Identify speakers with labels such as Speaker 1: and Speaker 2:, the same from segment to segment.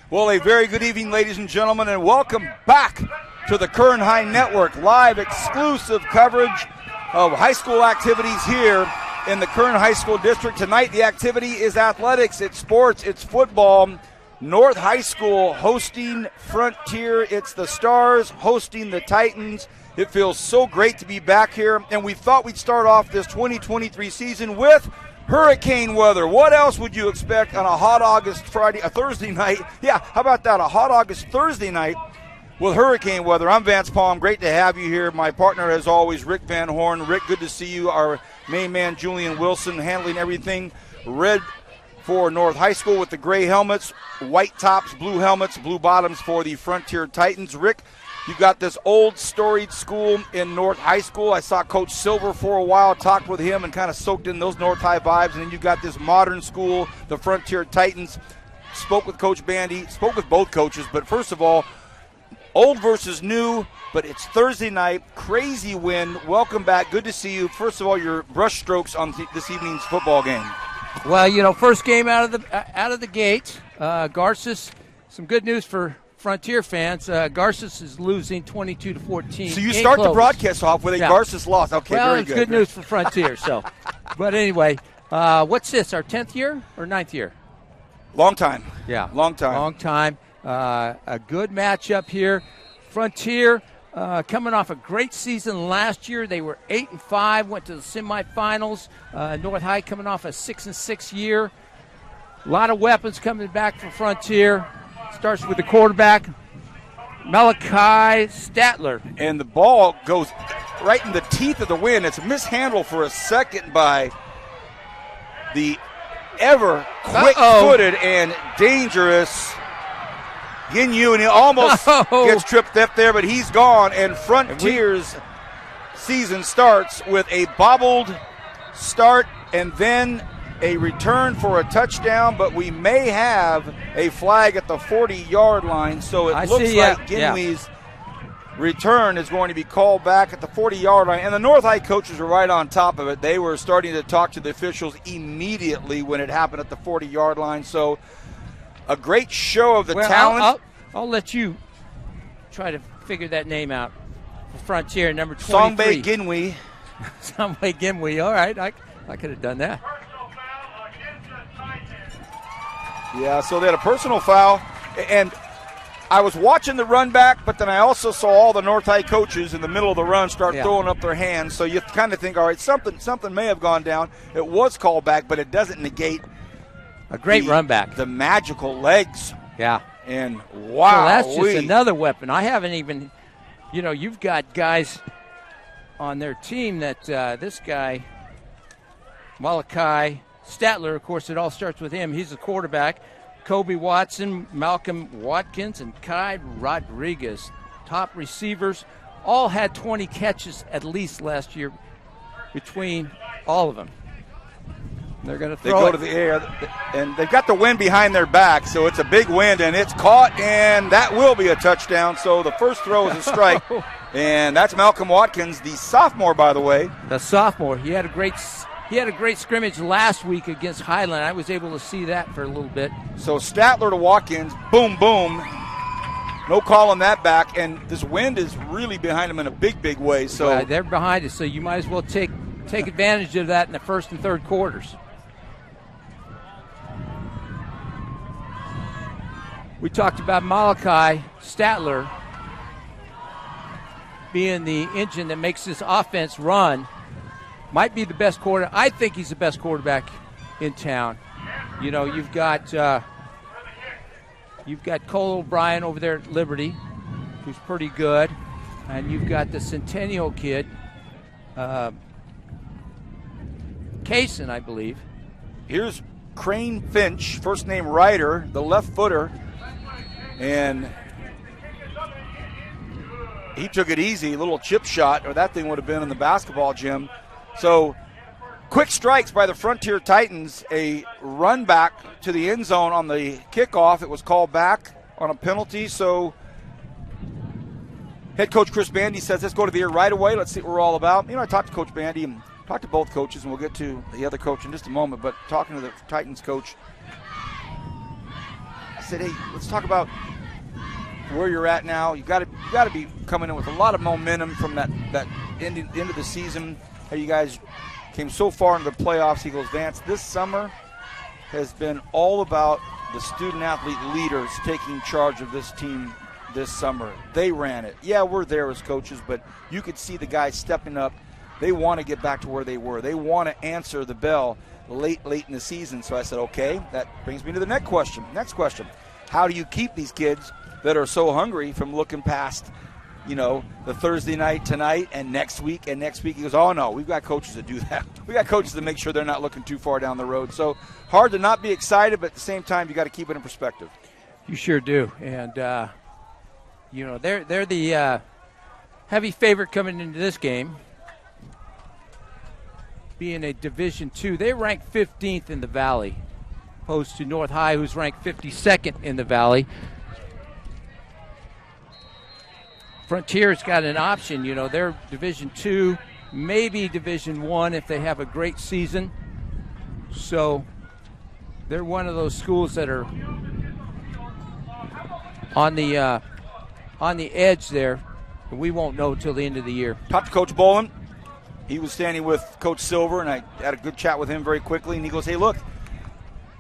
Speaker 1: Well, a very good evening, ladies and gentlemen, and welcome back to the Kern High Network. Live exclusive coverage of high school activities here in the Kern High School District. Tonight, the activity is athletics, it's sports, it's football. North High School hosting Frontier. It's the Stars hosting the Titans. It feels so great to be back here, and we thought we'd start off this 2023 season with hurricane weather. What else would you expect on a hot Thursday night? Yeah, how about that? A hot August Thursday night with hurricane weather. I'm Vance Palm. Great to have you here. My partner, as always, Rick Van Horn. Rick, good to see you. Our main man, Julian Wilson, handling everything. Red for North High School with the gray helmets, white tops, blue helmets, blue bottoms for the Frontier Titans. Rick, you've got this old storied school in North High School. I saw Coach Silver for a while, talked with him and kind of soaked in those North High vibes. And then you've got this modern school, the Frontier Titans. Spoke with Coach Bandy, spoke with both coaches. But first of all, old versus new, but it's Thursday night, crazy wind. Welcome back, good to see you. First of all, your brush strokes on this evening's football game.
Speaker 2: Well, first game out of the gate, Garces. Some good news for Frontier fans. Garces is losing 22-14.
Speaker 1: So you start the broadcast off with a Garces loss. Okay,
Speaker 2: well,
Speaker 1: very
Speaker 2: it's
Speaker 1: good.
Speaker 2: Good news for Frontier. So, but anyway, what's this? Our 10th year or 9th year?
Speaker 1: Long time.
Speaker 2: Yeah,
Speaker 1: long time.
Speaker 2: Long time. A good matchup here. Frontier. Coming off a great season last year. They were 8-5, went to the semifinals. North High coming off a 6-6 year. A lot of weapons coming back for Frontier. Starts with the quarterback, Malachi Statler.
Speaker 1: And the ball goes right in the teeth of the wind. It's mishandled for a second by the ever quick-footed and dangerous Ginyu, and he almost gets tripped up there, but he's gone. And Frontier's season starts with a bobbled start and then a return for a touchdown, but we may have a flag at the 40-yard line. So it looks like Ginyu's return is going to be called back at the 40-yard line. And the North High coaches are right on top of it. They were starting to talk to the officials immediately when it happened at the 40-yard line. So a great show of the talent.
Speaker 2: I'll let you try to figure that name out for Frontier, number 23.
Speaker 1: Songbe Ginwi.
Speaker 2: Songbe Ginwi. All right, I could have done that.
Speaker 1: Yeah, so they had a personal foul, and I was watching the run back, but then I also saw all the North High coaches in the middle of the run start throwing up their hands. So you kind of think, all right, something may have gone down. It was called back, but it doesn't negate
Speaker 2: a great run back.
Speaker 1: The magical legs.
Speaker 2: Yeah.
Speaker 1: And wow.
Speaker 2: So that's just another weapon. I haven't even, you've got guys on their team that this guy, Malachi Statler, of course, it all starts with him. He's the quarterback. Kobe Watson, Malcolm Watkins, and Kai Rodriguez, top receivers, all had 20 catches at least last year between all of them. They're going to throw
Speaker 1: They go to the air, and they've got the wind behind their back, so it's a big wind, and it's caught, and that will be a touchdown. So the first throw is a strike, and that's Malcolm Watkins, the sophomore, by the way.
Speaker 2: The sophomore. He had a great scrimmage last week against Highland. I was able to see that for a little bit.
Speaker 1: So Statler to Watkins, boom, boom. No call on that back, and this wind is really behind them in a big, big way. So
Speaker 2: they're behind us, so you might as well take advantage of that in the first and third quarters. We talked about Malachi Statler being the engine that makes this offense run. Might be the best quarterback. I think he's the best quarterback in town. You've got Cole O'Brien over there at Liberty, who's pretty good, and you've got the Centennial kid, Kaysen, I believe.
Speaker 1: Here's Crane Finch, first name Ryder, the left footer, and he took it easy, a little chip shot, or that thing would have been in the basketball gym. So quick strikes by the Frontier Titans, a run back to the end zone on the kickoff. It was called back on a penalty. So head coach Chris Bandy says, let's go to the air right away. Let's see what we're all about. I talked to Coach Bandy and talked to both coaches, and we'll get to the other coach in just a moment. But talking to the Titans coach, said, hey, let's talk about where you're at now. You got to be coming in with a lot of momentum from that end of the season. How you guys came so far into the playoffs. He goes, Vance, this summer has been all about the student-athlete leaders taking charge of this team this summer. They ran it. Yeah, we're there as coaches, but you could see the guys stepping up. They want to get back to where they were. They want to answer the bell late in the season. So I said, okay, that brings me to the next question. How do you keep these kids that are so hungry from looking past, the Thursday night tonight and next week? And next week he goes, oh, no, we've got coaches that do that. We got coaches that make sure they're not looking too far down the road. So hard to not be excited, but at the same time, you got to keep it in perspective.
Speaker 2: You sure do. And, they're the heavy favorite coming into this game. Being a Division II, they rank 15th in the Valley, opposed to North High, who's ranked 52nd in the Valley. Frontier's got an option, they're Division II, maybe Division I if they have a great season. So they're one of those schools that are on the edge there. We won't know until the end of the year.
Speaker 1: Talked to Coach Bolin. He was standing with Coach Silver, and I had a good chat with him very quickly. And he goes, hey, look, I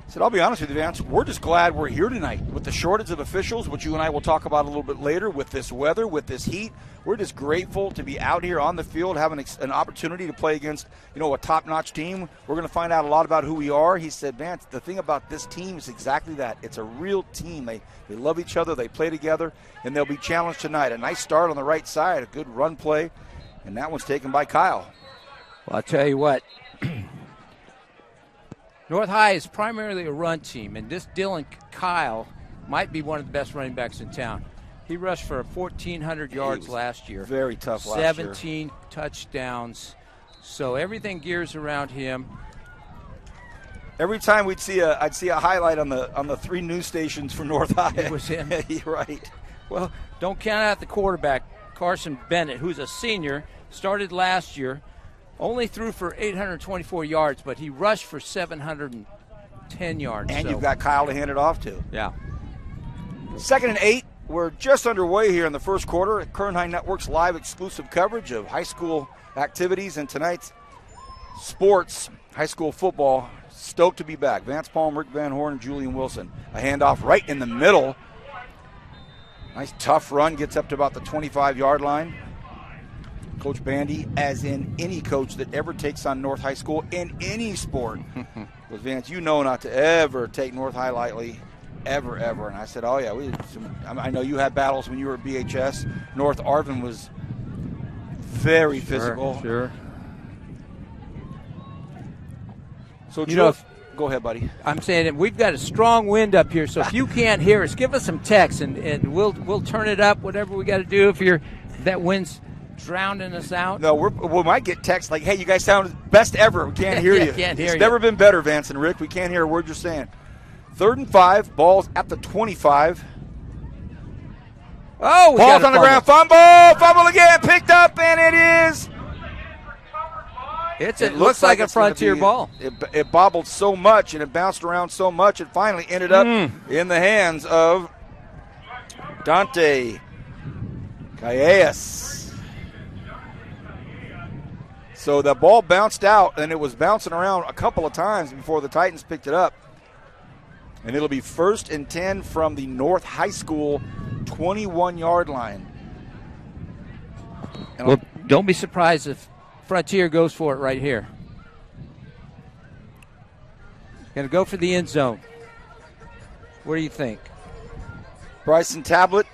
Speaker 1: said, I'll be honest with you, Vance, we're just glad we're here tonight. With the shortage of officials, which you and I will talk about a little bit later, with this weather, with this heat, we're just grateful to be out here on the field, having an opportunity to play against, a top-notch team. We're going to find out a lot about who we are. He said, Vance, the thing about this team is exactly that. It's a real team. They love each other. They play together, and they'll be challenged tonight. A nice start on the right side, a good run play, and that one's taken by Kyle.
Speaker 2: Well, I'll tell you what. North High is primarily a run team, and this Dylan Kyle might be one of the best running backs in town. He rushed for 1,400 yards last year.
Speaker 1: Very tough last year.
Speaker 2: 17 touchdowns. So everything gears around him.
Speaker 1: Every time I'd see a highlight on the 3 news stations from North High.
Speaker 2: It was him.
Speaker 1: You're right.
Speaker 2: Well, don't count out the quarterback, Carson Bennett, who's a senior, started last year. Only threw for 824 yards, but he rushed for 710 yards.
Speaker 1: And you've got Kyle to hand it off to.
Speaker 2: Yeah.
Speaker 1: 2nd and 8. We're just underway here in the first quarter at Kern High Network's live exclusive coverage of high school activities and tonight's sports, high school football. Stoked to be back. Vance Palm, Rick Van Horn, and Julian Wilson. A handoff right in the middle. Nice tough run, gets up to about the 25-yard line. Coach Bandy, as in any coach that ever takes on North High School in any sport, was Vance, not to ever take North High lightly, ever. And I said, oh, yeah, I know you had battles when you were at BHS. North Arvin was very physical.
Speaker 2: Sure.
Speaker 1: So, go ahead, buddy.
Speaker 2: I'm saying that we've got a strong wind up here, so if you can't hear us, give us some text, and we'll turn it up, whatever we got to do. If that wind's drowning us out.
Speaker 1: No, we might get text like, hey, you guys sound best ever. We can't hear you. It's never been better, Vance and Rick. We can't hear a word you're saying. 3rd and 5, ball's at the 25.
Speaker 2: Oh,
Speaker 1: ball's on the ground. Fumble again, picked up, and it is.
Speaker 2: It looks like a Frontier ball.
Speaker 1: It bobbled so much, and it bounced around so much, it finally ended up in the hands of Dante Calles. So the ball bounced out, and it was bouncing around a couple of times before the Titans picked it up. And it'll be 1st and 10 from the North High School 21-yard line.
Speaker 2: Well, don't be surprised if Frontier goes for it right here. Going to go for the end zone. What do you think?
Speaker 1: Bryson Tablet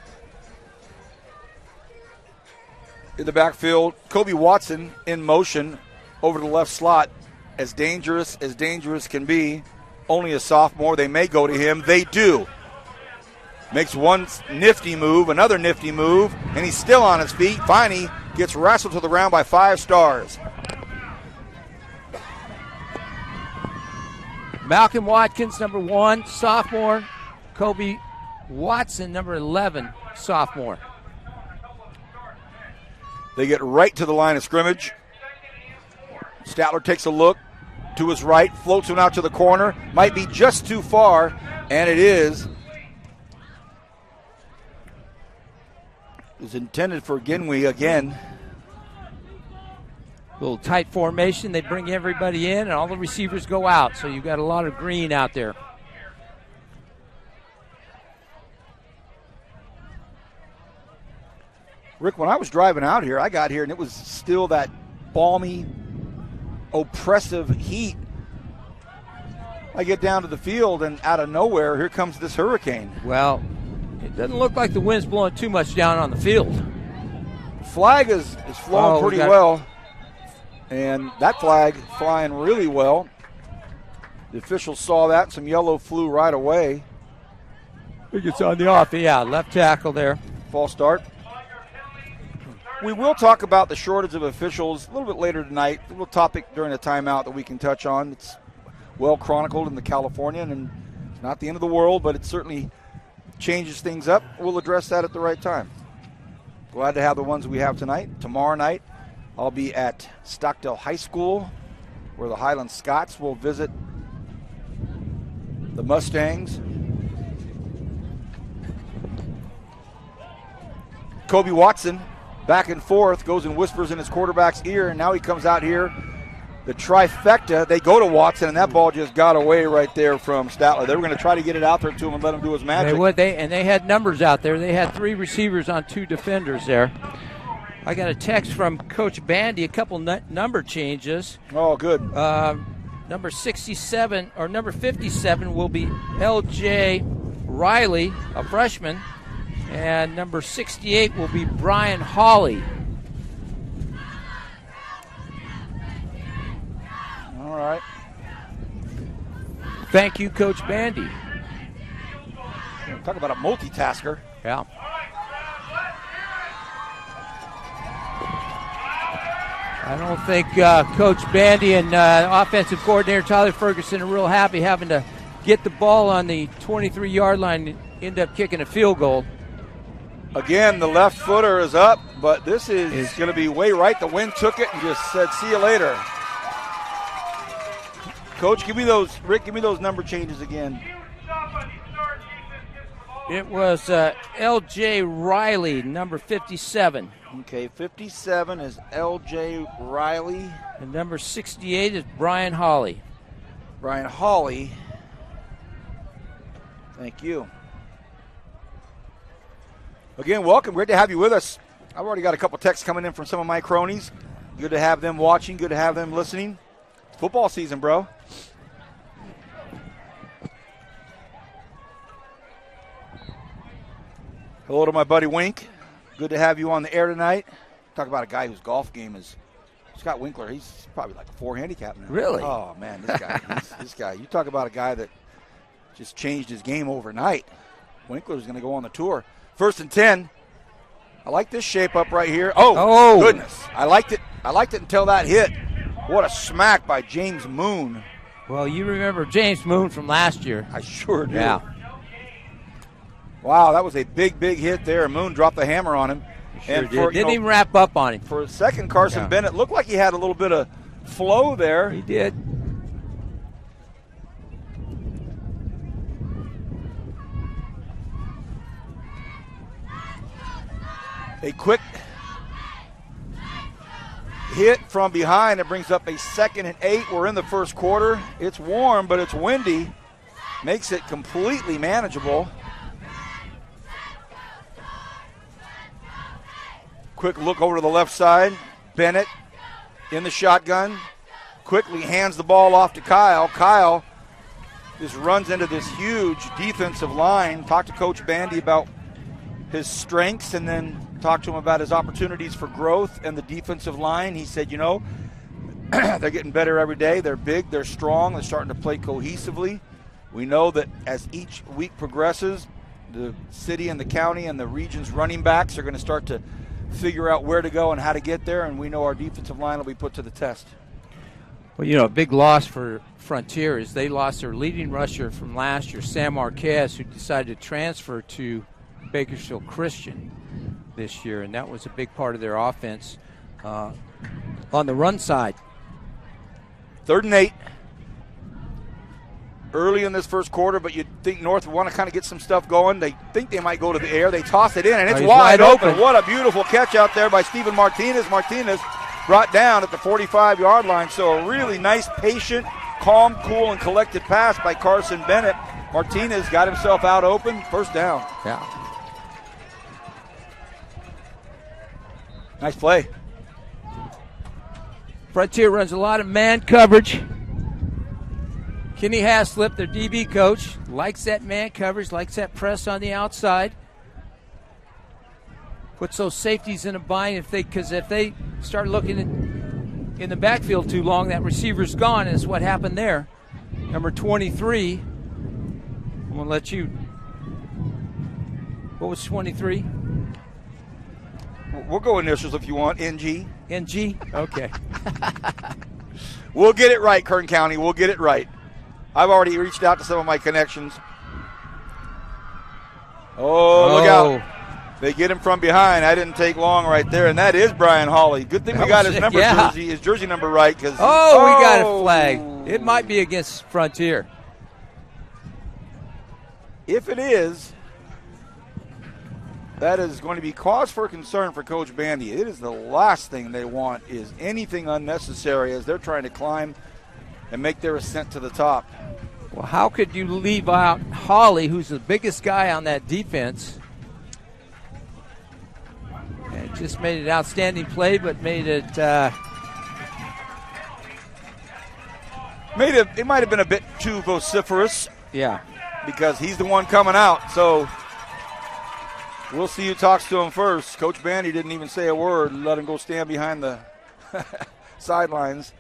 Speaker 1: in the backfield. Kobe Watson in motion over the left slot. As dangerous can be. Only a sophomore. They may go to him. They do. Makes one nifty move, another nifty move, and he's still on his feet. Finally gets wrestled to the ground by 5 stars.
Speaker 2: Malcolm Watkins, number 1, sophomore. Kobe Watson, number 11, sophomore.
Speaker 1: They get right to the line of scrimmage. Statler takes a look to his right, floats him out to the corner. Might be just too far, and it is is intended for Ginwey again.
Speaker 2: Little tight formation. They bring everybody in, and all the receivers go out. So you've got a lot of green out there.
Speaker 1: Rick, when I was driving out here, I got here, and it was still that balmy, oppressive heat. I get down to the field, and out of nowhere, here comes this hurricane.
Speaker 2: Well, it doesn't look like the wind's blowing too much down on the field.
Speaker 1: Flag is flowing pretty well, and that flag flying really well. The officials saw that, and some yellow flew right away.
Speaker 2: I think it's on the off. Yeah, left tackle there.
Speaker 1: False start. We will talk about the shortage of officials a little bit later tonight. A little topic during the timeout that we can touch on. It's well chronicled in the Californian, and it's not the end of the world, but it certainly changes things up. We'll address that at the right time. Glad to have the ones we have tonight. Tomorrow night, I'll be at Stockdale High School, where the Highland Scots will visit the Mustangs. Kobe Watson, back and forth, goes and whispers in his quarterback's ear, and now he comes out here. The trifecta, they go to Watson, and that ball just got away right there from Statler. They were going to try to get it out there to him and let him do his magic.
Speaker 2: They would. They had numbers out there. They had 3 receivers on 2 defenders there. I got a text from Coach Bandy, a couple number changes.
Speaker 1: Oh, good.
Speaker 2: Number 67 or number 57 will be L.J. Riley, a freshman, and number 68 will be Brian Hawley.
Speaker 1: All right.
Speaker 2: Thank you, Coach Bandy.
Speaker 1: Talk about a multitasker.
Speaker 2: Yeah. I don't think Coach Bandy and offensive coordinator Tyler Ferguson are real happy having to get the ball on the 23-yard line and end up kicking a field goal.
Speaker 1: Again, the left footer is up, but this is going to be way right. The wind took it and just said, see you later. Coach, give me those number changes again.
Speaker 2: It was L.J. Riley, number 57.
Speaker 1: Okay, 57 is L.J. Riley.
Speaker 2: And number 68 is Brian Hawley.
Speaker 1: Brian Hawley. Thank you. Again, welcome. Great to have you with us. I've already got a couple texts coming in from some of my cronies. Good to have them watching. Good to have them listening. It's football season, bro. Hello to my buddy Wink. Good to have you on the air tonight. Talk about a guy whose golf game is Scott Winkler. He's probably like a 4 handicap now.
Speaker 2: Really?
Speaker 1: Oh, man, this guy. This guy. You talk about a guy that just changed his game overnight. Winkler's going to go on the tour. 1st and 10. I like this shape up right here. Oh, goodness. I liked it until that hit. What a smack by James Moon.
Speaker 2: Well, you remember James Moon from last year.
Speaker 1: I sure do.
Speaker 2: Yeah.
Speaker 1: Wow, that was a big hit there. Moon dropped the hammer on him.
Speaker 2: Sure didn't even wrap up on him.
Speaker 1: For a second, Carson Bennett looked like he had a little bit of flow there.
Speaker 2: He did.
Speaker 1: A quick hit from behind. It brings up a 2nd and 8. We're in the first quarter. It's warm, but it's windy. Makes it completely manageable. Quick look over to the left side. Bennett in the shotgun. Quickly hands the ball off to Kyle. Kyle just runs into this huge defensive line. Talk to Coach Bandy about his strengths and then talk to him about his opportunities for growth and the defensive line. He said, they're getting better every day. They're big, they're strong, they're starting to play cohesively. We know that as each week progresses, the city and the county and the region's running backs are going to start to figure out where to go and how to get there, and we know our defensive line will be put to the test.
Speaker 2: Well, a big loss for Frontier is they lost their leading rusher from last year, Sam Marquez, who decided to transfer to Bakersfield Christian this year, and that was a big part of their offense on the run side.
Speaker 1: 3rd and 8. early in this first quarter, but you'd think North would want to kind of get some stuff going. They think they might go to the air. They toss it in, and it's wide open. What a beautiful catch out there by Steven Martinez. Martinez brought down at the 45-yard line. So a really nice, patient, calm, cool, and collected pass by Carson Bennett. Martinez got himself out open. First down.
Speaker 2: Yeah.
Speaker 1: Nice play.
Speaker 2: Frontier runs a lot of man coverage. Kenny Haslip, their DB coach, likes that man coverage, likes that press on the outside. Puts those safeties in a bind because if they start looking in the backfield too long, that receiver's gone, and it's what happened there. Number 23. I'm going to let you. What was 23?
Speaker 1: We'll go initials if you want. NG.
Speaker 2: NG? Okay.
Speaker 1: We'll get it right, Kern County. We'll get it right. I've already reached out to some of my connections. Oh, look out. They get him from behind. I didn't take long right there, and that is Brian Hawley. Good thing we got his number his jersey number right.
Speaker 2: We got a flag. It might be against Frontier.
Speaker 1: If it is, that is going to be cause for concern for Coach Bandy. It is the last thing they want is anything unnecessary as they're trying to climb and make their ascent to the top.
Speaker 2: Well, how could you leave out Hawley, who's the biggest guy on that defense? And just made an outstanding play, but made it.
Speaker 1: It might have been a bit too vociferous.
Speaker 2: Yeah.
Speaker 1: Because he's the one coming out. So we'll see who talks to him first. Coach Bandy didn't even say a word. Let him go stand behind the sidelines.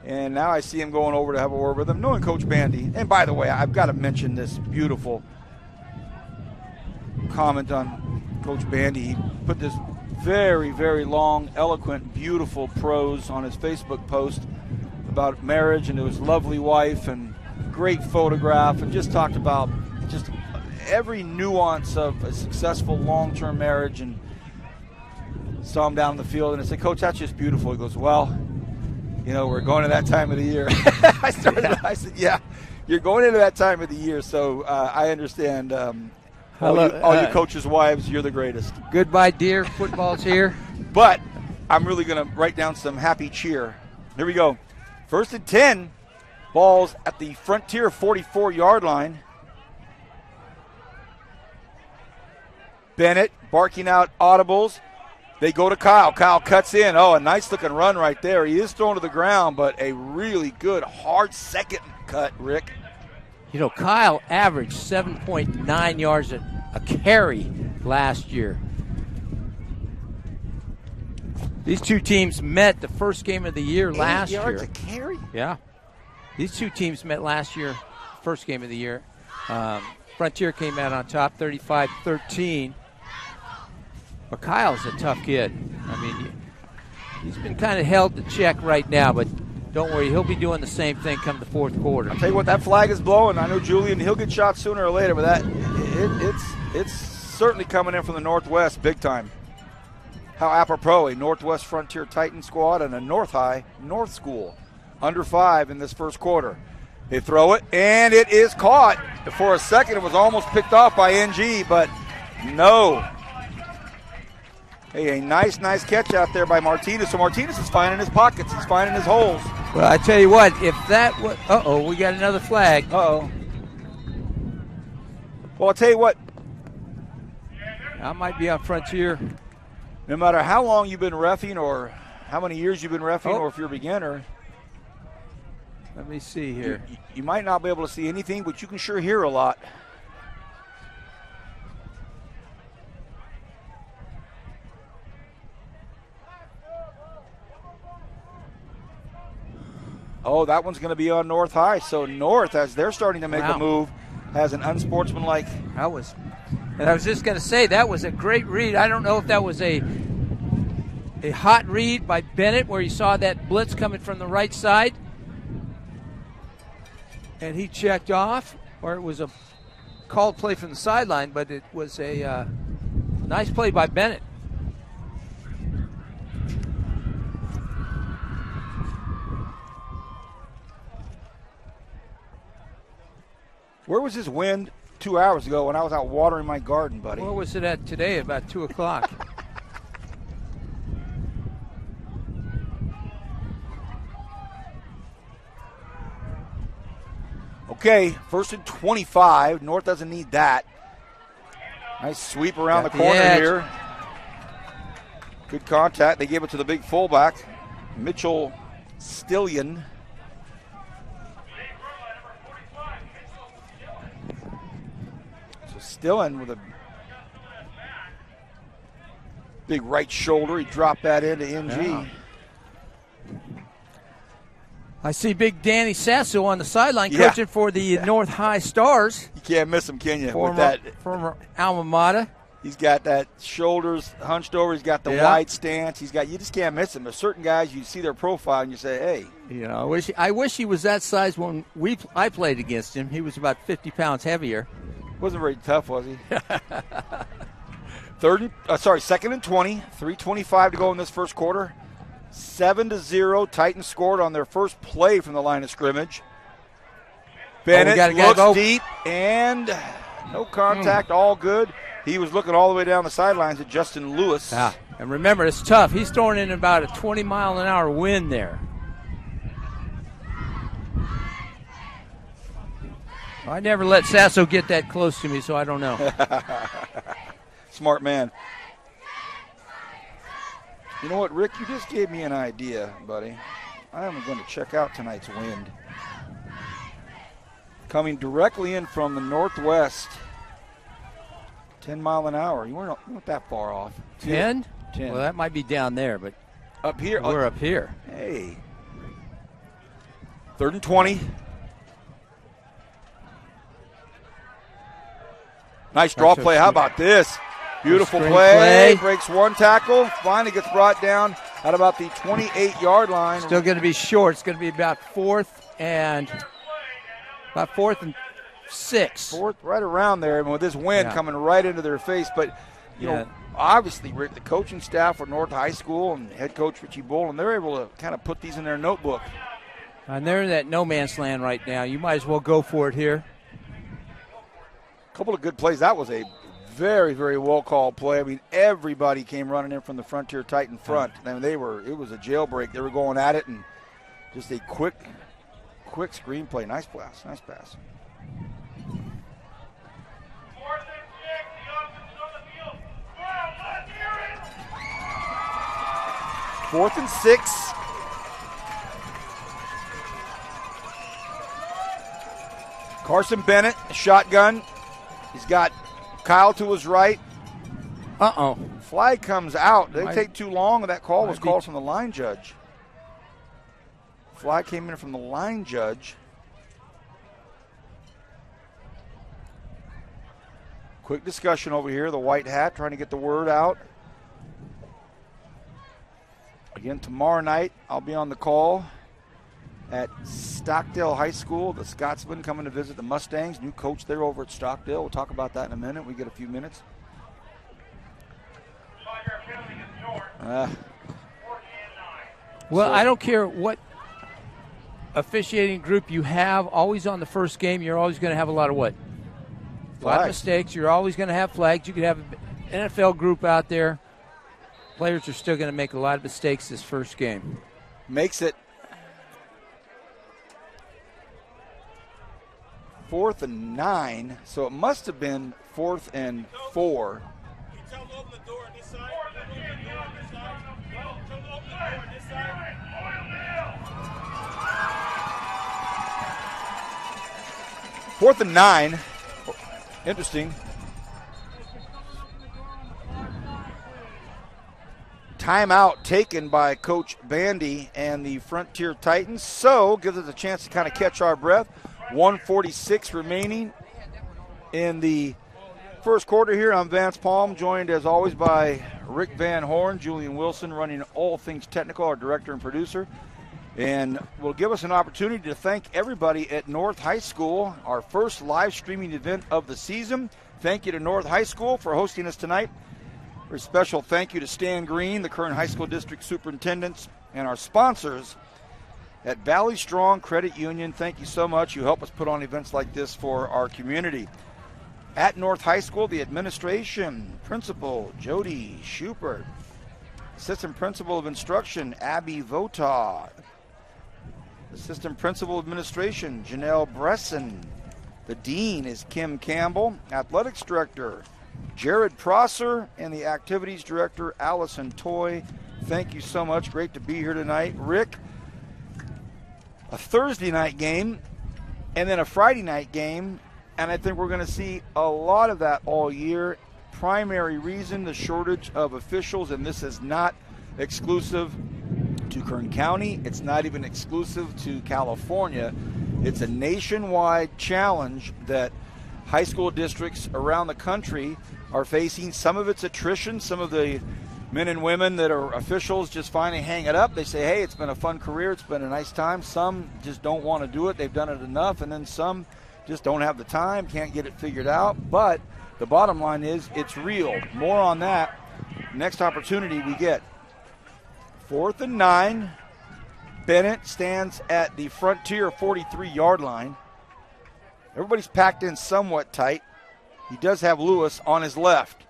Speaker 1: And now I see him going over to have a word with him, knowing Coach Bandy. And by the way, I've got to mention this beautiful comment on Coach Bandy. He put this very, very long, eloquent, beautiful prose on his Facebook post about marriage and his lovely wife and great photograph, and just talked about just every nuance of a successful long-term marriage, and saw him down the field. And I said, Coach, that's just beautiful. He goes, well, we're going to that time of the year. I said, yeah, you're going into that time of the year, so I understand. All you coaches' wives, you're the greatest.
Speaker 2: Goodbye, dear. Football's here.
Speaker 1: But I'm really going to write down some happy cheer. Here we go. 1st and 10. Ball's at the Frontier 44-yard line. Bennett barking out audibles. They go to Kyle. Kyle cuts in. Oh, a nice-looking run right there. He is thrown to the ground, but a really good, hard second cut, Rick.
Speaker 2: Kyle averaged 7.9 yards a carry last year. These two teams met the first game of the year last year. 8 yards
Speaker 1: a carry?
Speaker 2: Yeah. These two teams met last year, first game of the year. Frontier came out on top, 35-13. But Kyle's a tough kid. I mean, he's been kind of held to check right now, but don't worry, he'll be doing the same thing come the fourth quarter.
Speaker 1: I'll tell you what, that flag is blowing. I know Julian, he'll get shot sooner or later, but it's certainly coming in from the Northwest big time. How apropos, a Northwest Frontier Titan squad and a North High North School. Under 5 in this first quarter. They throw it, and it is caught. For a second, it was almost picked off by NG, but no. Hey, a nice catch out there by Martinez. So Martinez is finding his pockets. He's finding his holes.
Speaker 2: Well, I tell you what, if that was... Uh-oh, we got another flag.
Speaker 1: Uh-oh. Well, I'll tell you what.
Speaker 2: I might be on Frontier.
Speaker 1: No matter how long you've been reffing or how many years you've been reffing or if you're a beginner.
Speaker 2: Let me see here.
Speaker 1: You might not be able to see anything, but you can sure hear a lot. Oh, that one's going to be on North High. So North, as they're starting to make a move, has an unsportsmanlike.
Speaker 2: And I was just going to say, that was a great read. I don't know if that was a hot read by Bennett where you saw that blitz coming from the right side and he checked off, or it was a called play from the sideline, but it was a nice play by Bennett.
Speaker 1: Where was this wind 2 hours ago when I was out watering my garden, buddy?
Speaker 2: Where was it at today? About 2 o'clock.
Speaker 1: Okay, 1st and 25. North doesn't need that. Nice sweep around the corner here. Good contact. They gave it to the big fullback, Mitchell Stillion. So Stillion with a big right shoulder. He dropped that into NG.
Speaker 2: Yeah. I see big Danny Sasso on the sideline coaching for the North High Stars.
Speaker 1: You can't miss him, can you?
Speaker 2: Former alma mater.
Speaker 1: He's got that shoulders hunched over. He's got the wide stance. You just can't miss him. There's certain guys, you see their profile and you say, hey.
Speaker 2: You know, I wish he was that size when I played against him. He was about 50 pounds heavier.
Speaker 1: Wasn't very tough, was he? 2nd and 20. 3:25 to go in this first quarter. 7-0. Titans scored on their first play from the line of scrimmage. Bennett looks deep and no contact. All good. He was looking all the way down the sidelines at Justin Lewis.
Speaker 2: Yeah. And remember, it's tough. He's throwing in about a 20-mile-an-hour wind there. I never let Sasso get that close to me, so I don't know.
Speaker 1: Smart man. You know what, Rick? You just gave me an idea, buddy. I am going to check out tonight's wind. Coming directly in from the northwest. 10 mile an hour. You weren't that far off.
Speaker 2: 10?
Speaker 1: 10.
Speaker 2: Well, that might be down there, but
Speaker 1: up here.
Speaker 2: We're up here.
Speaker 1: Hey. 3rd and 20. Nice draw play. How about this? Beautiful play. Breaks one tackle. Finally gets brought down at about the 28-yard line.
Speaker 2: Still going to be short. It's going to be about 4th and 6.
Speaker 1: Fourth, right around there, and with this wind coming right into their face. But, you know, obviously, Rick, the coaching staff for North High School and head coach Richie Bolin, they're able to kind of put these in their notebook.
Speaker 2: And they're in that no man's land right now. You might as well go for it here.
Speaker 1: A couple of good plays. That was a very, very well-called play. I mean, everybody came running in from the Frontier Titan front. I mean, it was a jailbreak. They were going at it, and just a quick screen play. Nice pass. 4th and 6. Carson Bennett, shotgun. He's got Kyle to his right. Flag comes out. They take too long, and that call was called from the line judge. Flag came in from the line judge. Quick discussion over here. The white hat trying to get the word out. Again, tomorrow night, I'll be on the call at Stockdale High School. The Scotsmen coming to visit the Mustangs. New coach there over at Stockdale. We'll talk about that in a minute. We get a few minutes.
Speaker 2: Well, I don't care what officiating group you have. Always on the first game, you're always going to have a lot of what? A lot of mistakes. You're always going to have flags. You could have an NFL group out there. Players are still going to make a lot of mistakes this first game.
Speaker 1: Makes it 4th and 9, so it must have been 4th and 4. Fourth and 9. Interesting. Timeout taken by Coach Bandy and the Frontier Titans. So gives us a chance to kind of catch our breath. 1:46 remaining in the first quarter here. I'm Vance Palm, joined as always by Rick Van Horn, Julian Wilson running all things technical, our director and producer. And will give us an opportunity to thank everybody at North High School, our first live streaming event of the season. Thank you to North High School for hosting us tonight. A special thank you to Stan Green, the Kern High School District Superintendents, and our sponsors at Valley Strong Credit Union. Thank you so much. You help us put on events like this for our community. At North High School, the administration, Principal Jody Schubert, Assistant Principal of Instruction, Abby Votah, Assistant Principal of Administration, Janelle Bresson. The Dean is Kim Campbell. Athletics Director, Jared Prosser, and the Activities Director, Allison Toy. Thank you so much. Great to be here tonight. Rick, a Thursday night game and then a Friday night game, and I think we're going to see a lot of that all year. Primary reason, the shortage of officials, and this is not exclusive to Kern County. It's not even exclusive to California. It's a nationwide challenge that high school districts around the country are facing. Some of it's attrition. Some of the men and women that are officials just finally hang it up. They say, hey, it's been a fun career. It's been a nice time. Some just don't want to do it. They've done it enough. And then some just don't have the time, can't get it figured out. But the bottom line is it's real. More on that next opportunity we get. 4th and 9. Bennett stands at the Frontier 43-yard line. Everybody's packed in somewhat tight. He does have Lewis on his left.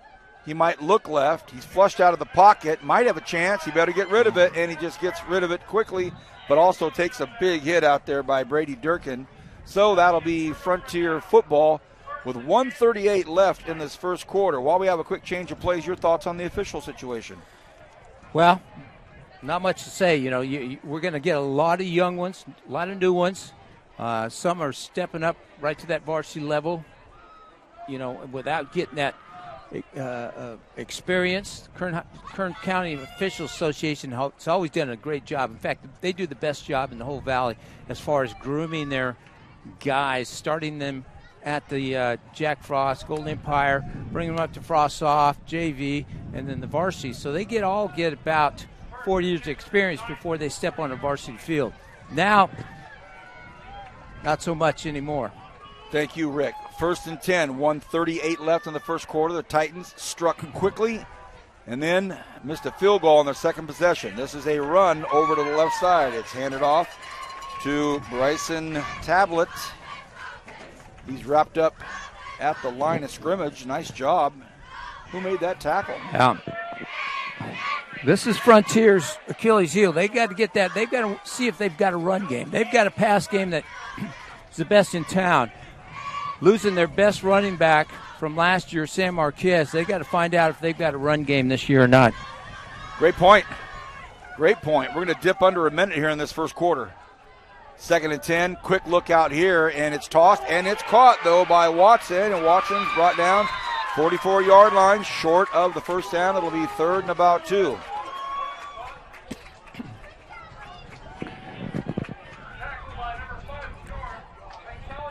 Speaker 1: He might look left. He's flushed out of the pocket, might have a chance. He better get rid of it, and he just gets rid of it quickly, but also takes a big hit out there by Brady Durkin. So that'll be Frontier football with 1:38 left in this first quarter. While we have a quick change of plays, your thoughts on the official situation?
Speaker 2: Well, not much to say. You know, we're going to get a lot of young ones, a lot of new ones. Some are stepping up right to that varsity level, you know, without getting that experience. Kern County Officials Association has always done a great job. In fact, they do the best job in the whole valley as far as grooming their guys, starting them at the Jack Frost, Golden Empire, bringing them up to Frost Soft, JV, and then the varsity. So they all get about 4 years of experience before they step on a varsity field. Now, not so much anymore.
Speaker 1: Thank you, Rick. 1st and 10, 1:38 left in the first quarter. The Titans struck quickly and then missed a field goal on their second possession. This is a run over to the left side. It's handed off to Bryson Tablet. He's wrapped up at the line of scrimmage. Nice job. Who made that tackle?
Speaker 2: Yeah. This is Frontier's Achilles heel. They got to get that. They've got to see if they've got a run game. They've got a pass game that is the best in town. Losing their best running back from last year, Sam Marquez, they got to find out if they've got a run game this year or not.
Speaker 1: Great point. Great point. We're going to dip under a minute here in this first quarter. 2nd and 10. Quick look out here, and it's tossed, and it's caught, though, by Watson. And Watson's brought down 44-yard line, short of the first down. It'll be 3rd and about 2.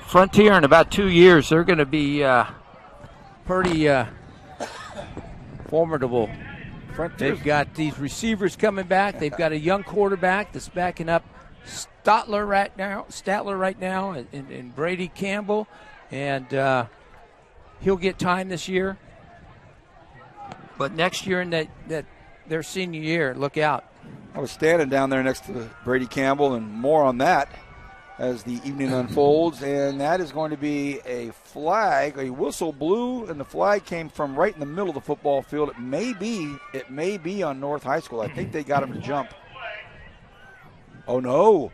Speaker 2: Frontier in about 2 years, they're going to be pretty formidable. They've got these receivers coming back. They've got a young quarterback that's backing up Statler right now, and Brady Campbell, and he'll get time this year. But next year in that their senior year, look out.
Speaker 1: I was standing down there next to Brady Campbell, and more on that as the evening unfolds, and that is going to be a flag. A whistle blew, and the flag came from right in the middle of the football field. It may be on North High School. I think they got him to jump. Oh no,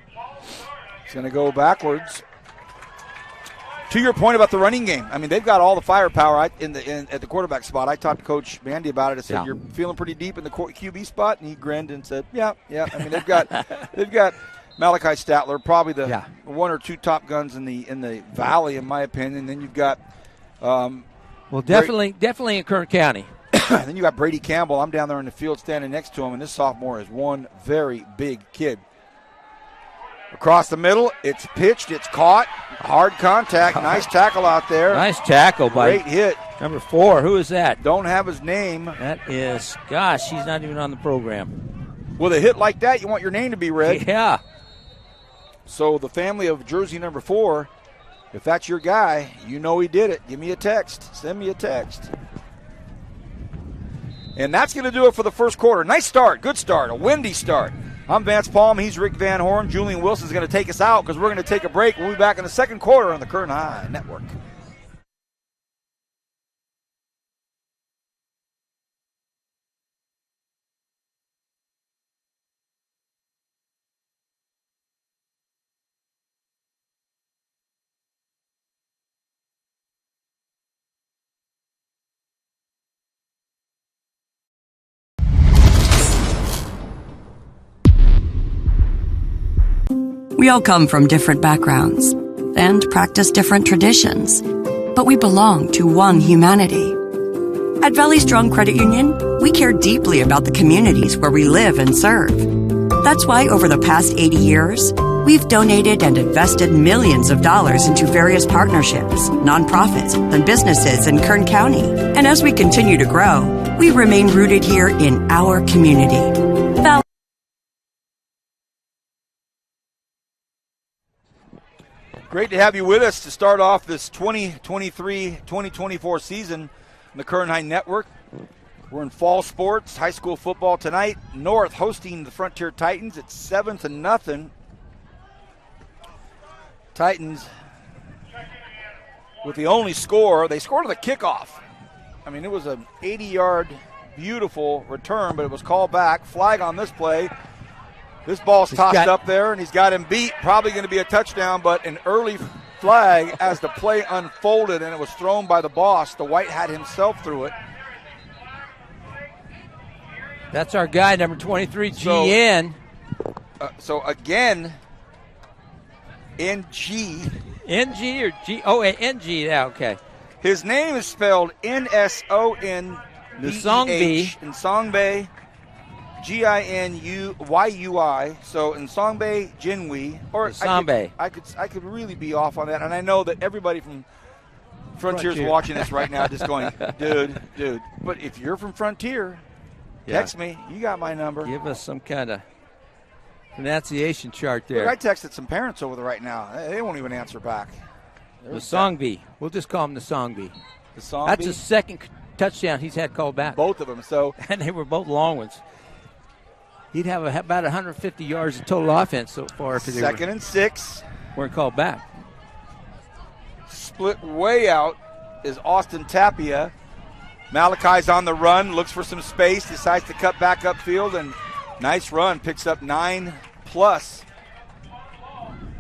Speaker 1: it's going to go backwards. To your point about the running game, I mean, they've got all the firepower at the quarterback spot. I talked to Coach Mandy about it. I said, "You're feeling pretty deep in the QB spot," and he grinned and said, "Yeah." I mean, they've got Malachi Statler, probably the one or two top guns in the valley, in my opinion. And then you've got
Speaker 2: definitely in Kern County.
Speaker 1: Then you got Brady Campbell. I'm down there in the field standing next to him, and this sophomore is one very big kid. Across the middle, it's pitched, it's caught, hard contact, nice tackle out there.
Speaker 2: Nice tackle by
Speaker 1: great hit.
Speaker 2: Number 4, who is that?
Speaker 1: Don't have his name.
Speaker 2: That is, gosh, he's not even on the program.
Speaker 1: With a hit like that, you want your name to be read.
Speaker 2: Yeah.
Speaker 1: So the family of jersey number 4, if that's your guy, you know he did it. Give me a text. Send me a text. And that's going to do it for the first quarter. Nice start, good start, a windy start. I'm Vance Palm. He's Rick Van Horn. Julian Wilson's going to take us out because we're going to take a break. We'll be back in the second quarter on the Kern High Network.
Speaker 3: We all come from different backgrounds and practice different traditions, but we belong to one humanity. At Valley Strong Credit Union, we care deeply about the communities where we live and serve. That's why over the past 80 years, we've donated and invested millions of dollars into various partnerships, nonprofits, and businesses in Kern County. And as we continue to grow, we remain rooted here in our community.
Speaker 1: Great to have you with us to start off this 2023-2024 season on the Kern High Network. We're in fall sports, high school football tonight. North hosting the Frontier Titans. It's 7-0. Titans with the only score. They scored on the kickoff. I mean, it was an 80-yard beautiful return, but it was called back. Flag on this play. This ball's tossed up there, and he's got him beat. Probably going to be a touchdown, but an early flag as the play unfolded, and it was thrown by the boss. The White Hat himself threw it.
Speaker 2: That's our guy, number 23, GN.
Speaker 1: So again, NG.
Speaker 2: NG or G? Oh, NG, yeah, okay.
Speaker 1: His name is spelled Nsongbeh. Nsongbeh. Ginuyyui, so Nsongbeh Jinwi, or
Speaker 2: Nsongbeh.
Speaker 1: I could really be off on that, and I know that everybody from Frontier's watching this right now, just going, dude. But if you're from Frontier, text me. You got my number.
Speaker 2: Give us some kind of pronunciation chart there.
Speaker 1: Look, I texted some parents over there right now. They won't even answer back.
Speaker 2: Nsongbeh. We'll just call him Nsongbeh.
Speaker 1: Nsongbeh.
Speaker 2: That's his second touchdown he's had called back.
Speaker 1: Both of them. So
Speaker 2: and they were both long ones. He'd have about 150 yards of total offense so far. If
Speaker 1: second and 6.
Speaker 2: Weren't called back.
Speaker 1: Split way out is Austin Tapia. Malachi's on the run, looks for some space, decides to cut back upfield, and nice run. Picks up 9+.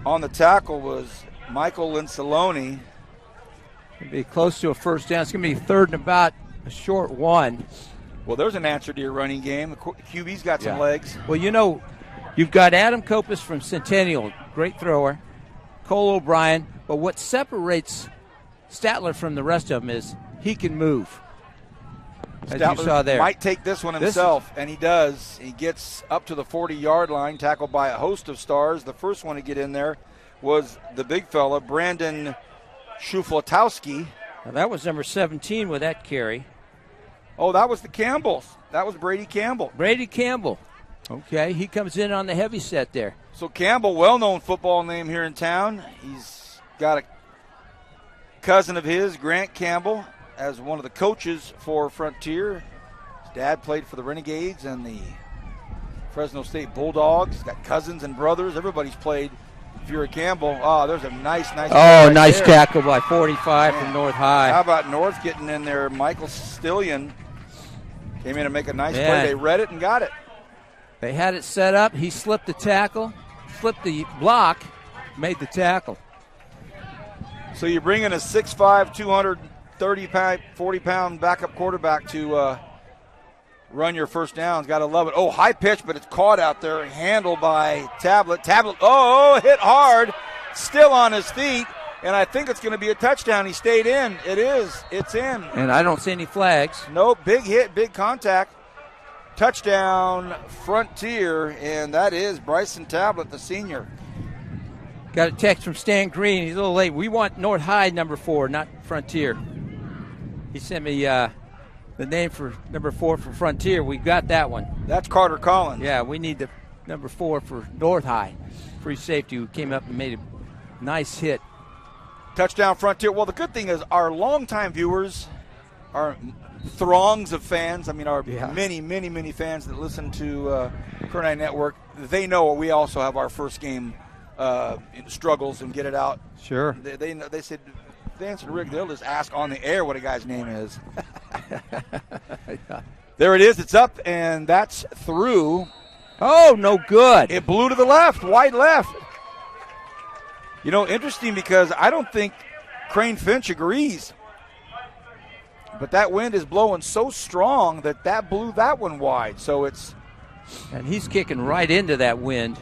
Speaker 1: On the tackle was Michael Linsaloni.
Speaker 2: It'll be close to a first down. It's going to be third and about a short one.
Speaker 1: Well, there's an answer to your running game. The QB's got some legs.
Speaker 2: Well, you know, you've got Adam Kopis from Centennial, great thrower, Cole O'Brien, but what separates Statler from the rest of them is he can move. As
Speaker 1: Statler
Speaker 2: you saw there.
Speaker 1: Might take this one himself, and he does. He gets up to the 40-yard line, tackled by a host of stars. The first one to get in there was the big fella, Brandon Shuflotowski.
Speaker 2: Now that was number 17 with that carry.
Speaker 1: Oh, that was the Campbells. That was Brady Campbell.
Speaker 2: Brady Campbell. Okay, he comes in on the heavy set there.
Speaker 1: So Campbell, well-known football name here in town. He's got a cousin of his, Grant Campbell, as one of the coaches for Frontier. His dad played for the Renegades and the Fresno State Bulldogs. He's got cousins and brothers. Everybody's played. If you're a Campbell, there's a nice
Speaker 2: right nice there. Tackle by 45 from North High.
Speaker 1: How about North getting in there? Michael Stillion came in to make a nice play. They read it and got it.
Speaker 2: They had it set up. He slipped the tackle, flipped the block, made the tackle.
Speaker 1: So you bring in a 6'5", 230-pound, 40-pound backup quarterback to run your first downs. Got to love it. Oh, high pitch, but it's caught out there. Handled by Tablet. Hit hard. Still on his feet. And I think it's going to be a touchdown. He stayed in. It is. It's in.
Speaker 2: And I don't see any flags.
Speaker 1: No, big hit, big contact. Touchdown, Frontier, and that is Bryson Tablet, the senior.
Speaker 2: Got a text from Stan Green. He's a little late. We want North High number 4, not Frontier. He sent me the name for number 4 for Frontier. We got that one.
Speaker 1: That's Carter Collins.
Speaker 2: Yeah, we need the number 4 for North High. Free safety who came up and made a nice hit.
Speaker 1: Touchdown, Frontier. Well, the good thing is our longtime viewers, our throngs of fans, our many fans that listen to Kern High Network, they know we also have our first game struggles and get it out.
Speaker 2: Sure.
Speaker 1: They said, Vance and Rick, they'll just ask on the air what a guy's name is.
Speaker 2: Yeah.
Speaker 1: There it is. It's up, and that's through.
Speaker 2: Oh, no good.
Speaker 1: It blew to the left, wide left. You know, interesting because I don't think Crane Finch agrees. But that wind is blowing so strong that blew that one wide. So it's.
Speaker 2: And he's kicking right into that wind.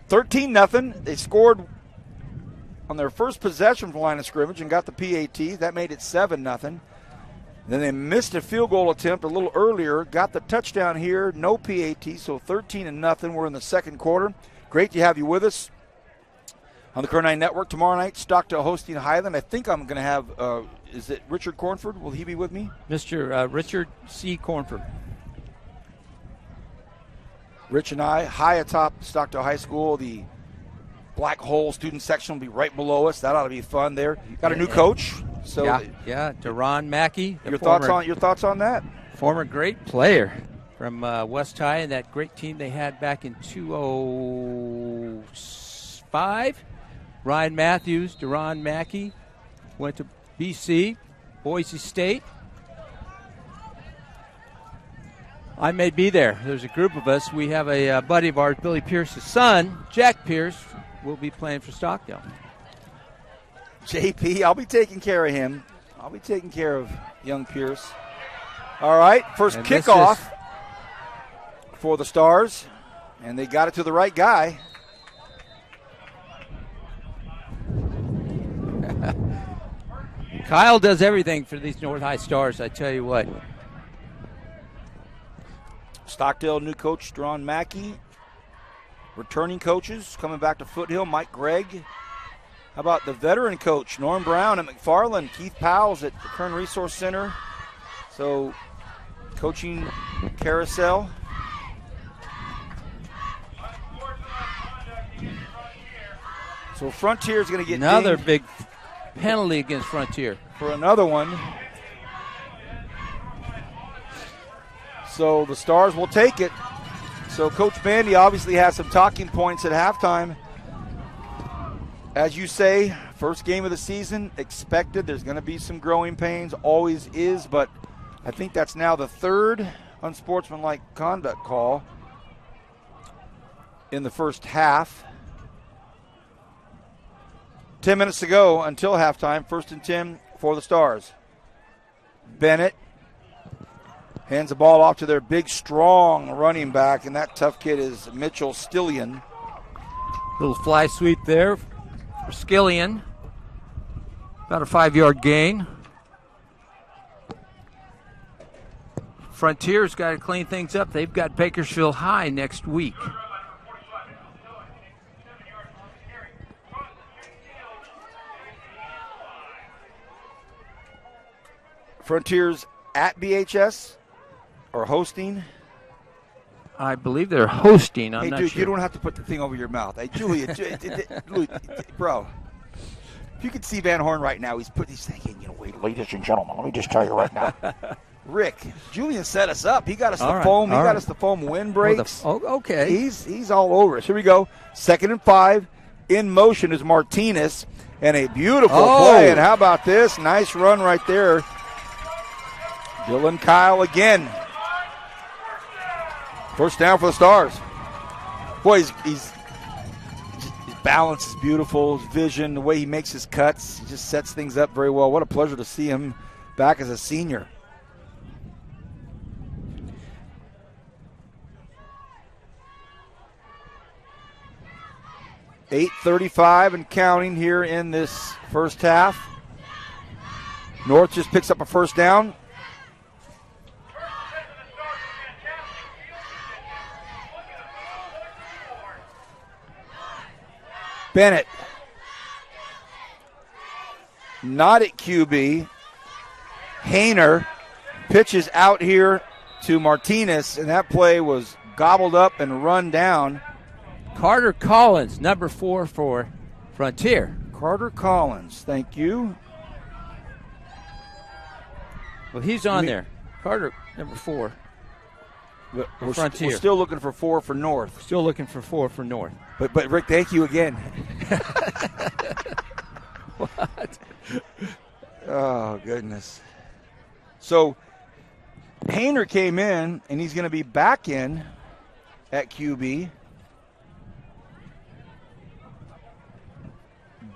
Speaker 1: 13-0. They scored on their first possession from line of scrimmage and got the PAT. That made it 7-0. Then they missed a field goal attempt a little earlier, got the touchdown here, no PAT, so 13-0. We're in the second quarter. Great to have you with us on the Kern 9 Network. Tomorrow night, Stockdale hosting Highland. I think I'm going to have, is it Richard Cornford? Will he be with me?
Speaker 2: Mr. Richard C. Cornford.
Speaker 1: Rich and I, high atop Stockdale High School. The Black Hole student section will be right below us. That ought to be fun there. Got a new coach. So
Speaker 2: yeah, Deron Mackey.
Speaker 1: Your thoughts on that?
Speaker 2: Former great player from West High and that great team they had back in 2005. Ryan Matthews, Deron Mackey went to BC, Boise State. I may be there. There's a group of us. We have a buddy of ours, Billy Pierce's son, Jack Pierce, will be playing for Stockdale.
Speaker 1: JP, I'll be taking care of him. I'll be taking care of young Pierce. All right, first kickoff for the Stars, and they got it to the right guy.
Speaker 2: Kyle does everything for these North High Stars, I tell you what.
Speaker 1: Stockdale new coach, Deron Mackey. Returning coaches coming back to Foothill, Mike Gregg. How about the veteran coach, Norm Brown at McFarland, Keith Powell's at the Kern Resource Center. So, coaching carousel. So, Frontier's going to get
Speaker 2: another
Speaker 1: dinged
Speaker 2: big penalty against Frontier.
Speaker 1: for another one. So, the Stars will take it. So, Coach Bandy obviously has some talking points at halftime. As you say, first game of the season, expected. There's going to be some growing pains, always is, but I think that's now the third unsportsmanlike conduct call in the first half. 10 minutes to go until halftime. 1st and 10 for the Stars. Bennett hands the ball off to their big, strong running back, and that tough kid is Mitchell Stillion.
Speaker 2: Little fly sweep there for Skillian. About a 5-yard gain. Frontier's got to clean things up. They've got Bakersfield High next week.
Speaker 1: Frontier's at BHS or hosting?
Speaker 2: I believe they're hosting. I'm
Speaker 1: hey,
Speaker 2: not
Speaker 1: dude,
Speaker 2: sure.
Speaker 1: you don't have to put the thing over your mouth. Hey, Julia, bro, if you could see Van Horn right now, he's thinking, wait, ladies and gentlemen, let me just tell you right now. Rick, Julian set us up. He got us the foam. He got us the foam windbreaks.
Speaker 2: Okay.
Speaker 1: He's all over us. Here we go. 2nd and 5. In motion is Martinez. And a beautiful play. And how about this? Nice run right there. Dylan Kyle again. First down for the Stars. Boy, his balance is beautiful. His vision, the way he makes his cuts, he just sets things up very well. What a pleasure to see him back as a senior. .8:35 and counting here in this first half. North just picks up a first down. Bennett, not at QB. Hayner pitches out here to Martinez, and that play was gobbled up and run down.
Speaker 2: Carter Collins, number 4 for Frontier.
Speaker 1: Carter Collins, thank you.
Speaker 2: Well, he's on there. Carter, number 4.
Speaker 1: We're
Speaker 2: Frontier.
Speaker 1: still looking for 4 for North.
Speaker 2: Still looking for 4 for North.
Speaker 1: But Rick, thank you again.
Speaker 2: What?
Speaker 1: Oh, goodness. So Hainer came in, and he's going to be back in at QB.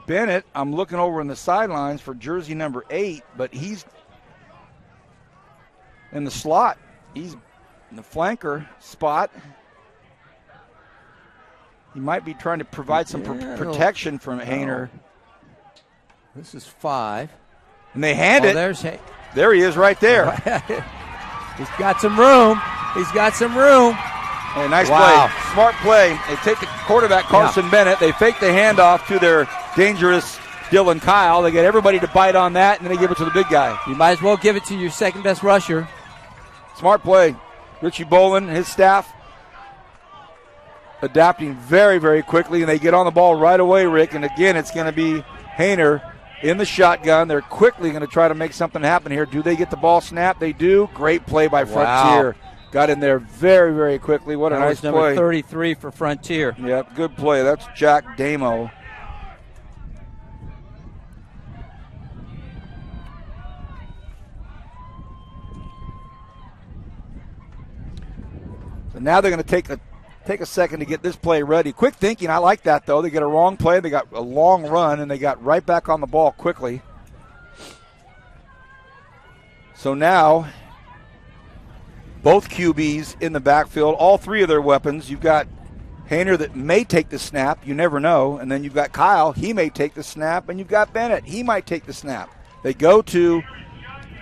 Speaker 1: Bennett, I'm looking over in the sidelines for jersey number 8, but he's in the slot. He's in the flanker spot. He might be trying to provide some protection from Hainer.
Speaker 2: This is 5.
Speaker 1: And they hand it. There he is right there.
Speaker 2: He's got some room. He's got some room.
Speaker 1: Hey, nice play. Smart play. They take the quarterback, Carson Bennett. They fake the handoff to their dangerous Dylan Kyle. They get everybody to bite on that, and then they give it to the big guy.
Speaker 2: You might as well give it to your second-best rusher.
Speaker 1: Smart play. Richie Bolin, his staff, adapting very, very quickly, and they get on the ball right away, Rick. And, again, it's going to be Hainer in the shotgun. They're quickly going to try to make something happen here. Do they get the ball snapped? They do. Great play by Frontier. Got in there very, very quickly. What a nice play.
Speaker 2: Number 33 for Frontier.
Speaker 1: Yep, good play. That's Jack Damo. So now they're going to take a second to get this play ready. Quick thinking. I like that, though. They get a wrong play. They got a long run, and they got right back on the ball quickly. So now both QBs in the backfield, all 3 of their weapons. You've got Hainer that may take the snap. You never know. And then you've got Kyle. He may take the snap. And you've got Bennett. He might take the snap. They go to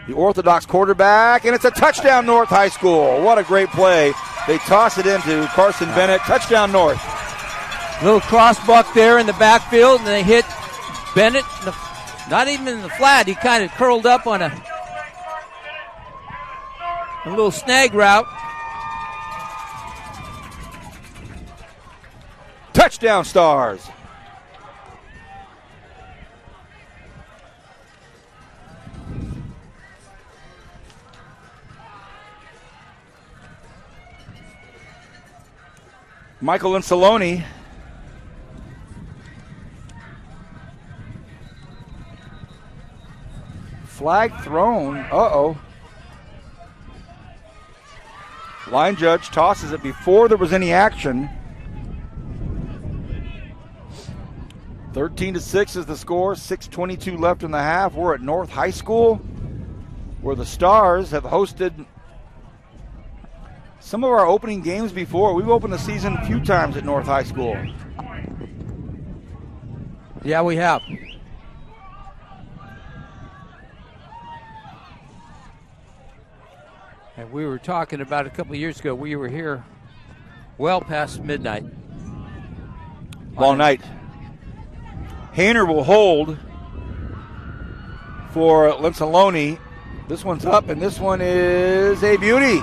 Speaker 1: the Orthodox quarterback, and it's a touchdown, North High School. What a great play. They toss it into Carson Bennett. Touchdown, North.
Speaker 2: Little crossbuck there in the backfield, and they hit Bennett, not even in the flat. He kind of curled up on a little snag route.
Speaker 1: Touchdown, Stars. Michael Insaloni. Flag thrown. Uh-oh. Line judge tosses it before there was any action. 13-6 is the score. 6:22 left in the half. We're at North High School, where the Stars have hosted some of our opening games before. We've opened the season a few times at North High School.
Speaker 2: Yeah, we have. And we were talking about a couple of years ago, we were here well past midnight.
Speaker 1: All night. Hainer will hold for Linsaloni. This one's up, and this one is a beauty.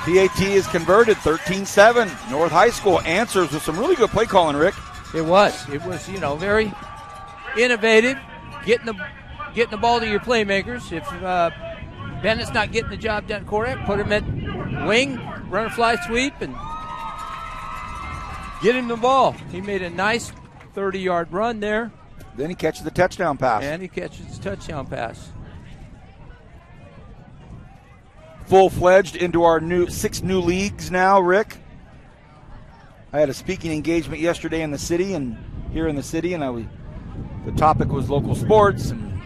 Speaker 1: PAT is converted, 13-7. North High School answers with some really good play calling, Rick.
Speaker 2: It was, very innovative, getting the ball to your playmakers. If Bennett's not getting the job done correct, put him at wing, run a fly sweep, and get him the ball. He made a nice 30-yard run there.
Speaker 1: Then he catches the touchdown pass.
Speaker 2: And he catches the touchdown pass.
Speaker 1: Full-fledged into our 6 new leagues now, Rick. I had a speaking engagement yesterday in the city, and here in the city, and the topic was local sports, and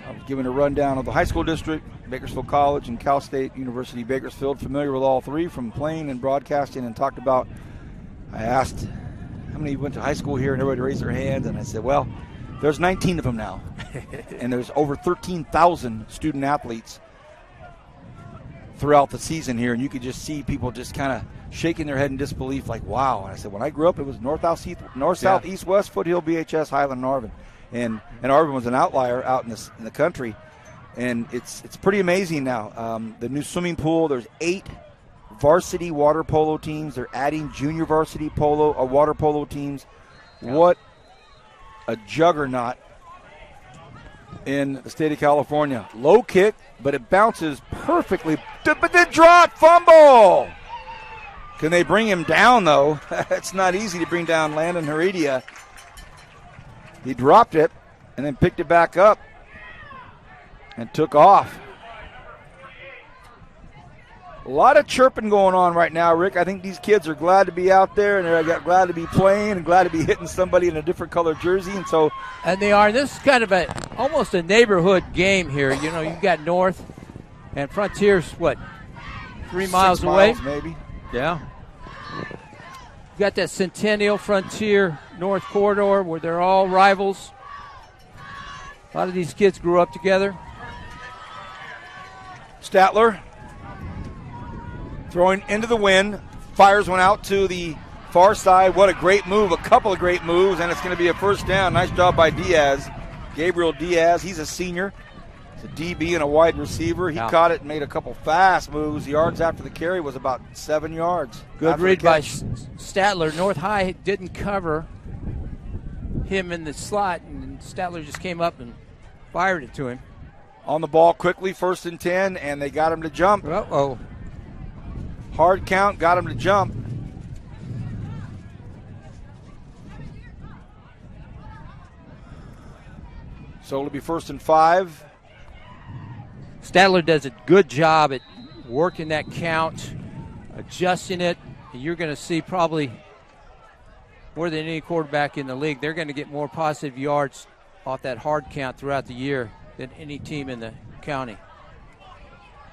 Speaker 1: I was giving a rundown of the high school district, Bakersfield College, and Cal State University Bakersfield, familiar with all 3 from playing and broadcasting, and talked about, I asked how many went to high school here, and everybody raised their hands, and I said, well, there's 19 of them now, and there's over 13,000 student athletes throughout the season here, and you could just see people just kind of shaking their head in disbelief, like, wow. And I said, when I grew up, it was north, south, east, west, Foothill, BHS, Highland, and Arvin. And Arvin was an outlier out in the country. And it's pretty amazing now. The new swimming pool, there's 8 varsity water polo teams. They're adding junior varsity water polo teams. Yeah. What a juggernaut in the state of California. Low kick, but it bounces perfectly, but then drop, fumble. Can they bring him down, though? It's not easy to bring down Landon Heredia. He dropped it and then picked it back up and took off. A lot of chirping going on right now, Rick. I think these kids are glad to be out there, and they're glad to be playing and glad to be hitting somebody in a different colored jersey.
Speaker 2: And they are. This is kind of almost a neighborhood game here. You know, you've got North and Frontier's, 3 miles away?
Speaker 1: Maybe.
Speaker 2: Yeah. You got that Centennial Frontier North corridor where they're all rivals. A lot of these kids grew up together.
Speaker 1: Statler throwing into the wind, fires one out to the far side. What a great move, a couple of great moves, and it's going to be a first down. Nice job by Diaz. Gabriel Diaz, he's a senior. He's a DB and a wide receiver. He caught it and made a couple fast moves. The yards after the carry was about 7 yards.
Speaker 2: Good read by Statler. North High didn't cover him in the slot, and Statler just came up and fired it to him.
Speaker 1: On the ball quickly, 1st and 10, and they got him to jump.
Speaker 2: Uh-oh.
Speaker 1: Hard count, got him to jump. So it'll be 1st and 5.
Speaker 2: Statler does a good job at working that count, adjusting it. And you're going to see probably more than any quarterback in the league, they're going to get more positive yards off that hard count throughout the year than any team in the county.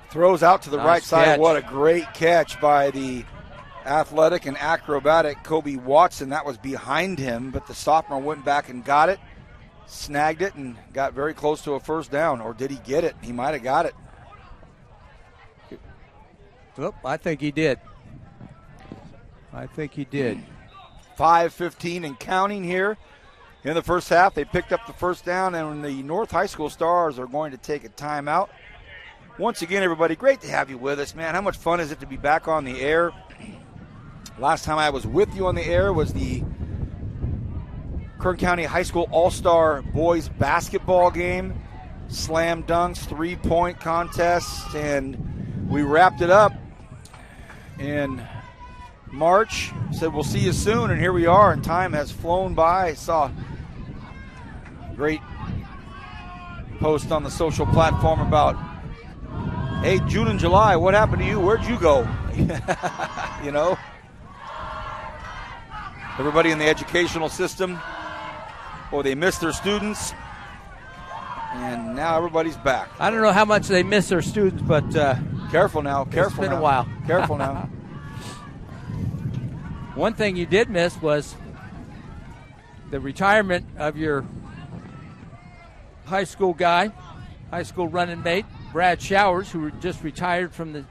Speaker 1: Throws out to the right side.
Speaker 2: Catch.
Speaker 1: What a great catch by the athletic and acrobatic Kobe Watson. That was behind him, but the sophomore went back and got it, snagged it, and got very close to a first down. Or did he get it? He might have got it.
Speaker 2: Oh, I think he did.
Speaker 1: 5:15 and counting here in the first half. They picked up the first down, and the North High School Stars are going to take a timeout. Once again, everybody, great to have you with us, man. How much fun is it to be back on the air? Last time I was with you on the air was the Kern County High School All-Star Boys Basketball game. Slam dunks, three-point contest, and we wrapped it up in March. Said we'll see you soon, and here we are, and time has flown by. I saw a great post on the social platform about, hey, June and July, what happened to you? Where'd you go? You know? Everybody in the educational system, they miss their students, and now everybody's back.
Speaker 2: I don't know how much they miss their students, but
Speaker 1: careful now.
Speaker 2: It's been a while.
Speaker 1: Careful now.
Speaker 2: One thing you did miss was the retirement of your high school running mate, Brad Showers, who just retired from the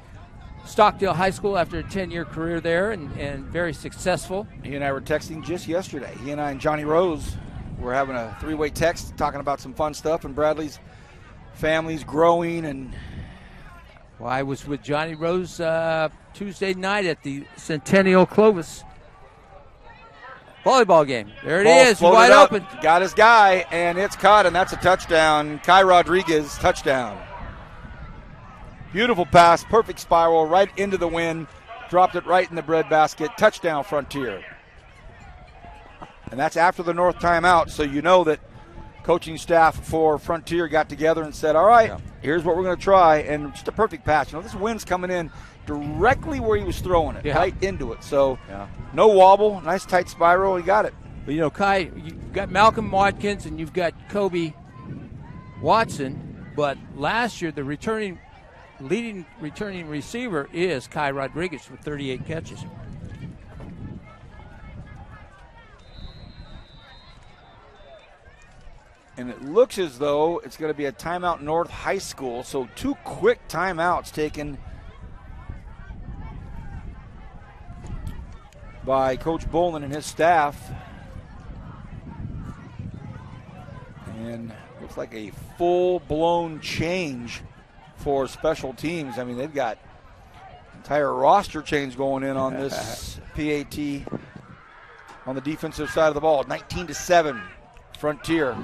Speaker 2: Stockdale High School after a 10-year career there and very successful.
Speaker 1: He and I were texting just yesterday. He and I and Johnny Rose were having a three-way text talking about some fun stuff, and Bradley's family's growing. And
Speaker 2: well, I was with Johnny Rose Tuesday night at the Centennial Clovis volleyball game. There it is, wide open.
Speaker 1: Got his guy, and it's caught, and that's a touchdown. Kai Rodriguez, touchdown. Beautiful pass, perfect spiral, right into the wind. Dropped it right in the breadbasket. Touchdown, Frontier. And that's after the North timeout, so you know that coaching staff for Frontier got together and said, all right, here's what we're going to try. And just a perfect pass. You know, this wind's coming in directly where he was throwing it, right into it. So no wobble, nice tight spiral, he got it.
Speaker 2: But, you know, Kai, you've got Malcolm Watkins and you've got Kobe Watson, but last year the leading returning receiver is Kai Rodriguez with 38 catches.
Speaker 1: And it looks as though it's going to be a timeout North High School. So 2 quick timeouts taken by Coach Bolin and his staff. And looks like a full-blown change for special teams. I mean, they've got entire roster change going in on this PAT on the defensive side of the ball. 19-7, Frontier.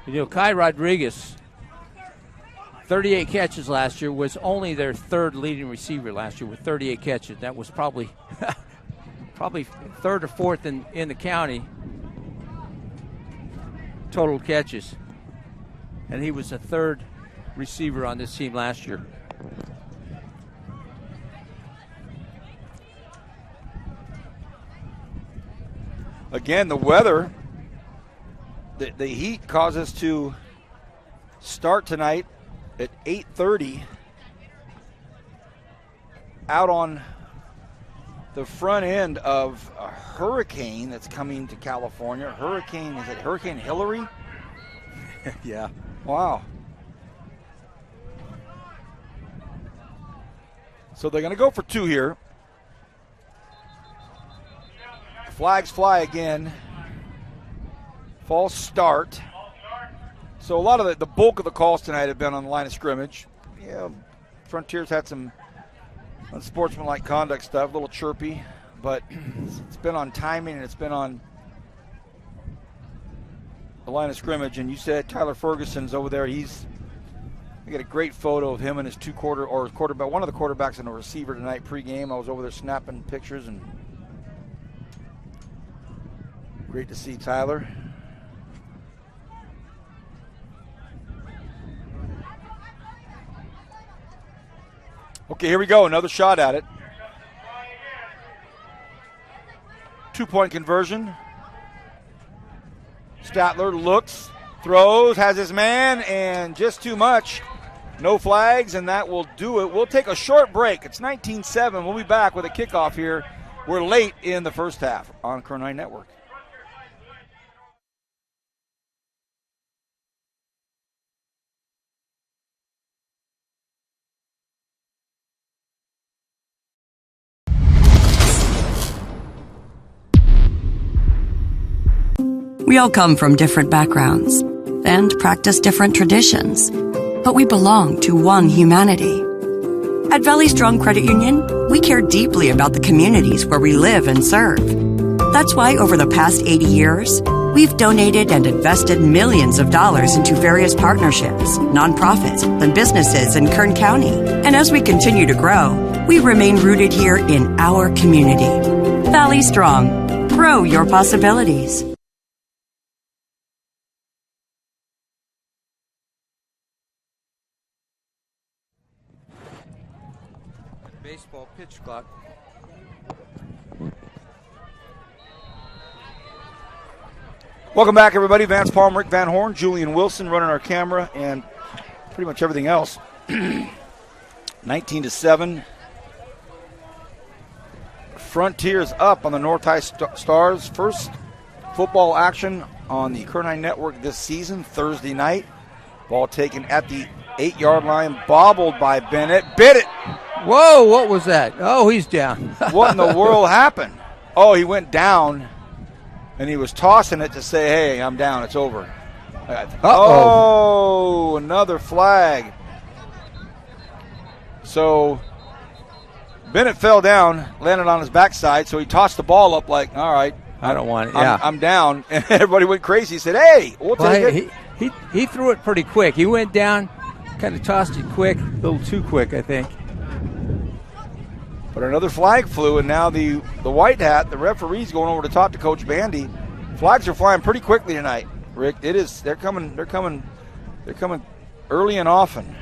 Speaker 2: You know, Kai Rodriguez, 38 catches last year, was only their third leading receiver last year with 38 catches. That was probably third or fourth in the county total catches. And he was the third receiver on this team last year.
Speaker 1: Again, the weather, the heat caused us to start tonight at 8:30 out on the front end of a hurricane that's coming to California. Is it Hurricane Hillary?
Speaker 2: Yeah.
Speaker 1: Wow. So they're going to go for 2 here. Flags fly again. False start. So a lot of the bulk of the calls tonight have been on the line of scrimmage. Yeah, Frontiers had some unsportsmanlike conduct stuff, a little chirpy, but it's been on timing and it's been on the line of scrimmage. And you said Tyler Ferguson's over there. I got a great photo of him and his quarterback, one of the quarterbacks and a receiver tonight pregame. I was over there snapping pictures, and great to see Tyler. Okay, here we go. Another shot at it. 2-point conversion. Statler looks, throws, has his man, and just too much. No flags, and that will do it. We'll take a short break. It's 19-7. We'll be back with a kickoff here. We're late in the first half on Kern High Network.
Speaker 3: We all come from different backgrounds and practice different traditions, but we belong to one humanity. At Valley Strong Credit Union, we care deeply about the communities where we live and serve. That's why over the past 80 years, we've donated and invested millions of dollars into various partnerships, nonprofits, and businesses in Kern County. And as we continue to grow, we remain rooted here in our community. Valley Strong. Grow your possibilities.
Speaker 2: Baseball pitch clock.
Speaker 1: Welcome back, everybody. Vance Palm, Rick Van Horn, Julian Wilson running our camera and pretty much everything else. 19-7. Frontiers up on the North High Stars. First football action on the Kern High Network this season, Thursday night. Ball taken at the 8-yard line, bobbled by Bennett. Bit it!
Speaker 2: Whoa, what was that? Oh, he's down.
Speaker 1: What in the world happened? Oh, he went down, and he was tossing it to say, hey, I'm down, it's over.
Speaker 2: Uh-oh.
Speaker 1: Oh, another flag. So Bennett fell down, landed on his backside, so he tossed the ball up like, all right.
Speaker 2: I don't want it, yeah.
Speaker 1: I'm down. And everybody went crazy. He said, hey, we'll take it.
Speaker 2: He threw it pretty quick. He went down, kind of tossed it quick, a little too quick, I think.
Speaker 1: But another flag flew, and now the white hat, the referee's going over to talk to Coach Bandy. Flags are flying pretty quickly tonight, Rick. They're coming early and often.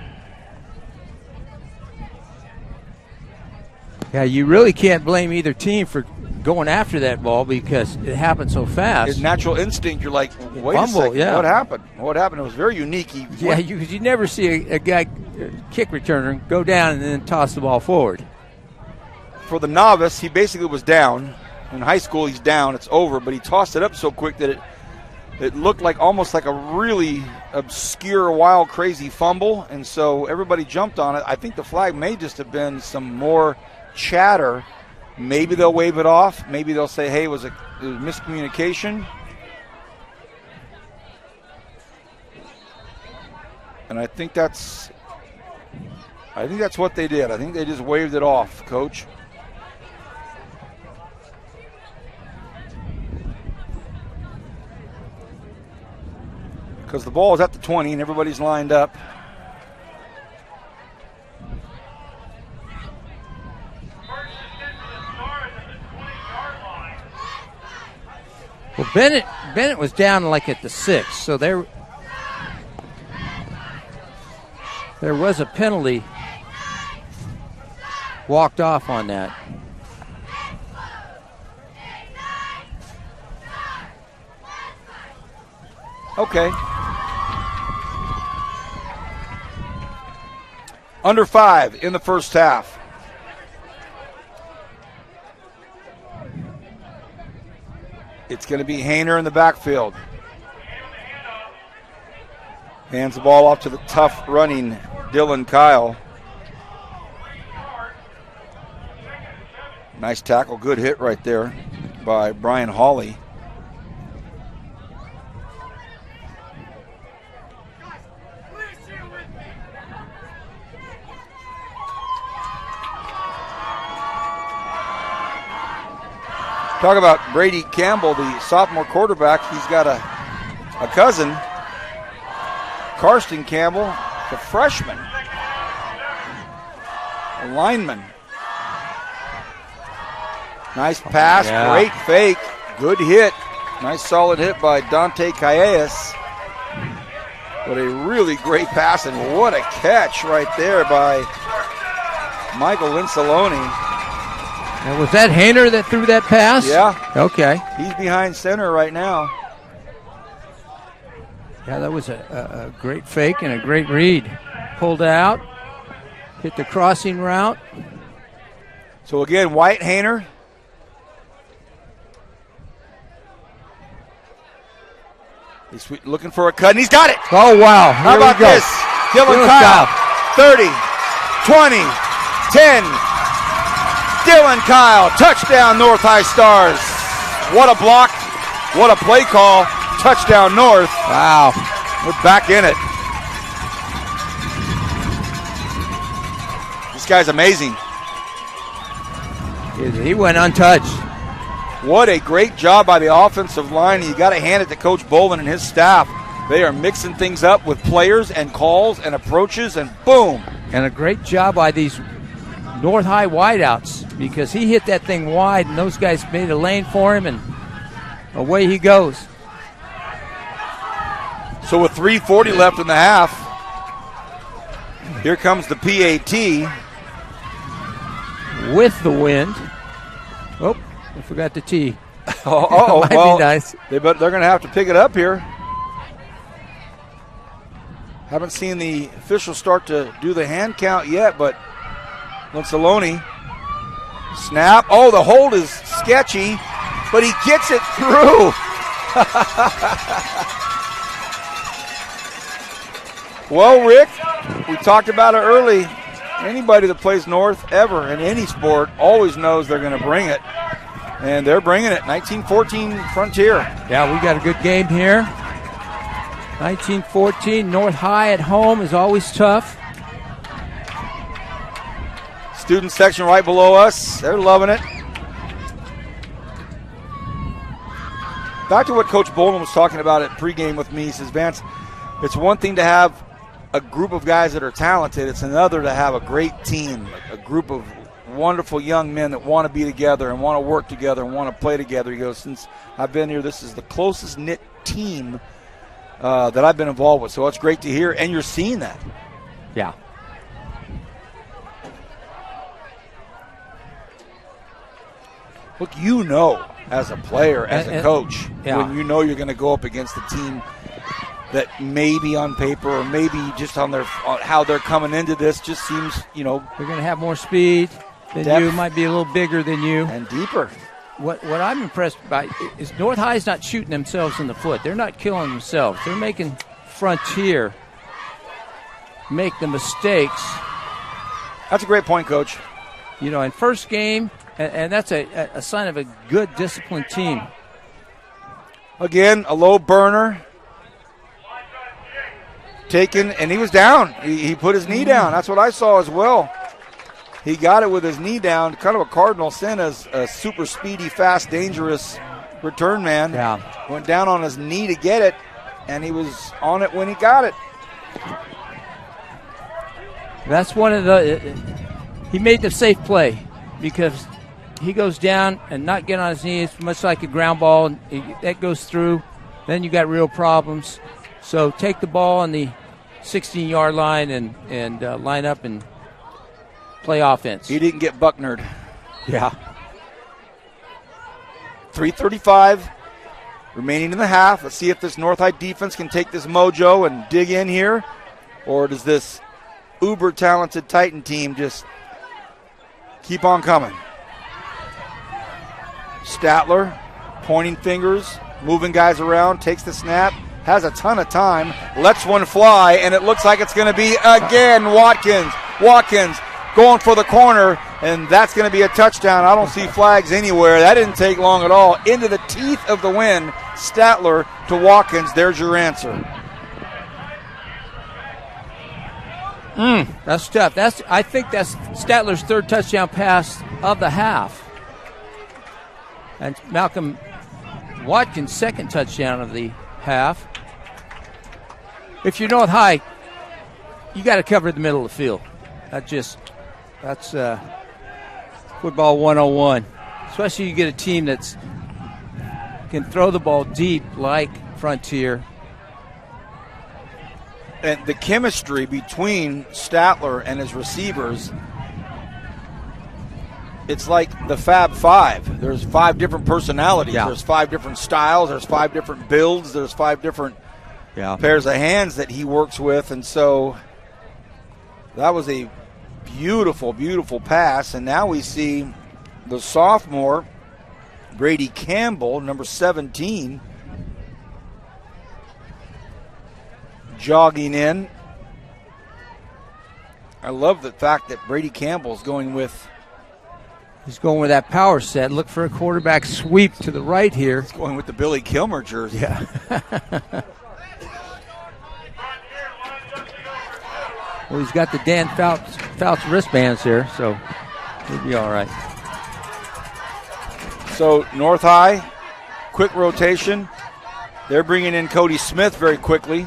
Speaker 2: Yeah, you really can't blame either team for going after that ball because it happened so fast.
Speaker 1: His natural instinct, you're like, wait
Speaker 2: Fumble,
Speaker 1: a second,
Speaker 2: yeah.
Speaker 1: what happened? What happened? It was very unique.
Speaker 2: You never see a guy, kick returner, go down and then toss the ball forward.
Speaker 1: For the novice, he basically was down. In high school, he's down. It's over. But he tossed it up so quick that it looked like almost like a really obscure, wild, crazy fumble. And so everybody jumped on it. I think the flag may just have been some more chatter. Maybe they'll wave it off. Maybe they'll say, hey, it was miscommunication. And I think that's what they did. I think they just waved it off, Coach. Because the ball is at the 20 and everybody's lined up.
Speaker 2: Well, Bennett was down like at the 6, so there was a penalty walked off on that.
Speaker 1: Okay. Under 5 in the first half. It's going to be Hayner in the backfield. Hands the ball off to the tough running Dylan Kyle. Nice tackle, good hit right there by Brian Hawley. Talk about Brady Campbell, the sophomore quarterback. He's got a cousin, Karsten Campbell, the freshman, a lineman. Nice pass, Great fake, good hit. Nice solid hit by Dante Calles. But a really great pass, and what a catch right there by Michael Linsaloni.
Speaker 2: And was that Hayner that threw that pass?
Speaker 1: Yeah.
Speaker 2: Okay.
Speaker 1: He's behind center right now.
Speaker 2: Yeah, that was a great fake and a great read. Pulled out, hit the crossing route.
Speaker 1: So again, White Hayner. He's looking for a cut, and he's got it.
Speaker 2: Oh, wow.
Speaker 1: How about this? Dylan Kyle, 30, 20, 10. Dylan Kyle, touchdown North High Stars. What a block, what a play call, touchdown North.
Speaker 2: Wow.
Speaker 1: We're back in it. This guy's amazing.
Speaker 2: He went untouched.
Speaker 1: What a great job by the offensive line. You got to hand it to Coach Bolin and his staff. They are mixing things up with players and calls and approaches, and boom.
Speaker 2: And a great job by these North High wideouts, because he hit that thing wide and those guys made a lane for him, and away he goes.
Speaker 1: So with 3:40 left in the half, here comes the PAT.
Speaker 2: With the wind. Oh, I forgot the T.
Speaker 1: Might
Speaker 2: be nice.
Speaker 1: They're going to have to pick it up here. Haven't seen the officials start to do the hand count yet, but Linsaloni, snap. Oh, the hold is sketchy, but he gets it through. Well, Rick, we talked about it early. Anybody that plays North ever in any sport always knows they're going to bring it. And they're bringing it. 1914 Frontier.
Speaker 2: Yeah, we got a good game here. 1914, North High at home is always tough.
Speaker 1: Student section right below us. They're loving it. Back to what Coach Bolin was talking about at pregame with me. He says, Vance, it's one thing to have a group of guys that are talented. It's another to have a great team, a group of wonderful young men that want to be together and want to work together and want to play together. He goes, since I've been here, this is the closest knit team that I've been involved with. So it's great to hear, and you're seeing that.
Speaker 2: Yeah.
Speaker 1: Look, you know, as a player, as a coach,
Speaker 2: yeah,
Speaker 1: when you know you're going to go up against a team that maybe on paper or maybe just on how they're coming into this just seems, they're
Speaker 2: going to have more speed than
Speaker 1: depth,
Speaker 2: you, might be a little bigger than you.
Speaker 1: And deeper.
Speaker 2: What I'm impressed by is North High's not shooting themselves in the foot. They're not killing themselves. They're making Frontier make the mistakes.
Speaker 1: That's a great point, Coach.
Speaker 2: In first game, and that's a sign of a good, disciplined team.
Speaker 1: Again, a low burner. Taken, and he was down. He put his knee down. That's what I saw as well. He got it with his knee down, kind of a cardinal sin as a super speedy, fast, dangerous return man.
Speaker 2: Yeah.
Speaker 1: Went down on his knee to get it, and he was on it when he got it.
Speaker 2: That's one of he made the safe play because he goes down and not get on his knees, much like a ground ball, and that goes through, then you got real problems. So take the ball on the 16-yard line and line up and play offense.
Speaker 1: He didn't get Bucknered.
Speaker 2: Yeah.
Speaker 1: 3:35 remaining in the half. Let's see if this North High defense can take this mojo and dig in here, or does this uber-talented Titan team just keep on coming? Statler pointing fingers, moving guys around, takes the snap, has a ton of time, lets one fly, and it looks like it's going to be again Watkins. Watkins going for the corner, and that's going to be a touchdown. I don't see flags anywhere. That didn't take long at all. Into the teeth of the wind, Statler to Watkins. There's your answer.
Speaker 2: That's tough. I think that's Statler's third touchdown pass of the half. And Malcolm Watkins' second touchdown of the half. If you're North High, you got to cover the middle of the field. That's football 101. Especially you get a team that's can throw the ball deep like Frontier.
Speaker 1: And the chemistry between Statler and his receivers, it's like the Fab Five. There's 5 different personalities.
Speaker 2: Yeah.
Speaker 1: There's 5 different styles. There's 5 different builds. There's 5 different pairs of hands that he works with. And so that was a beautiful, beautiful pass. And now we see the sophomore, Brady Campbell, number 17, jogging in. I love the fact that Brady Campbell's going with
Speaker 2: that power set. Look for a quarterback sweep to the right here.
Speaker 1: He's going with the Billy Kilmer jersey.
Speaker 2: Yeah. Well, he's got the Dan Fouts wristbands here, so he'll be all right.
Speaker 1: So North High, quick rotation. They're bringing in Cody Smith very quickly.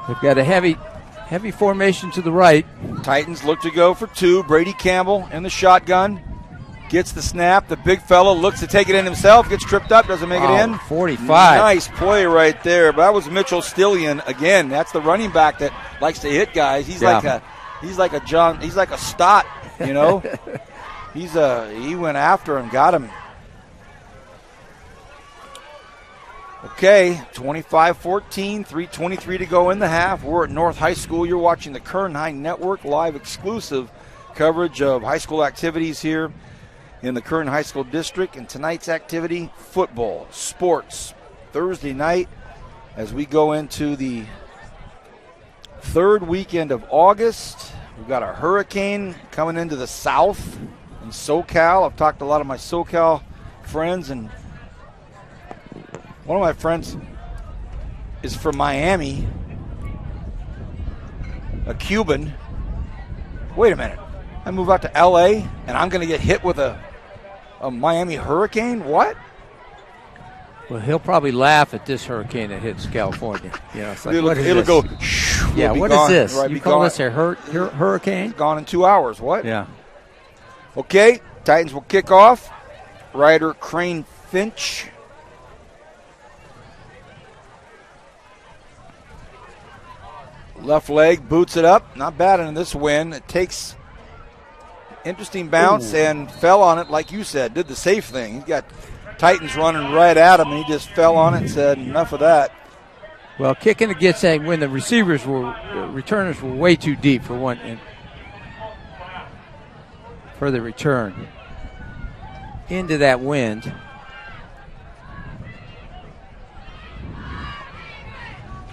Speaker 2: They've got a heavy formation to the right.
Speaker 1: Titans look to go for 2. Brady Campbell in the shotgun. Gets the snap. The big fella looks to take it in himself. Gets tripped up. Doesn't make it in.
Speaker 2: 45.
Speaker 1: Nice play right there. But that was Mitchell Stillion again. That's the running back that likes to hit guys. He's like a Stott, you know. He went after him, got him. Okay, 25-14, 3:23 to go in the half. We're at North High School. You're watching the Kern High Network, live exclusive coverage of high school activities here in the Kern High School District. And tonight's activity, football, sports. Thursday night as we go into the third weekend of August. We've got a hurricane coming into the south in SoCal. I've talked to a lot of my SoCal friends, and one of my friends is from Miami, a Cuban. Wait a minute. I move out to L.A. and I'm going to get hit with a Miami hurricane? What?
Speaker 2: Well, he'll probably laugh at this hurricane that hits California. You know, it's like, what is
Speaker 1: it'll
Speaker 2: this?
Speaker 1: go.
Speaker 2: Yeah, what
Speaker 1: gone.
Speaker 2: is this?
Speaker 1: Right,
Speaker 2: you call this a hurricane?
Speaker 1: It's gone in 2 hours. What?
Speaker 2: Yeah.
Speaker 1: Okay, Titans will kick off. Ryder Crane Finch. Left leg, boots it up. Not bad in this win. It takes interesting bounce and fell on it, like you said. Did the safe thing. He's got Titans running right at him, and he just fell on it and said, enough of that.
Speaker 2: Well, kicking against that when the returners were way too deep for the return into that wind.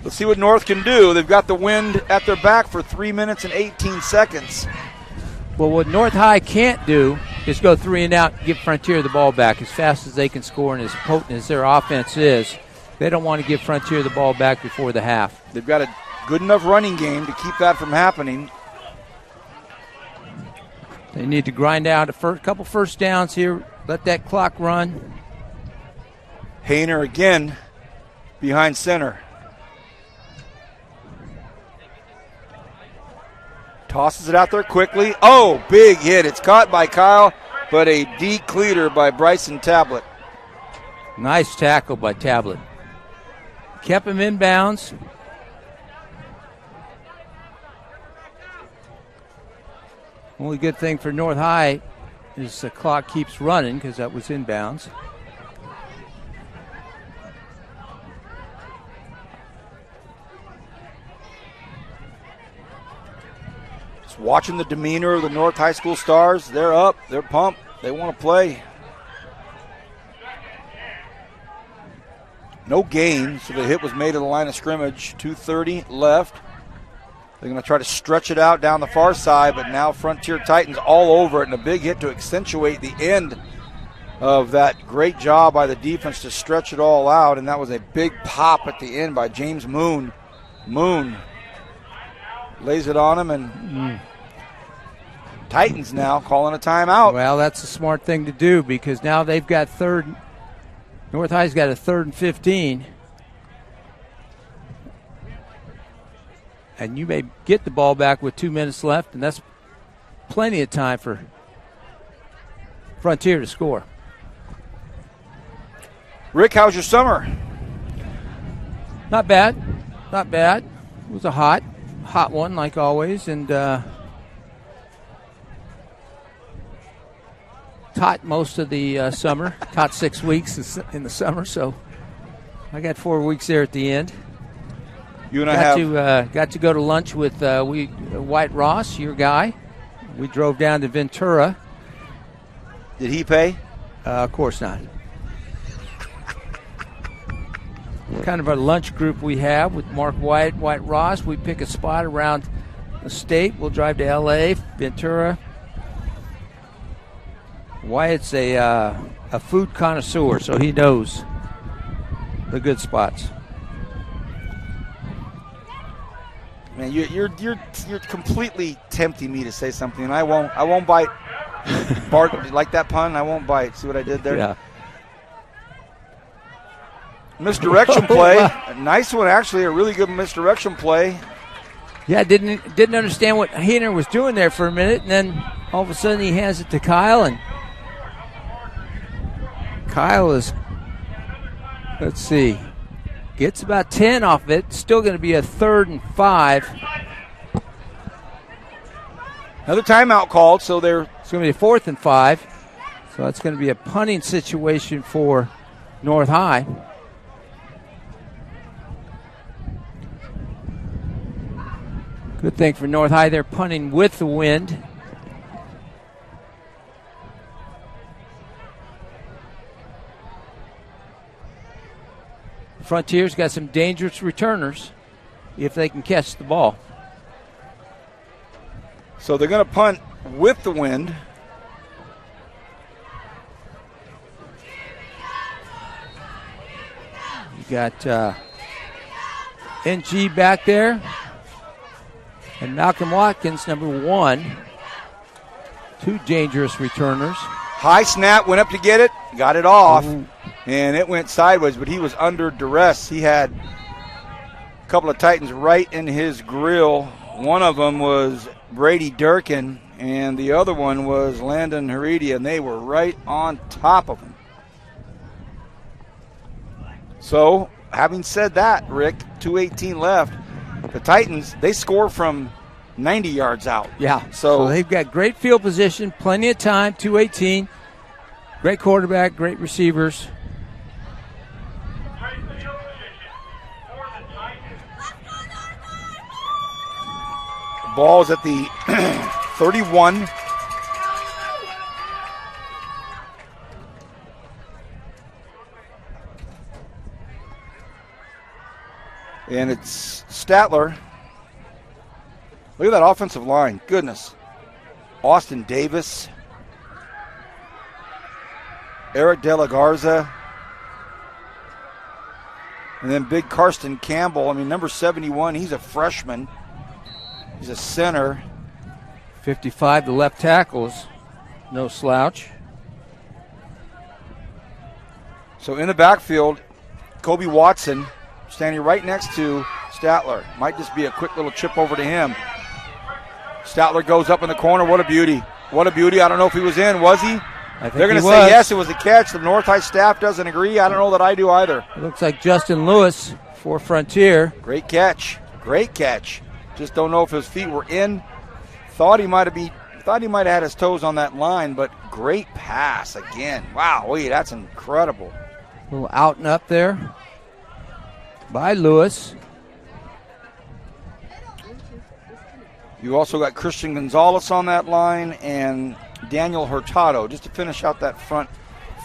Speaker 1: Let's see what North can do. They've got the wind at their back for 3 minutes and 18 seconds.
Speaker 2: Well, what North High can't do is go 3 and out and give Frontier the ball back as fast as they can score and as potent as their offense is. They don't want to give Frontier the ball back before the half.
Speaker 1: They've got a good enough running game to keep that from happening.
Speaker 2: They need to grind out a couple first downs here, let that clock run.
Speaker 1: Hayner again behind center. Tosses it out there quickly. Oh, big hit. It's caught by Kyle but a decleater by Bryson Tablet.
Speaker 2: Nice tackle by Tablet. Kept him in bounds. Only good thing for North High is the clock keeps running because that was inbounds.
Speaker 1: Just watching the demeanor of the North High School Stars. They're up. They're pumped. They want to play. No gain, so the hit was made at the line of scrimmage. 2:30 left. They're going to try to stretch it out down the far side, but now Frontier Titans all over it, and a big hit to accentuate the end of that great job by the defense to stretch it all out, and that was a big pop at the end by James Moon. Moon lays it on him, and Titans now calling a timeout.
Speaker 2: Well, that's a smart thing to do because now they've got North High's got a 3rd and 15. And you may get the ball back with 2 minutes left, and that's plenty of time for Frontier to score.
Speaker 1: Rick, how's your summer?
Speaker 2: Not bad. Not bad. It was a hot one like always, and taught most of the summer. Taught 6 weeks in the summer, so I got 4 weeks there at the end.
Speaker 1: You and I
Speaker 2: got to go to lunch with White Ross, your guy. We drove down to Ventura.
Speaker 1: Did he pay?
Speaker 2: Of course not. Kind of a lunch group we have with Mark White, White Ross. We pick a spot around the state. We'll drive to L.A., Ventura. Wyatt's a food connoisseur, so he knows the good spots.
Speaker 1: Man, you're completely tempting me to say something, and I won't bite. Bart, like that pun? I won't bite. See what I did there?
Speaker 2: Yeah.
Speaker 1: Misdirection play. A nice one, actually. A really good misdirection play.
Speaker 2: Yeah, didn't understand what Hayner was doing there for a minute, and then all of a sudden he hands it to Kyle, and Kyle is, let's see, gets about 10 off of it. Still going to be a 3rd and 5.
Speaker 1: Another timeout called, so
Speaker 2: it's going to be a 4th and 5. So that's going to be a punting situation for North High. Good thing for North High, they're punting with the wind. Frontier's got some dangerous returners if they can catch the ball.
Speaker 1: So they're going to punt with the wind.
Speaker 2: You got NG back there. And Malcolm Watkins, number 1. 2 dangerous returners.
Speaker 1: High snap, went up to get it, got it off, and it went sideways, but he was under duress. He had a couple of Titans right in his grill. One of them was Brady Durkin, and the other one was Landon Heredia, and they were right on top of him. So, having said that, Rick, 2:18 left. The Titans, they score from 90 yards out.
Speaker 2: Yeah,
Speaker 1: so
Speaker 2: they've got great field position, plenty of time, 2:18. Great quarterback, great receivers.
Speaker 1: Ball's at the 31. And it's Statler. Look at that offensive line. Goodness. Austin Davis. Eric De La Garza. And then big Karsten Campbell. I mean, number 71, he's a freshman. He's a center.
Speaker 2: 55, the left tackles. No slouch.
Speaker 1: So in the backfield, Kobe Watson standing right next to Statler. Might just be a quick little chip over to him. Statler goes up in the corner. What a beauty. What a beauty. I don't know if he was in. Was he? They're going to say yes, it was a catch. The North High staff doesn't agree. I don't know that I do either.
Speaker 2: It looks like Justin Lewis for Frontier.
Speaker 1: Great catch. Great catch. Just don't know if his feet were in. Thought he might have had his toes on that line, but great pass again. Wow, that's incredible.
Speaker 2: A little out and up there by Lewis.
Speaker 1: You also got Christian Gonzalez on that line and Daniel Hurtado just to finish out that front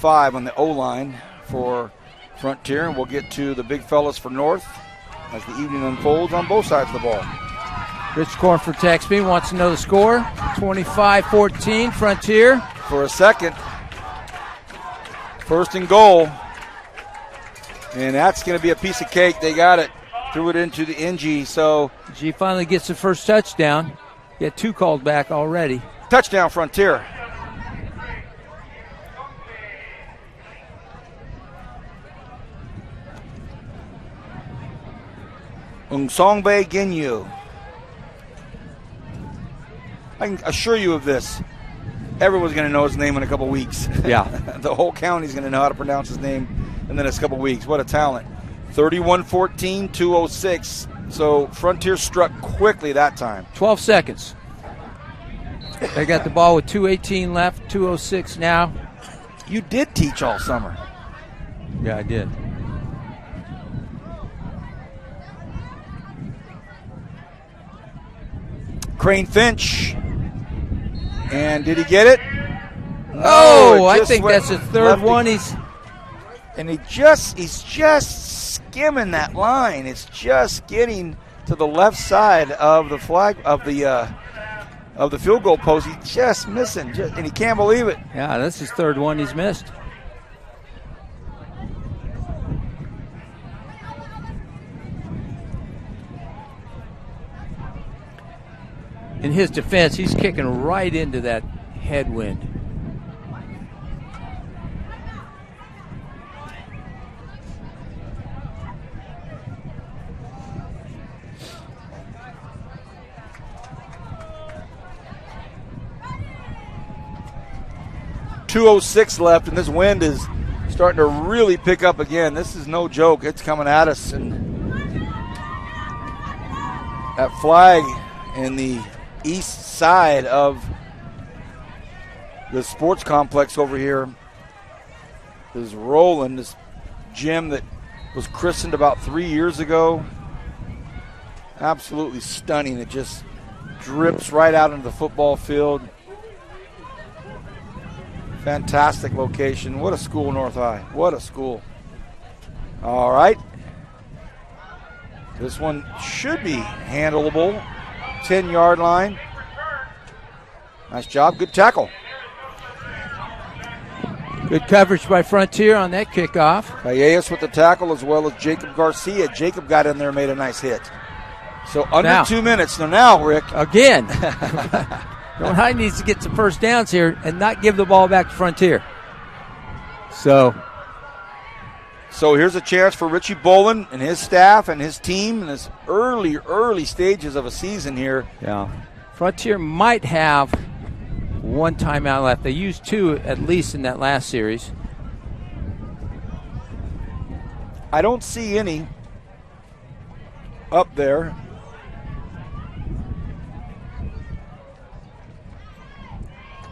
Speaker 1: five on the O-line for Frontier. And we'll get to the big fellas for North as the evening unfolds on both sides of the ball.
Speaker 2: Rich Cornford texts me, wants to know the score. 25-14, Frontier.
Speaker 1: For a second, first and goal. And that's going to be a piece of cake. They got it. Threw it into the NG. So
Speaker 2: G finally gets the first touchdown. Get 2 called back already.
Speaker 1: touchdown Frontier. Ungsongbe Ginyu. I can assure you of this. Everyone's going to know his name in a couple weeks.
Speaker 2: Yeah.
Speaker 1: The whole county's going to know how to pronounce his name in the next couple weeks. What a talent. 31-14, 2:06. So Frontier struck quickly that time.
Speaker 2: 12 seconds. They got the ball with 2:18 left, 2:06 now.
Speaker 1: You did teach all summer.
Speaker 2: Yeah, I did.
Speaker 1: Crane Finch. And did he get it?
Speaker 2: No, I
Speaker 1: just
Speaker 2: think
Speaker 1: went
Speaker 2: that's the third
Speaker 1: lefty.
Speaker 2: one.
Speaker 1: He's just skimming that line. It's just getting to the left side of the flag of the field goal post. He's just missing, and he can't believe it.
Speaker 2: Yeah, that's his third one he's missed. In his defense, he's kicking right into that headwind.
Speaker 1: .206 left, and this wind is starting to really pick up again. This is no joke. It's coming at us, and that flag in the east side of the sports complex over here is rolling. This gym that was christened about 3 years ago, absolutely stunning. It just drips right out into the football field. Fantastic location. What a school, North High. What a school. All right. This one should be handleable. 10-yard line. Nice job. Good tackle.
Speaker 2: Good coverage by Frontier on that kickoff.
Speaker 1: Callejas with the tackle as well as Jacob Garcia. Jacob got in there and made a nice hit. So under
Speaker 2: Now.
Speaker 1: 2 minutes. Now, Rick.
Speaker 2: Again. North High needs to get some first downs here and not give the ball back to Frontier. So
Speaker 1: here's a chance for Richie Bolin and his staff and his team in this early stages of a season here.
Speaker 2: yeah, Frontier might have one timeout left. They used 2 at least in that last series.
Speaker 1: I don't see any up there.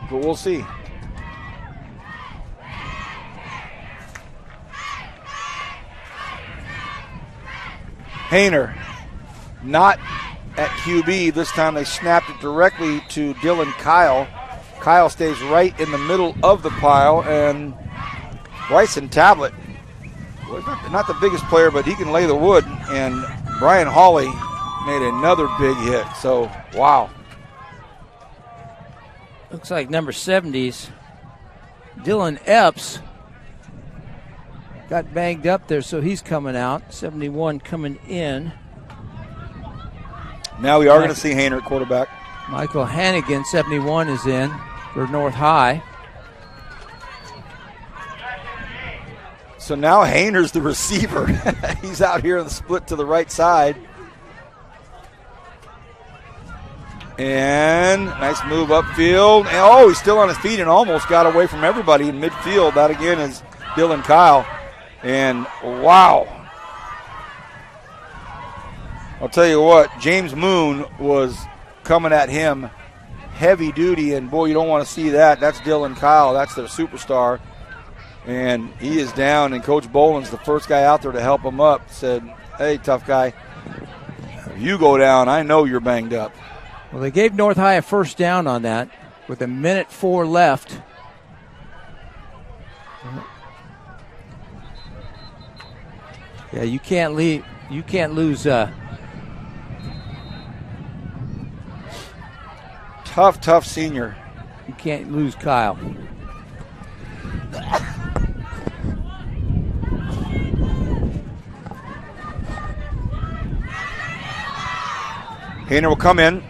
Speaker 1: But we'll see. Hayner not at QB. This time they snapped it directly to Dylan Kyle. Kyle stays right in the middle of the pile, and Bryson Tablet, well, not the biggest player, but he can lay the wood, and Brian Hawley made another big hit. So, wow.
Speaker 2: Looks like number 70's Dylan Epps got banged up there, so he's coming out. 71 coming in.
Speaker 1: Now we are going to see Hayner at quarterback.
Speaker 2: Michael Hannigan, 71, is in for North High.
Speaker 1: So now Hayner's the receiver. He's out here in the split to the right side. And nice move upfield. And, oh, he's still on his feet and almost got away from everybody in midfield. That again is Dylan Kyle. And wow. I'll tell you what, James Moon was coming at him heavy duty, and boy, you don't want to see that. That's Dylan Kyle. That's their superstar. And he is down, and Coach Boland's the first guy out there to help him up. Said, hey, tough guy, if you go down, I know you're banged up.
Speaker 2: Well, they gave North High a first down on that with 1:04 left. Yeah, you can't leave. You can't lose.
Speaker 1: Tough senior.
Speaker 2: You can't lose Kyle.
Speaker 1: Hayner will come in.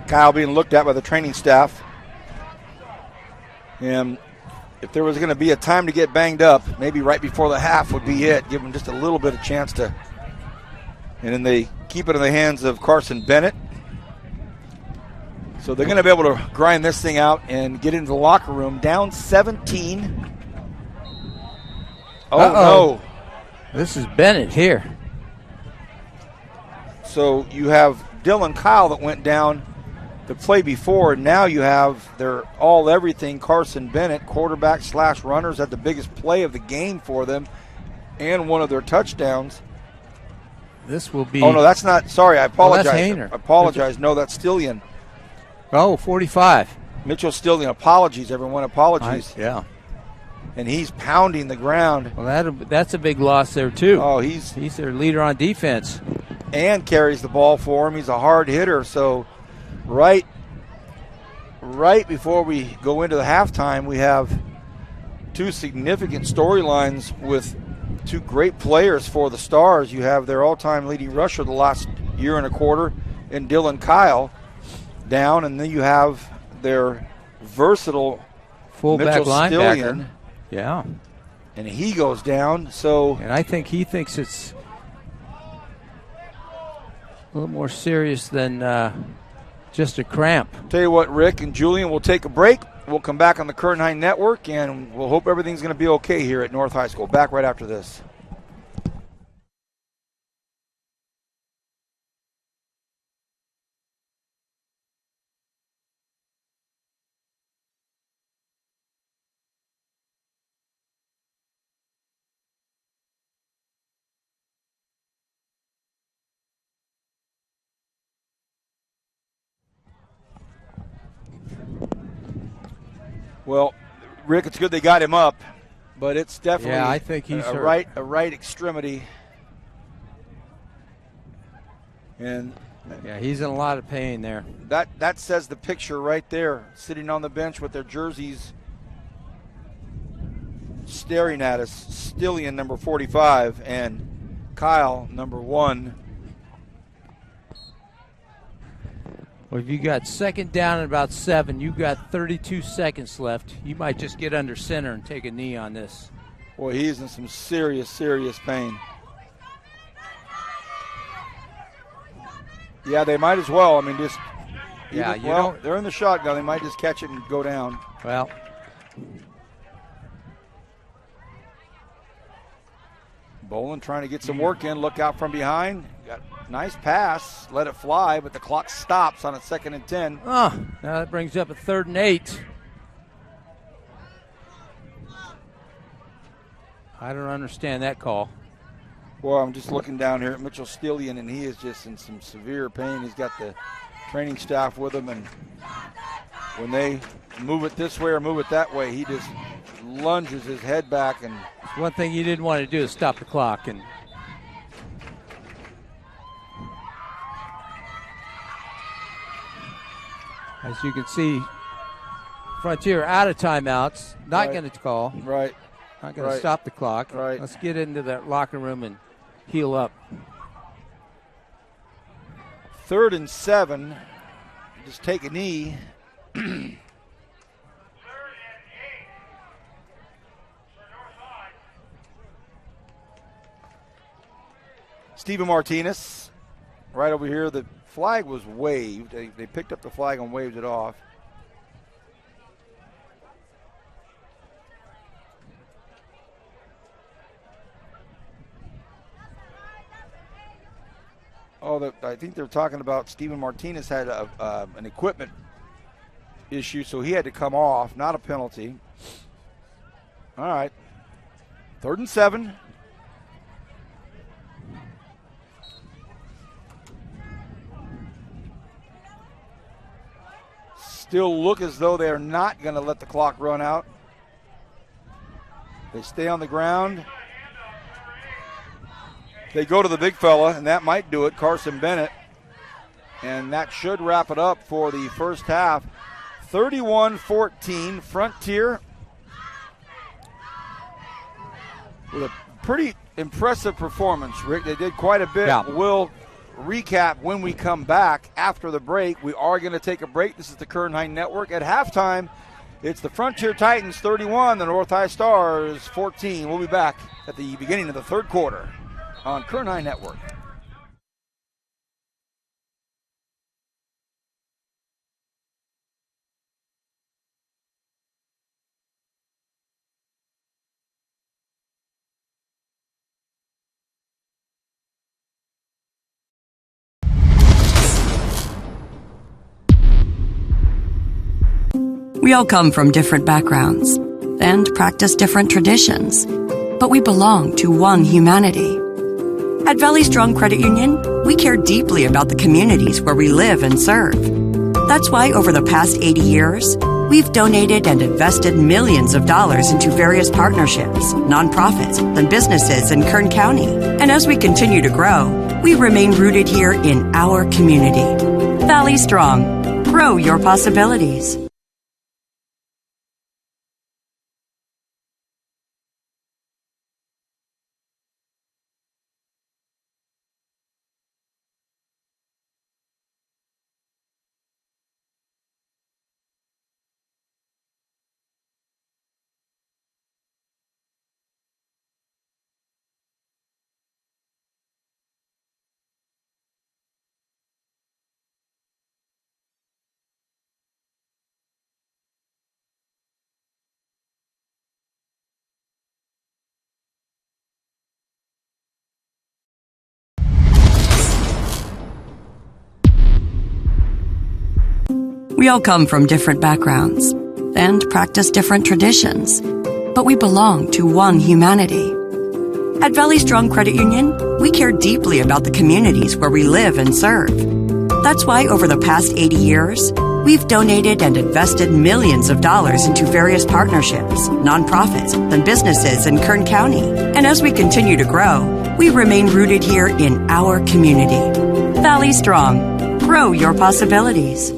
Speaker 1: Kyle being looked at by the training staff. And if there was going to be a time to get banged up, maybe right before the half would be it. Give him just a little bit of chance to. And then they keep it in the hands of Carson Bennett. So they're going to be able to grind this thing out and get into the locker room. Down 17. Oh, no.
Speaker 2: This is Bennett here.
Speaker 1: So you have Dylan Kyle that went down the play before, and now you have their all-everything Carson Bennett, quarterback / runners, had the biggest play of the game for them and one of their touchdowns.
Speaker 2: This will be...
Speaker 1: Oh, no, that's not... Sorry, I apologize.
Speaker 2: that's Hayner.
Speaker 1: I apologize. No, that's Stillian.
Speaker 2: Oh, 45.
Speaker 1: Mitchell Stillian. Apologies, everyone. Apologies.
Speaker 2: Yeah.
Speaker 1: And he's pounding the ground.
Speaker 2: Well, that's a big loss there, too.
Speaker 1: Oh, he's
Speaker 2: their leader on defense.
Speaker 1: And carries the ball for him. He's a hard hitter, so... Right before we go into the halftime, we have two significant storylines with two great players for the Stars. You have their all-time leading rusher the last year and a quarter in Dylan Kyle down, and then you have their versatile
Speaker 2: fullback
Speaker 1: Mitchell
Speaker 2: linebacker.
Speaker 1: Stillian.
Speaker 2: Yeah.
Speaker 1: And he goes down, so...
Speaker 2: And I think he thinks it's a little more serious than... just a cramp.
Speaker 1: Tell you what, Rick and Julian, we'll take a break. We'll come back on the Kern High Network, and we'll hope everything's going to be okay here at North High School. Back right after this. Well, Rick, it's good they got him up, but it's definitely
Speaker 2: I think he's
Speaker 1: a right extremity. And
Speaker 2: yeah, he's in a lot of pain there.
Speaker 1: That says the picture right there, sitting on the bench with their jerseys staring at us. Stillian, number 45, and Kyle, number 1.
Speaker 2: Well, if you got second down and about 7, you got 32 seconds left. You might just get under center and take a knee on this.
Speaker 1: Boy, he's in some serious pain. Yeah, they might as well. I mean, just they're in the shotgun. They might just catch it and go down.
Speaker 2: Well,
Speaker 1: Boland trying to get some work in. Look out from behind. Got nice pass. Let it fly, but the clock stops on a 2nd and 10.
Speaker 2: Now that brings up a 3rd and 8. I don't understand that call.
Speaker 1: Well, I'm just looking down here at Mitchell Stillian, and he is just in some severe pain. He's got the training staff with him, and when they move it this way or move it that way, he just lunges his head back. And
Speaker 2: one thing you didn't want to do is stop the clock. And as you can see, Frontier out of timeouts, not going to call.
Speaker 1: Right.
Speaker 2: Not going to stop the clock.
Speaker 1: Right.
Speaker 2: Let's get into that locker room and heal up.
Speaker 1: 3rd and 7. Just take a knee. Steven Martinez, right over here. The flag was waved. They picked up the flag and waved it off. Oh, I think they're talking about Steven Martinez had an equipment issue, so he had to come off. Not a penalty. All right. 3rd and 7. Still look as though they're not going to let the clock run out. They stay on the ground. They go to the big fella, and that might do it, Carson Bennett. And that should wrap it up for the first half. 31-14, Frontier with a pretty impressive performance, Rick. They did quite a bit.
Speaker 2: Yeah.
Speaker 1: We'll recap when we come back after the break. We are going to take a break. This is the Kern High Network. At halftime, it's the Frontier Titans 31, the North High Stars 14. We'll be back at the beginning of the third quarter on Kern High Network.
Speaker 3: We all come from different backgrounds and practice different traditions, but we belong to one humanity. At Valley Strong Credit Union, we care deeply about the communities where we live and serve. That's why over the past 80 years, we've donated and invested millions of dollars into various partnerships, nonprofits, and businesses in Kern County. And as we continue to grow, we remain rooted here in our community. Valley Strong. Grow your possibilities. We all come from different backgrounds and practice different traditions, but we belong to one humanity. At Valley Strong Credit Union, we care deeply about the communities where we live and serve. That's why over the past 80 years, we've donated and invested millions of dollars into various partnerships, nonprofits, and businesses in Kern County. And as we continue to grow, we remain rooted here in our community. Valley Strong. Grow your possibilities.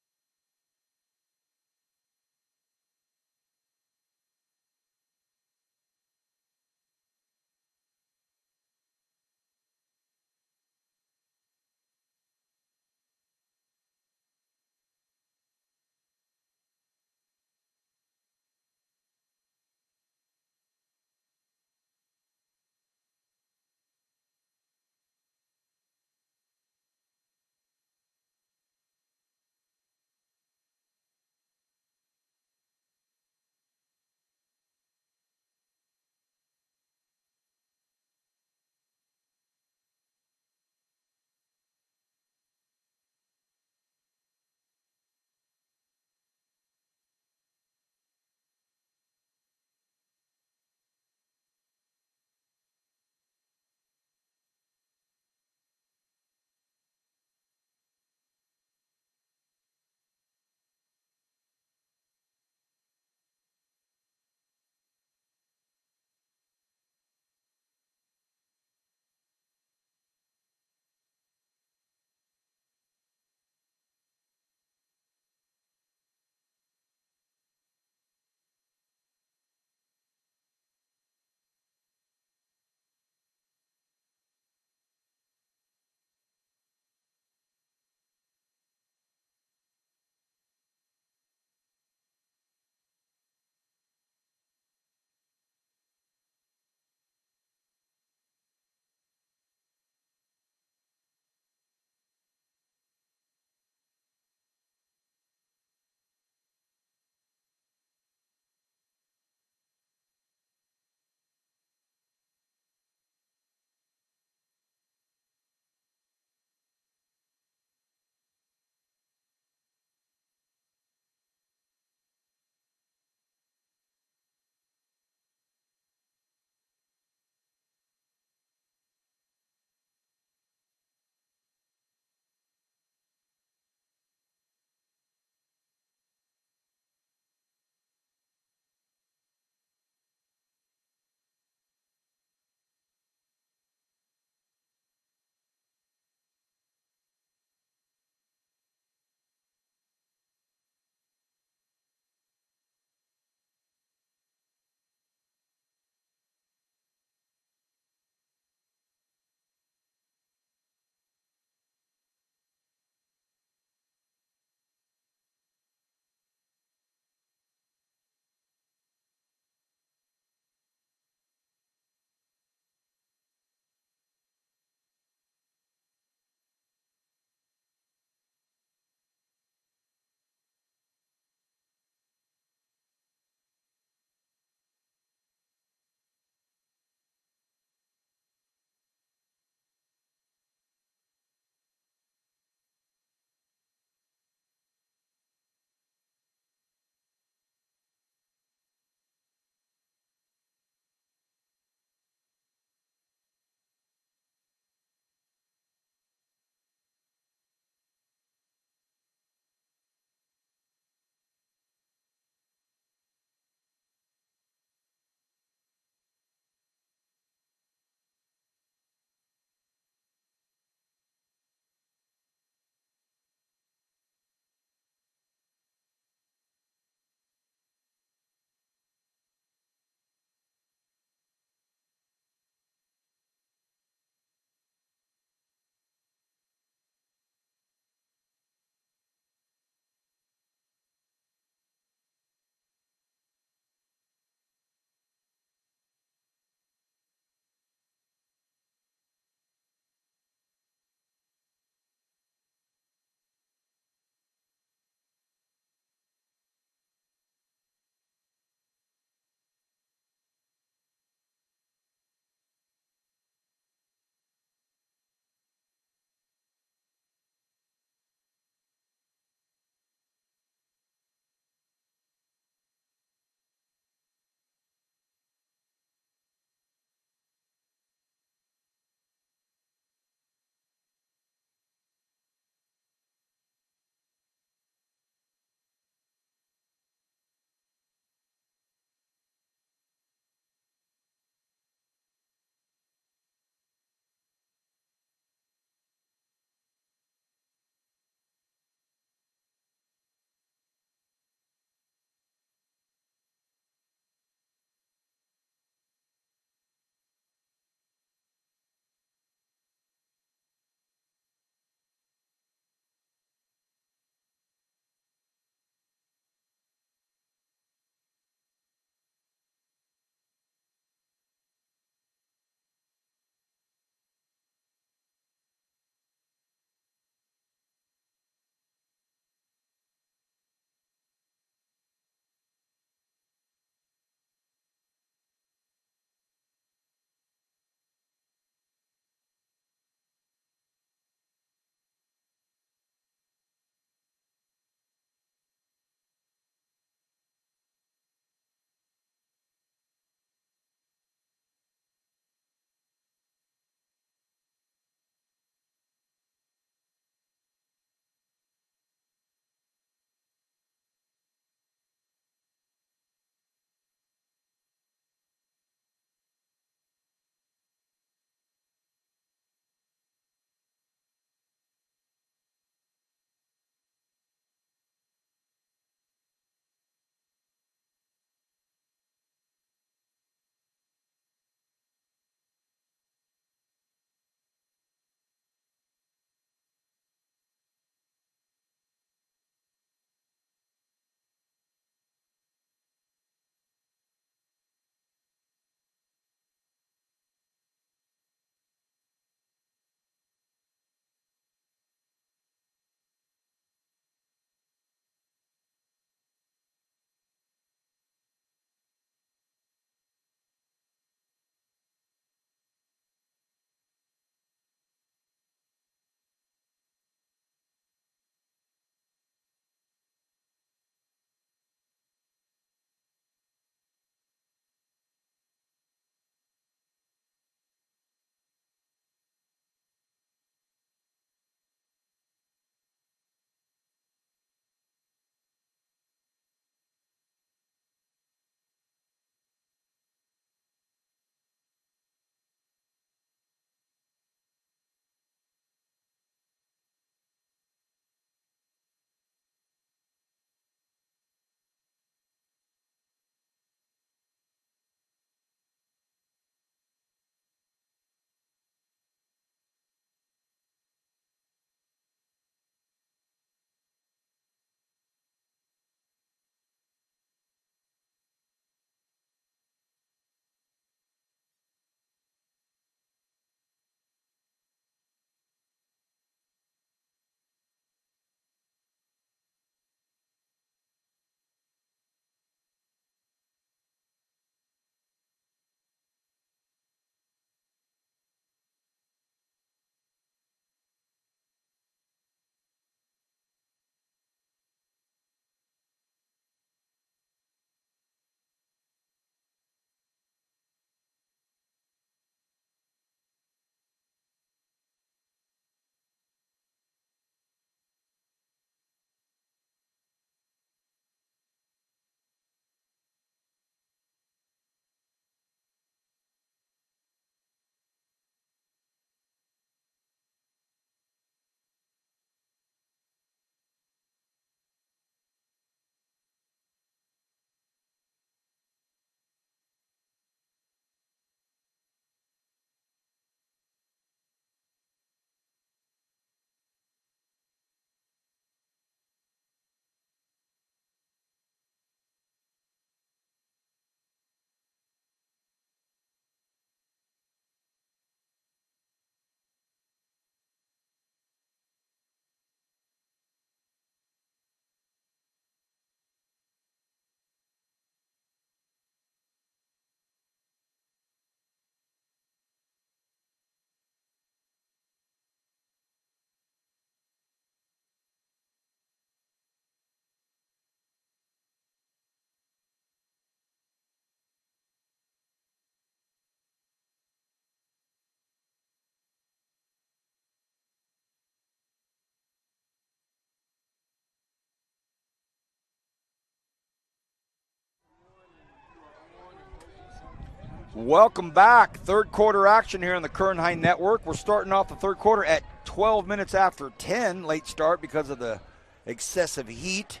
Speaker 1: Welcome back. Third quarter action here on the Kern High Network. We're starting off the third quarter at 12 minutes after 10. Late start because of the excessive heat.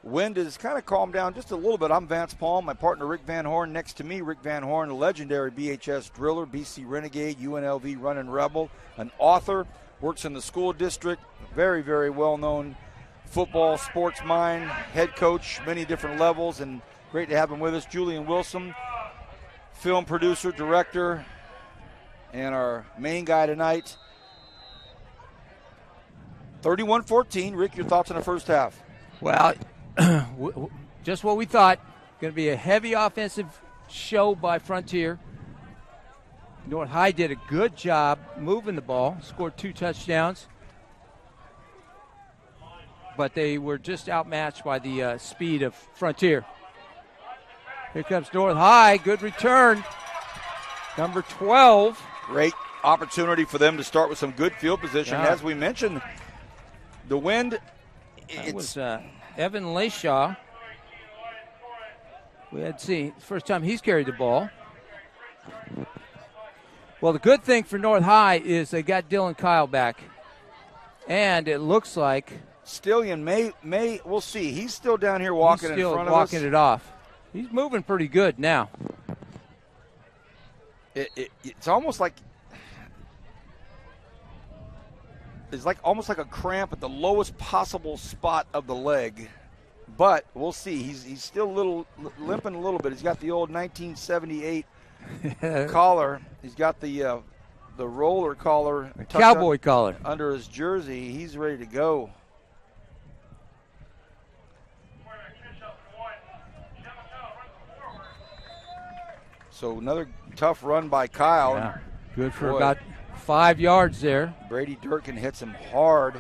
Speaker 1: Wind has kind of calmed down just a little bit. I'm Vance Palm, my partner Rick Van Horn. Next to me, Rick Van Horn, the legendary BHS driller, BC Renegade, UNLV running rebel, an author, works in the school district, very, very well-known football sports mind, head coach, many different levels, and great to have him with us. Julian Wilson, film producer, director, and our main guy tonight. 31-14. Rick, your thoughts on the first half?
Speaker 2: Well, just what we thought. Going to be a heavy offensive show by Frontier. North High did a good job moving the ball, scored 2 touchdowns. But they were just outmatched by the speed of Frontier. Here comes North High. Good return. Number 12.
Speaker 1: Great opportunity for them to start with some good field position.
Speaker 2: Yeah.
Speaker 1: As we mentioned, the wind.
Speaker 2: It was Evan Layshaw. We had seen first time he's carried the ball. Well, the good thing for North High is they got Dylan Kyle back. And it looks like
Speaker 1: Stillion may we'll see. He's still down here walking in front of us.
Speaker 2: He's still walking it off. He's moving pretty good now.
Speaker 1: It's almost like almost like a cramp at the lowest possible spot of the leg. But we'll see. He's still limping a little bit. He's got the old 1978 collar. He's got the roller collar,
Speaker 2: cowboy collar
Speaker 1: under his jersey. He's ready to go. So another tough run by Kyle.
Speaker 2: Yeah. Good for about 5 yards there.
Speaker 1: Brady Durkin hits him hard.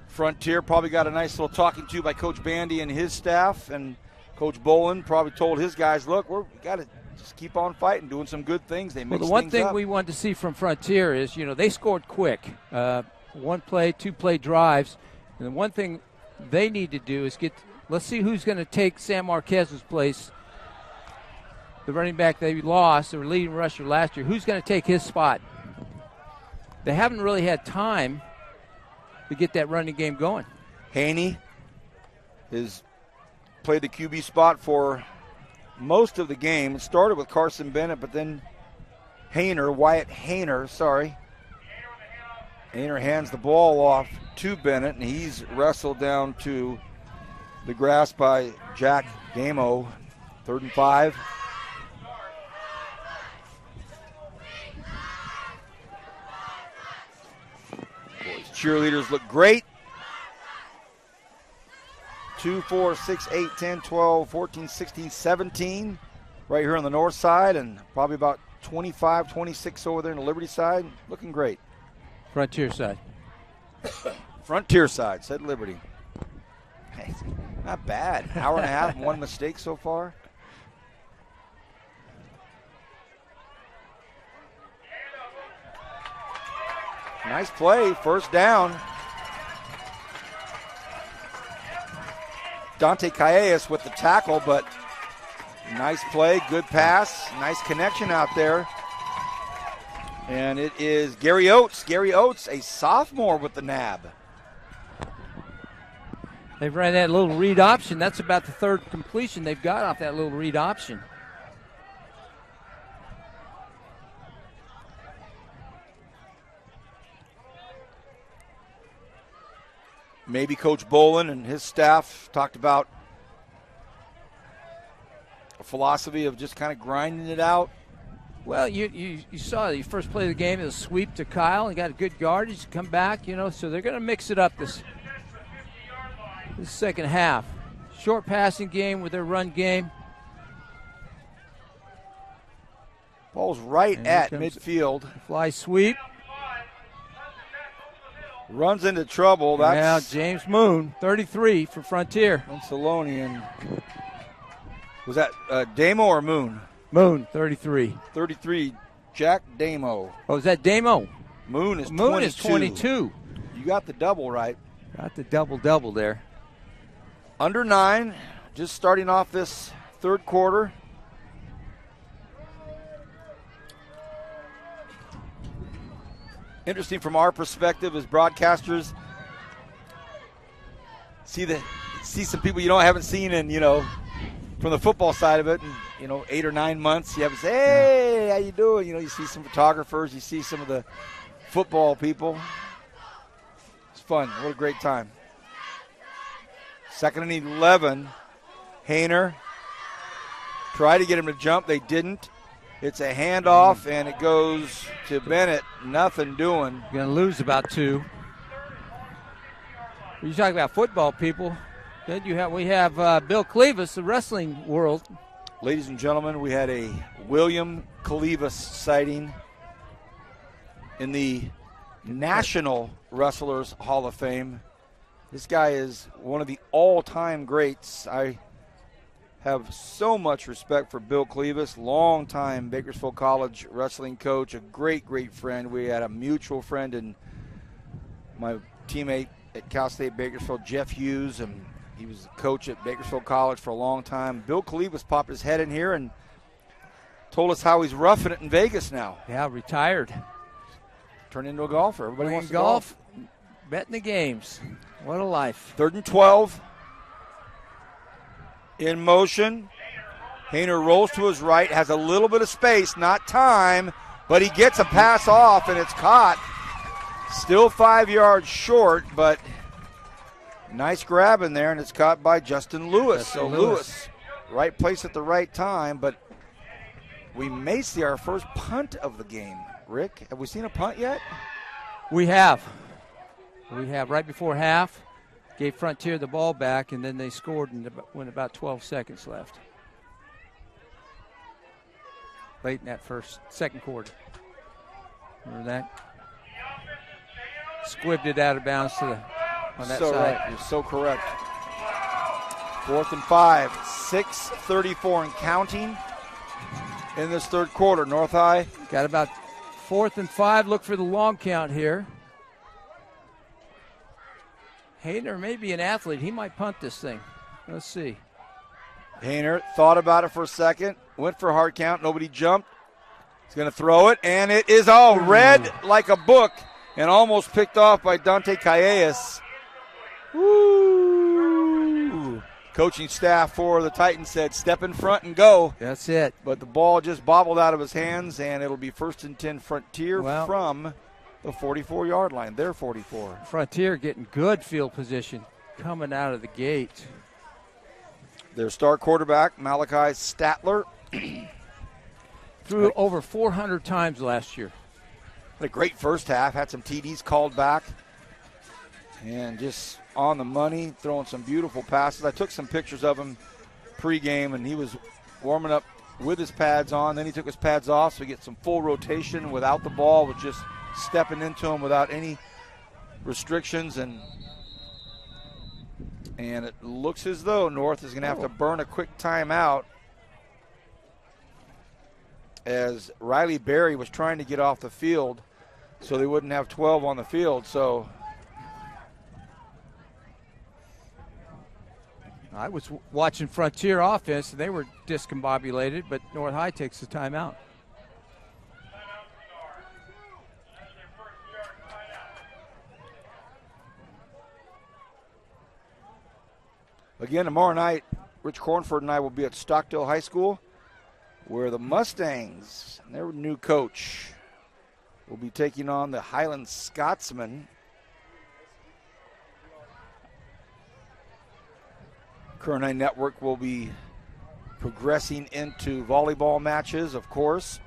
Speaker 1: Frontier probably got a nice little talking to by Coach Bandy and his staff, and Coach Bolin probably told his guys, look, we got to just keep on fighting, doing some good things. They mix
Speaker 2: the one thing
Speaker 1: up.
Speaker 2: we wanted to see from Frontier is, they scored quick. 1 play, 2 play drives. And the one thing they need to do is let's see who's going to take Sam Marquez's place. The running back they lost, their leading rusher last year, who's going to take his spot? They haven't really had time to get that running game going.
Speaker 1: Haney has played the QB spot for most of the game. It started with Carson Bennett, but then Wyatt Hayner. Hayner hands the ball off to Bennett, and he's wrestled down to the grass by Jack Damo. 3rd and 5. Cheerleaders look great. 2, 4, 6, 8, 10, 12, 14, 16, 17 right here on the north side, and probably about 25, 26 over there on the Liberty side. Looking great.
Speaker 2: Frontier side.
Speaker 1: Frontier side, said Liberty. Hey, not bad. Hour and a half, 1 mistake so far. Nice play, first down. Dante Calles with the tackle, but nice play, good pass, nice connection out there. And it is Gary Oates. Gary Oates, a sophomore with the nab.
Speaker 2: They've ran that little read option. That's about the 3rd completion they've got off that little read option.
Speaker 1: Maybe Coach Bolin and his staff talked about a philosophy of just kind of grinding it out.
Speaker 2: Well, you saw the first play of the game is a sweep to Kyle. He got a good yardage, come back, so they're going to mix it up this second half. Short passing game with their run game.
Speaker 1: Ball's right at midfield.
Speaker 2: Fly sweep.
Speaker 1: Runs into trouble.
Speaker 2: Now James Moon, 33 for Frontier.
Speaker 1: Thessalonian. Was that Damo or Moon?
Speaker 2: Moon, 33.
Speaker 1: 33, Jack Damo.
Speaker 2: Oh, is that Damo?
Speaker 1: Moon is 22.
Speaker 2: Moon is 22.
Speaker 1: You got the double right.
Speaker 2: Got the double there.
Speaker 1: Under 9, just starting off this third quarter. interesting from our perspective as broadcasters. See some people haven't seen in, from the football side of it, and 8 or 9 months. You have to say, hey, how you doing? You see some photographers, you see some of the football people. It's fun. What a great time. 2nd and 11. Haener tried to get him to jump. They didn't. It's a handoff, and it goes to Bennett. Nothing doing.
Speaker 2: Going to lose about 2. You talk about football people. Then we have Bill Clevis, the wrestling world.
Speaker 1: Ladies and gentlemen, we had a William Clevis sighting in the National Wrestlers Hall of Fame. This guy is one of the all-time greats. I have so much respect for Bill Clevis, longtime Bakersfield College wrestling coach, a great, great friend. We had a mutual friend and my teammate at Cal State Bakersfield, Jeff Hughes, and he was a coach at Bakersfield College for a long time. Bill Clevis popped his head in here and told us how he's roughing it in Vegas now.
Speaker 2: Yeah, retired.
Speaker 1: Turned into a golfer. Everybody wants to
Speaker 2: golf. Betting the games. What a life.
Speaker 1: 3rd and 12. In motion. Haener rolls to his right, has a little bit of space, not time, but he gets a pass off, and it's caught. Still 5 yards short, but nice grab in there, and it's caught by Justin Lewis. Lewis, right place at the right time, but we may see our first punt of the game. Rick, have we seen a punt yet?
Speaker 2: We have. Right before half. Gave Frontier the ball back, and then they scored when about 12 seconds left. Late in that second quarter. Remember that? Squibbed it out of bounds on that
Speaker 1: so
Speaker 2: side.
Speaker 1: Right. You're so correct. 4th and 5. 6:34 and counting in this third quarter. North High.
Speaker 2: Got about 4th and 5. Look for the long count here. Haener may be an athlete. He might punt this thing. Let's see.
Speaker 1: Haener thought about it for a second. Went for a hard count. Nobody jumped. He's going to throw it, and it is all read like a book and almost picked off by Dante Calles. Woo! Coaching staff for the Titans said, step in front and go.
Speaker 2: That's it.
Speaker 1: But the ball just bobbled out of his hands, and it'll be 1st and 10 Frontier from the 44-yard line. They're 44.
Speaker 2: Frontier getting good field position coming out of the gate.
Speaker 1: Their star quarterback, Malachi Statler.
Speaker 2: Threw over 400 times last year.
Speaker 1: Had a great first half. Had some TDs called back. And just on the money, throwing some beautiful passes. I took some pictures of him pregame, and he was warming up with his pads on. Then he took his pads off, so he gets some full rotation without the ball, with just stepping into him without any restrictions. And it looks as though North is going to have to burn a quick timeout, as Riley Berry was trying to get off the field so they wouldn't have 12 on the field. So
Speaker 2: I was watching Frontier offense, and they were discombobulated, but North High takes the timeout.
Speaker 1: Again, tomorrow night, Rich Cornford and I will be at Stockdale High School, where the Mustangs and their new coach will be taking on the Highland Scotsmen. Kern High Network will be progressing into volleyball matches, of course.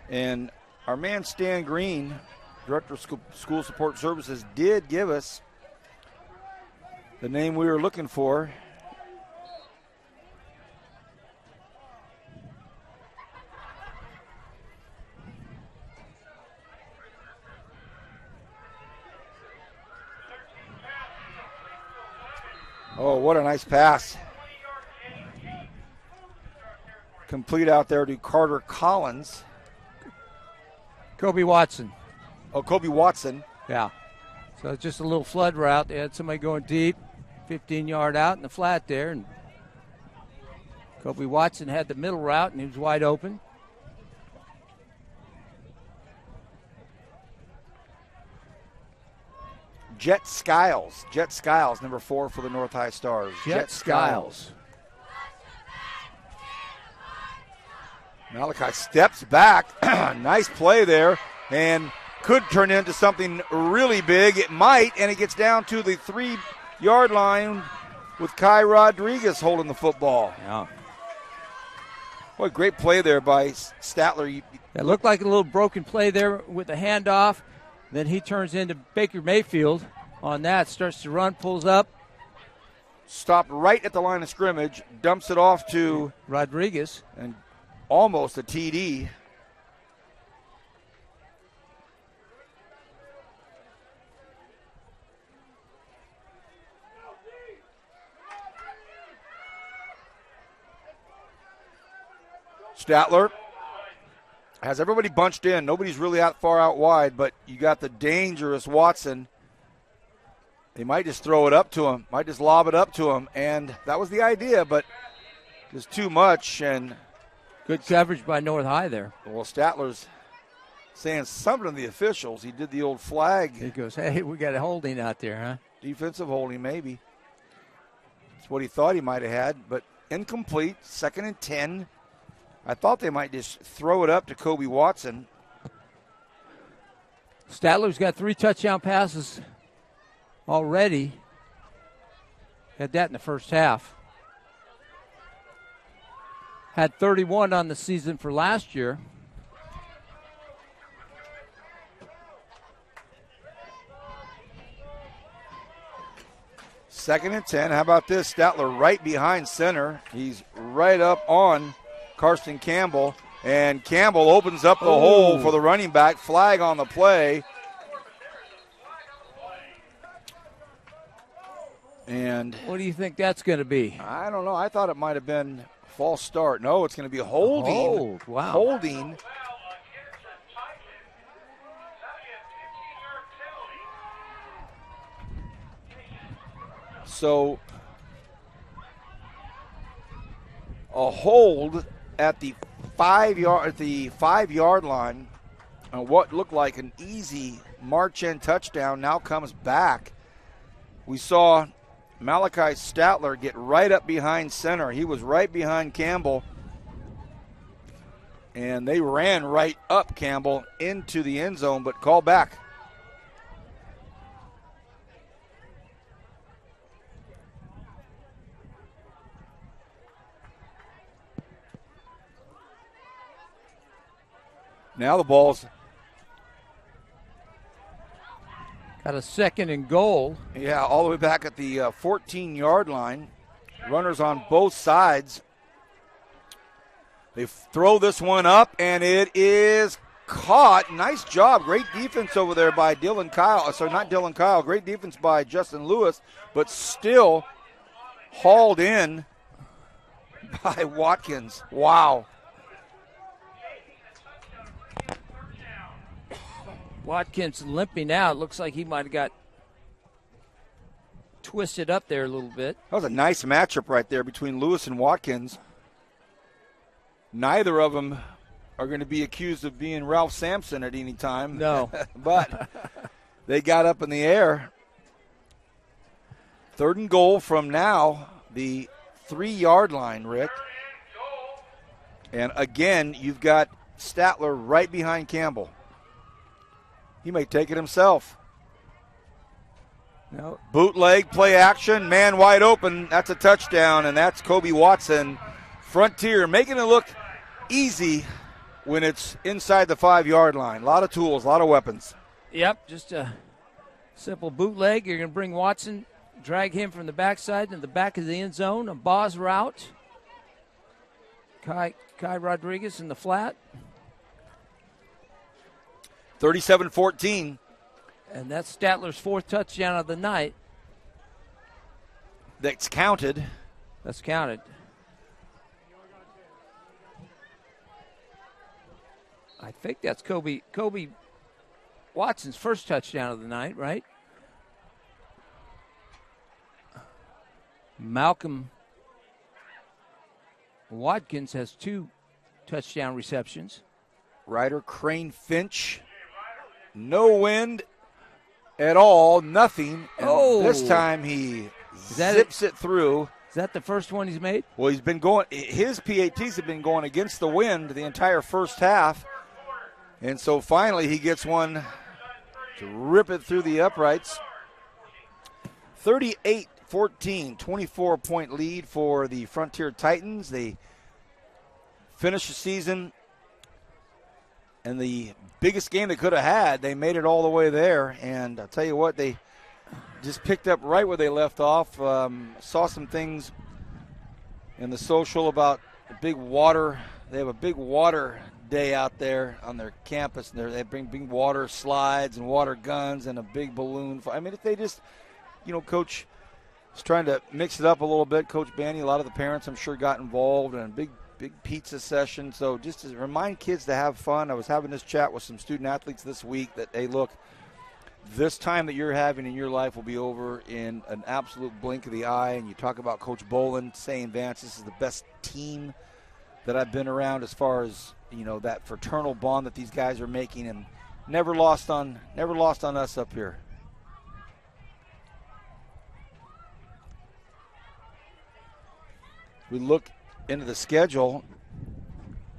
Speaker 1: And our man Stan Green, Director of School Support Services, did give us the name we were looking for. Oh, what a nice pass. Complete out there to Carter Collins.
Speaker 2: Kobe Watson.
Speaker 1: Oh, Kobe Watson.
Speaker 2: Yeah. So it's just a little flood route. They had somebody going deep, 15-yard out in the flat there. And Kobe Watson had the middle route, and he was wide open.
Speaker 1: Jet Skiles. Jet Skiles, number 4 for the North High Stars.
Speaker 2: Jet Skiles.
Speaker 1: Malachi steps back. Nice play there, and could turn into something really big. It might, and it gets down to the 3-yard line with Kai Rodriguez holding the football.
Speaker 2: Yeah.
Speaker 1: What a great play there by Statler.
Speaker 2: It looked like a little broken play there with the handoff. Then he turns into Baker Mayfield on that, starts to run, pulls up.
Speaker 1: Stopped right at the line of scrimmage, dumps it off to
Speaker 2: Rodriguez.
Speaker 1: And almost a TD. Statler has everybody bunched in. Nobody's really out far out wide, but you got the dangerous Watson. They might just throw it up to him, might just lob it up to him, and that was the idea, but just too much. And
Speaker 2: good coverage by North High there.
Speaker 1: Well, Statler's saying something to the officials. He did the old flag.
Speaker 2: He goes, hey, we got a holding out there, huh?
Speaker 1: Defensive holding, maybe. That's what he thought he might have had, but incomplete, 2nd and 10. I thought they might just throw it up to Kobe Watson.
Speaker 2: Statler's got 3 touchdown passes already. Had that in the first half. Had 31 on the season for last year.
Speaker 1: Second and 10. How about this? Statler right behind center. He's right up on Karsten Campbell. And Campbell opens up the hole for the running back. Flag on the play. And
Speaker 2: what do you think that's going to be?
Speaker 1: I don't know. I thought it might have been false start. No, it's going to be a holding.
Speaker 2: Hold. Wow.
Speaker 1: Holding. So a hold at the 5-yard line on what looked like an easy march-in touchdown now comes back. We saw Malachi Statler get right up behind center. He was right behind Campbell, and they ran right up Campbell into the end zone, but call back. Now the ball's
Speaker 2: got a 2nd and goal.
Speaker 1: Yeah, all the way back at the 14-yard line. Runners on both sides. They throw this one up, and it is caught. Nice job. Great defense over there by Dylan Kyle. Sorry, not Dylan Kyle. Great defense by Justin Lewis, but still hauled in by Watkins. Wow.
Speaker 2: Watkins limping out. Looks like he might have got twisted up there a little bit.
Speaker 1: That was a nice matchup right there between Lewis and Watkins. Neither of them are going to be accused of being Ralph Sampson at any time.
Speaker 2: No.
Speaker 1: But they got up in the air. 3rd and goal from now, the 3-yard line, Rick. And again, you've got Statler right behind Campbell. He may take it himself.
Speaker 2: No.
Speaker 1: Bootleg, play action, man wide open. That's a touchdown, and that's Kobe Watson. Frontier making it look easy when it's inside the 5-yard line. A lot of tools, a lot of weapons.
Speaker 2: Yep, just a simple bootleg. You're going to bring Watson, drag him from the backside to the back of the end zone. A Boz route. Kai Rodriguez in the flat.
Speaker 1: 37-14.
Speaker 2: And that's Statler's 4th touchdown of the night.
Speaker 1: That's counted.
Speaker 2: That's counted. I think that's Kobe Watson's 1st touchdown of the night, right? Malcolm Watkins has 2 touchdown receptions.
Speaker 1: Ryder Crane Finch. No wind at all, nothing. And
Speaker 2: Oh.
Speaker 1: this time he
Speaker 2: that
Speaker 1: zips it through.
Speaker 2: Is that the first one he's made?
Speaker 1: Well, he's been going, his PATs have been going against the wind the entire first half. And so finally he gets one to rip it through the uprights. 38-14, 24-point lead for the Frontier Titans. They finish the season in the biggest game they could have had. They made it all the way there. And I'll tell you what, they just picked up right where they left off. Saw some things in the social about a big water. They have a big water day out there on their campus. They bring big water slides and water guns and a big balloon. I mean, if they just, Coach is trying to mix it up a little bit. Coach Bandy, a lot of the parents, I'm sure, got involved in a big pizza session. So just to remind kids to have fun. I was having this chat with some student athletes this week that, hey, look, this time that you're having in your life will be over in an absolute blink of the eye. And you talk about Coach Boland saying, Vance, this is the best team that I've been around as far as, that fraternal bond that these guys are making, and never lost on us up here. We look into the schedule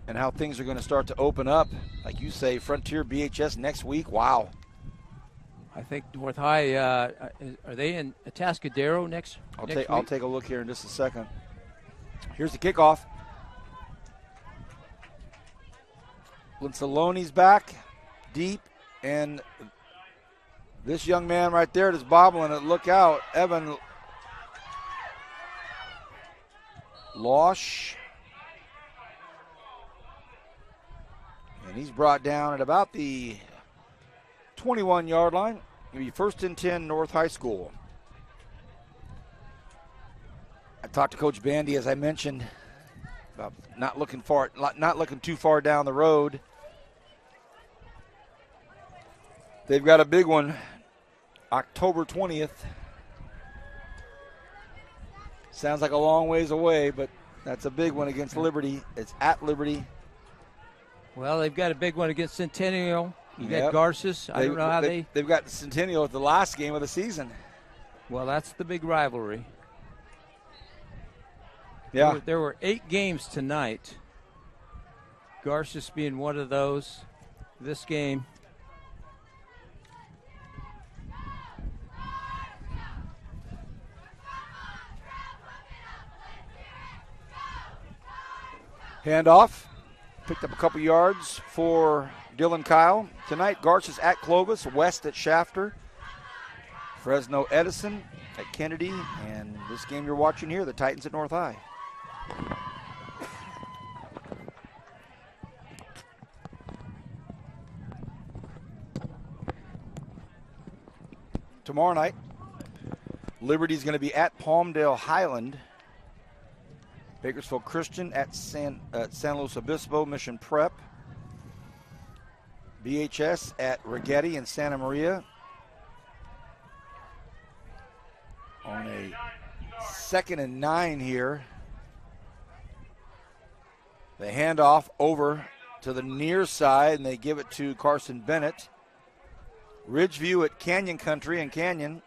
Speaker 1: and how things are going to start to open up. Like you say, Frontier BHS next week. Wow.
Speaker 2: I think North High, are they in Atascadero next week?
Speaker 1: I'll take a look here in just a second. Here's the kickoff. Linsaloni's back deep, and this young man right there that's bobbling it, look out, Evan Losh. And he's brought down at about the 21-yard line. It'll be 1st and 10, North High School. I talked to Coach Bandy, as I mentioned, about not looking too far down the road. They've got a big one, October 20th. Sounds like a long ways away, but that's a big one against Liberty. It's at Liberty.
Speaker 2: Well, they've got a big one against Centennial. You got Garces. I don't know how
Speaker 1: they've got Centennial at the last game of the season.
Speaker 2: Well, that's the big rivalry.
Speaker 1: Yeah.
Speaker 2: There were 8 games tonight. Garces being one of those. This game.
Speaker 1: Handoff. Picked up a couple yards for Dylan Kyle. Tonight, Garces at Clovis, West at Shafter, Fresno Edison at Kennedy, and this game you're watching here, the Titans at North High. Tomorrow night, Liberty's going to be at Palmdale Highland. Bakersfield Christian at San Luis Obispo Mission Prep. BHS at Rigetti in Santa Maria. On a 2nd and 9 here. They hand off over to the near side, and they give it to Carson Bennett. Ridgeview at Canyon Country in Canyon.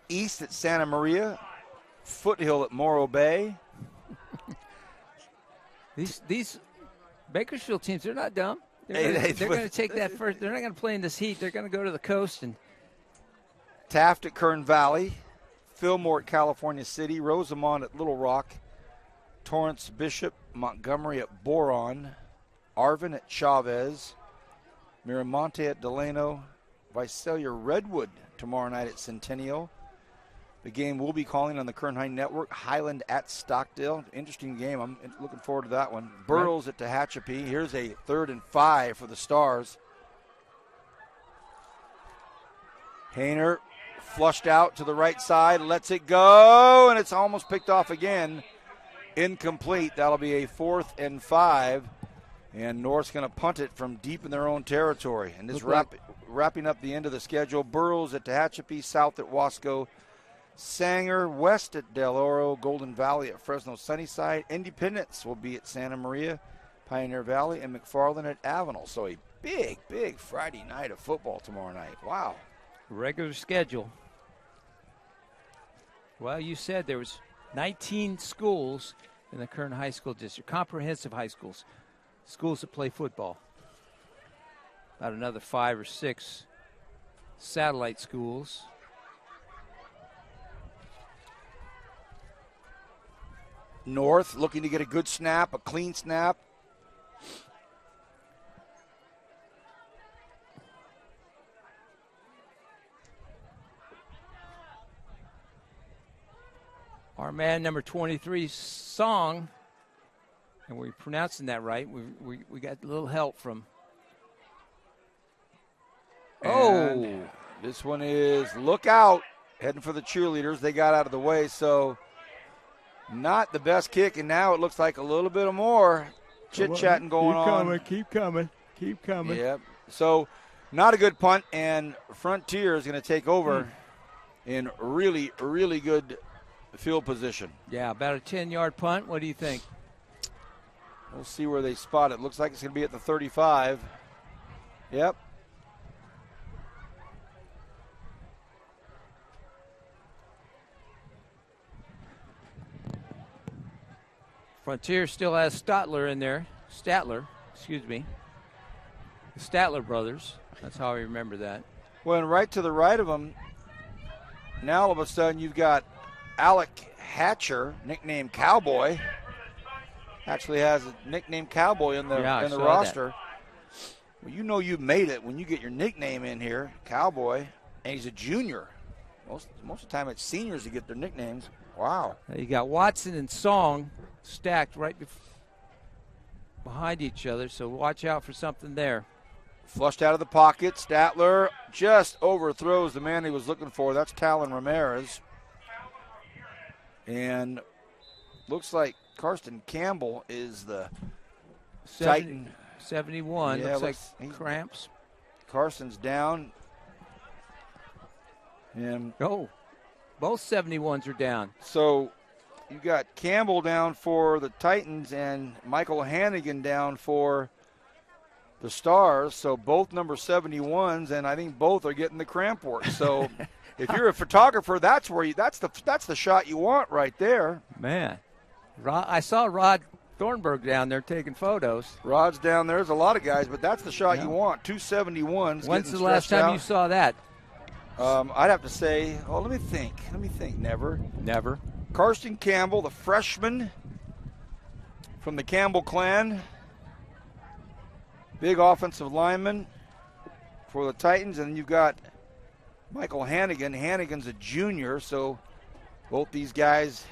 Speaker 1: East at Santa Maria. Foothill at Morro Bay.
Speaker 2: These Bakersfield teams, they're not dumb. They're going to take that first. They're not going to play in this heat. They're going to go to the coast. And
Speaker 1: Taft at Kern Valley. Fillmore at California City. Rosamond at Little Rock. Torrance Bishop. Montgomery at Boron. Arvin at Chavez. Miramonte at Delano. Visalia Redwood tomorrow night at Centennial. The game we'll be calling on the Kern High Network, Highland at Stockdale. Interesting game. I'm looking forward to that one. Burroughs at Tehachapi. Here's a 3rd and 5 for the Stars. Hayner flushed out to the right side, lets it go, and it's almost picked off again. Incomplete. That'll be a 4th and 5. And North's going to punt it from deep in their own territory. And this wrapping up the end of the schedule. Burroughs at Tehachapi, South at Wasco. Sanger West at Del Oro, Golden Valley at Fresno Sunnyside. Independence will be at Santa Maria, Pioneer Valley, and McFarland at Avenel. So a big Friday night of football tomorrow night. Wow.
Speaker 2: Regular schedule. Well, you said there was 19 schools in the Kern High School District, comprehensive high schools, schools that play football. About another 5 or 6 satellite schools.
Speaker 1: North looking to get a good snap, a clean snap.
Speaker 2: Our man, number 23, Song, and we're pronouncing that right. We got a little help from.
Speaker 1: And this one is look out, heading for the cheerleaders. They got out of the way, so not the best kick, and now it looks like a little bit of more chit-chatting going on.
Speaker 2: Keep coming.
Speaker 1: Yep. So not a good punt, and Frontier is going to take over in really, really good field position.
Speaker 2: Yeah, about a 10-yard punt. What do you think?
Speaker 1: We'll see where they spot it. Looks like it's going to be at the 35. Yep.
Speaker 2: Frontier still has Statler in there. The Statler brothers. That's how I remember that.
Speaker 1: Well, and right to the right of them, now all of a sudden you've got Alec Hatcher, nicknamed Cowboy. Actually has a nickname Cowboy in the roster. Well, you know you've made it when you get your nickname in here, Cowboy, and he's a junior. Most of the time it's seniors that get their nicknames. Wow.
Speaker 2: You got Watson and Song stacked right behind each other, so watch out for something there.
Speaker 1: Flushed out of the pocket. Statler just overthrows the man he was looking for. That's Talon Ramirez. And looks like Karsten Campbell is the Titan.
Speaker 2: 71.
Speaker 1: Yeah,
Speaker 2: looks like cramps.
Speaker 1: Carson's down. And
Speaker 2: both 71s are down.
Speaker 1: So you got Campbell down for the Titans and Michael Hannigan down for the Stars. So both number 71s, and I think both are getting the cramp work. So if you're a photographer, that's the shot you want right there.
Speaker 2: Man, I saw Rod Thornburg down there taking photos.
Speaker 1: Rod's down there. There's a lot of guys, but that's the shot you want. 2 71s.
Speaker 2: When's the last time you saw that?
Speaker 1: I'd have to say, let me think. Never. Karsten Campbell, the freshman from the Campbell clan. Big offensive lineman for the Titans. And you've got Michael Hannigan. Hannigan's a junior, so both these guys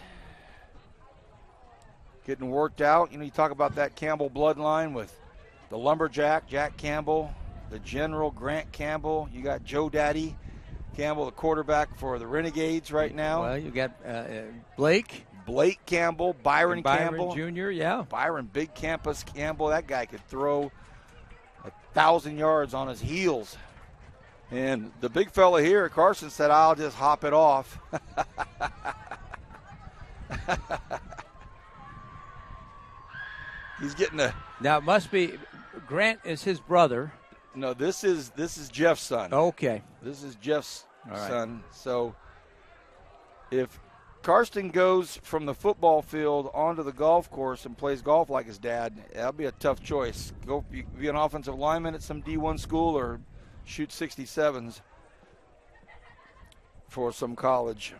Speaker 1: getting worked out. You know, you talk about that Campbell bloodline with the lumberjack, Jack Campbell, the general, Grant Campbell. You got Joe Daddy Campbell, the quarterback for the Renegades right now.
Speaker 2: Well, you got Blake
Speaker 1: Campbell, Byron Campbell.
Speaker 2: Jr., yeah.
Speaker 1: Byron Big Campus Campbell. That guy could throw 1,000 yards on his heels. And the big fella here, Carson, said, I'll just hop it off. He's getting a.
Speaker 2: Now it must be Grant is his brother.
Speaker 1: No, this is Jeff's son.
Speaker 2: Okay.
Speaker 1: This is Jeff's son. So if Karsten goes from the football field onto the golf course and plays golf like his dad, that'll be a tough choice. Go be an offensive lineman at some D1 school or shoot 67s for some college.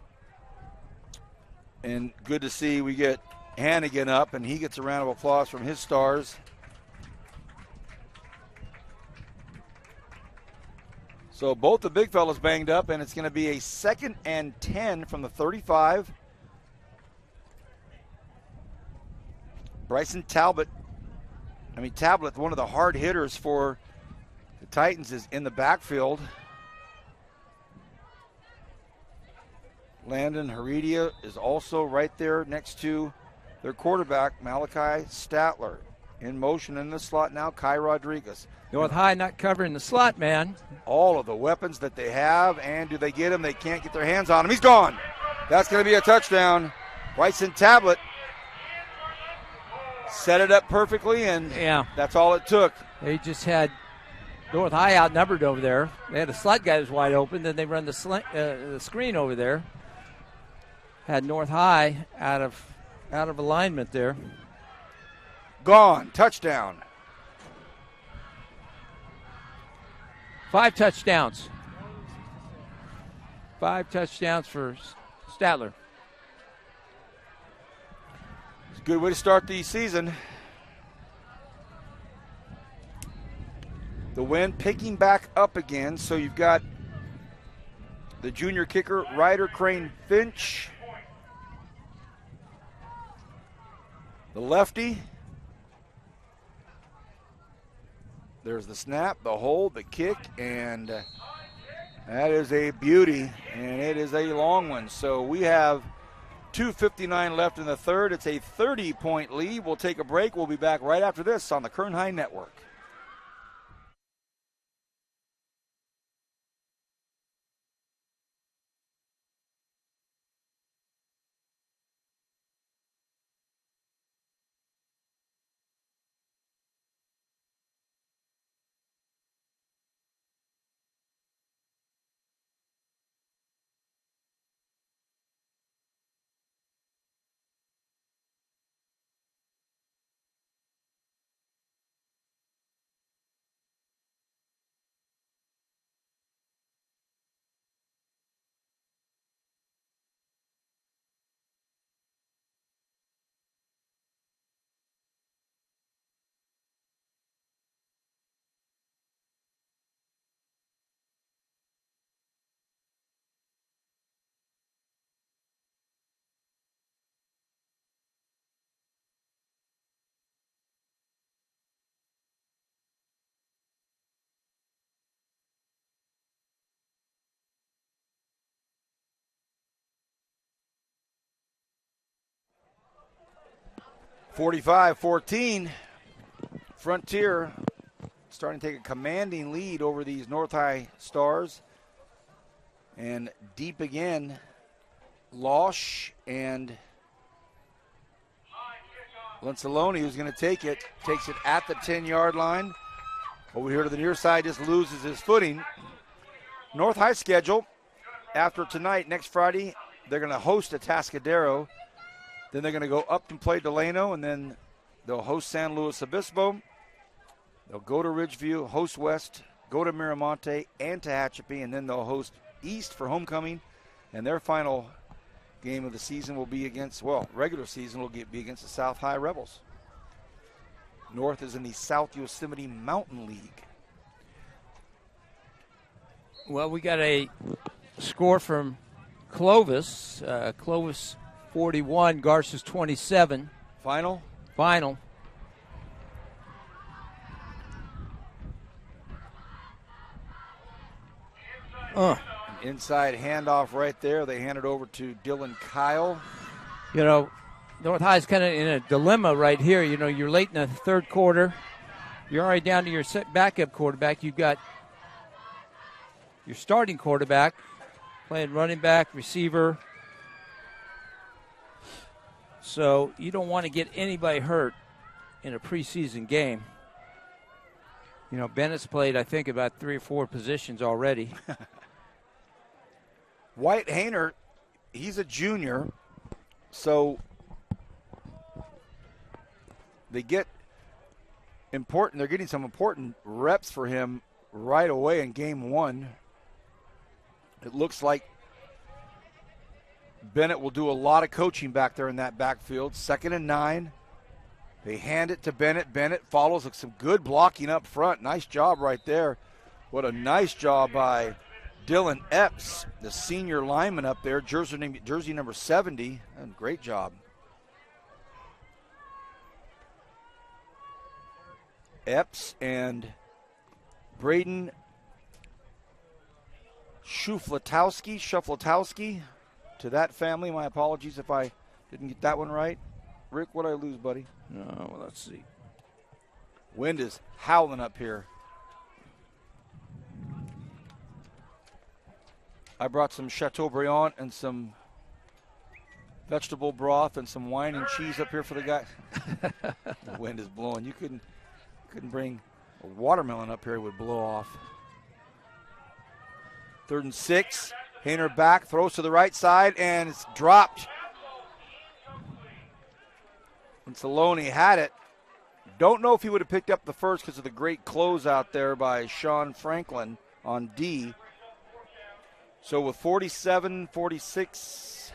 Speaker 1: And good to see we get Hannigan up, and he gets a round of applause from his Stars. So both the big fellas banged up, and it's going to be a 2nd and 10 from the 35. Bryson Tablet, one of the hard hitters for the Titans, is in the backfield. Landon Heredia is also right there next to their quarterback, Malachi Statler. In motion in the slot now, Kai Rodriguez.
Speaker 2: North High not covering the slot, man.
Speaker 1: All of the weapons that they have, and do they get him? They can't get their hands on him. He's gone. That's going to be a touchdown. Bryson Tablet set it up perfectly, and that's all it took.
Speaker 2: They just had North High outnumbered over there. They had a slot guy that was wide open. Then they run the screen over there. Had North High out of alignment there.
Speaker 1: Gone. Touchdown.
Speaker 2: 5 touchdowns. 5 touchdowns for Statler.
Speaker 1: It's a good way to start the season. The wind picking back up again, so you've got the junior kicker, Ryder Crane Finch. The lefty. There's the snap, the hold, the kick, and that is a beauty, and it is a long one. So we have 2:59 left in the third. It's a 30-point lead. We'll take a break. We'll be back right after this on the Kern High Network. (45-14). Frontier starting to take a commanding lead over these North High Stars. And deep again, Losh and Lenceloni, who's going to take it, takes it at the 10-yard line. Over here to the near side, just loses his footing. North High schedule after tonight, next Friday, they're going to host Atascadero. Then they're going to go up and play Delano, and then they'll host San Luis Obispo. They'll go to Ridgeview, host West, go to Miramonte and Tehachapi, and then they'll host East for homecoming. And their final game of the season will be against, regular season will be against the South High Rebels. North is in the South Yosemite Mountain League.
Speaker 2: Well, we got a score from Clovis. Clovis 41, Garces 27.
Speaker 1: Final. Inside handoff right there. They hand it over to Dylan Kyle.
Speaker 2: You know, North High's kind of in a dilemma right here. You know, you're late in the third quarter. You're already down to your backup quarterback. You've got your starting quarterback playing running back, receiver. So you don't want to get anybody hurt in a preseason game. You know, Bennett's played, I think, about 3 or 4 positions already.
Speaker 1: White Hayner, he's a junior, so they're getting some important reps for him right away in game 1. It looks like Bennett will do a lot of coaching back there in that backfield. 2nd and 9. They hand it to Bennett. Bennett follows with some good blocking up front. Nice job right there. What a nice job by Dylan Epps, the senior lineman up there, jersey number 70. Great job. Epps and Braden Shuflatowski. To that family, my apologies if I didn't get that one right. Rick, what did I lose, buddy?
Speaker 2: Well, let's see.
Speaker 1: Wind is howling up here. I brought some Chateaubriand and some vegetable broth and some wine and cheese up here for the guy. The wind is blowing. You couldn't bring A watermelon up here would blow off. 3rd and 6. Hayner back, throws to the right side, and it's dropped. And Saloni had it. Don't know if he would have picked up the first because of the great close out there by Sean Franklin on D. So with 47-46.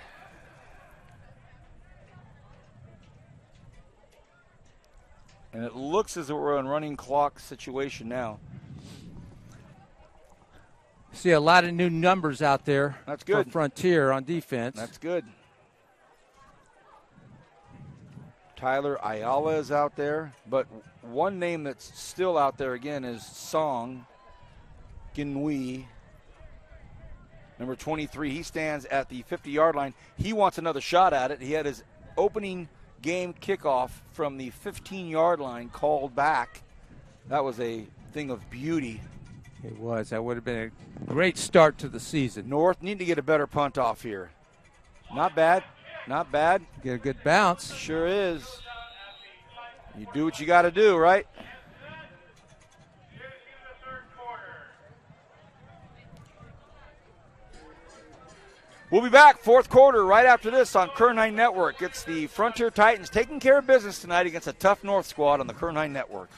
Speaker 1: And it looks as though we're on running clock situation now.
Speaker 2: See a lot of new numbers out there.
Speaker 1: That's good.
Speaker 2: For Frontier on defense.
Speaker 1: That's good. Tyler Ayala is out there, but one name that's still out there again is Song Ginwee, number 23. He stands at the 50-yard line. He wants another shot at it. He had his opening game kickoff from the 15-yard line called back. That was a thing of beauty.
Speaker 2: It was. That would have been a great start to the season.
Speaker 1: North need to get a better punt off here. Not bad. Not bad.
Speaker 2: Get a good bounce.
Speaker 1: Sure is. You do what you got to do, right? We'll be back, 4th quarter, right after this on Kern High Network. It's the Frontier Titans taking care of business tonight against a tough North squad on the Kern High Network.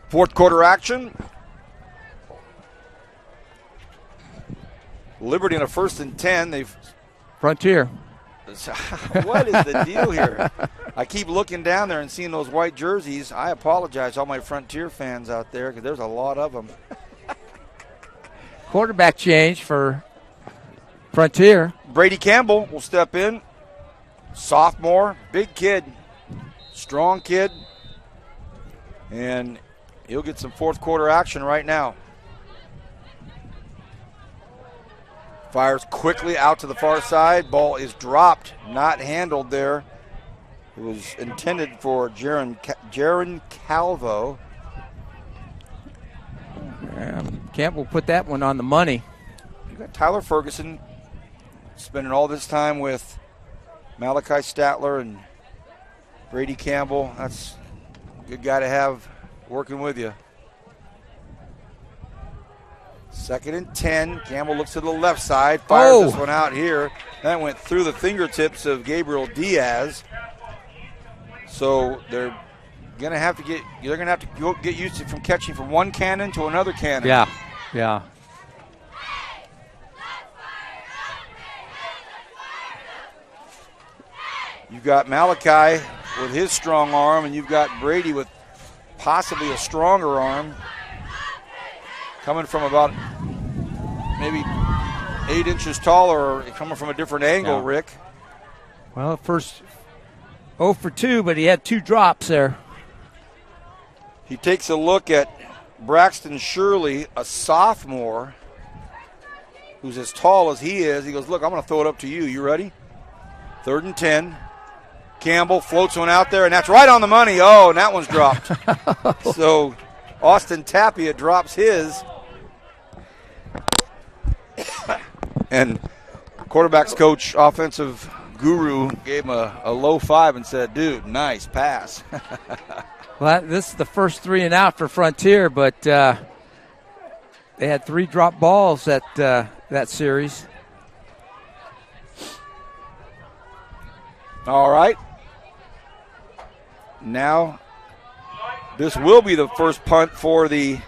Speaker 1: Fourth quarter action. Liberty in a 1st and 10. They've
Speaker 2: Frontier.
Speaker 1: What is the deal here? I keep looking down there and seeing those white jerseys. I apologize, all my Frontier fans out there, because there's a lot of them.
Speaker 2: Quarterback change for Frontier.
Speaker 1: Brady Campbell will step in. Sophomore, big kid, strong kid. And he'll get some 4th quarter action right now. Fires quickly out to the far side. Ball is dropped, not handled there. It was intended for Jaron Calvo.
Speaker 2: Campbell put that one on the money.
Speaker 1: You got Tyler Ferguson spending all this time with Malachi Statler and Brady Campbell. That's a good guy to have working with you. 2nd and 10. Campbell looks to the left side, fires this one out here. That went through the fingertips of Gabriel Diaz. So they're gonna have to get used to from catching from one cannon to another cannon.
Speaker 2: Yeah.
Speaker 1: You've got Malachi with his strong arm, and you've got Brady with possibly a stronger arm, coming from about maybe 8 inches taller, or coming from a different angle, Rick.
Speaker 2: Well, first 0 for 2, but he had 2 drops there.
Speaker 1: He takes a look at Braxton Shirley, a sophomore, who's as tall as he is. He goes, look, I'm going to throw it up to you. You ready? 3rd and 10. Campbell floats one out there, and that's right on the money. Oh, and that one's dropped. So Austin Tapia drops his. And quarterback's coach, offensive guru, gave him a low 5 and said, dude, nice pass.
Speaker 2: Well, this is the first 3 and out for Frontier, but they had 3 drop balls that series.
Speaker 1: All right. Now, this will be the first punt for the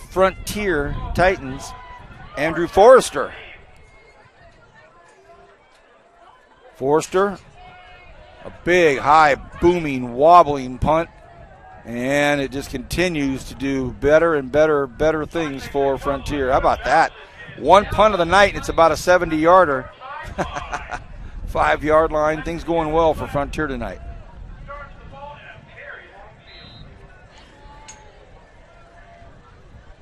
Speaker 1: Frontier Titans. Andrew Forrester. Forrester, a big, high, booming, wobbling punt. And it just continues to do better and better things for Frontier. How about that? One punt of the night, and it's about a 70-yarder. 5-yard line. Things going well for Frontier tonight.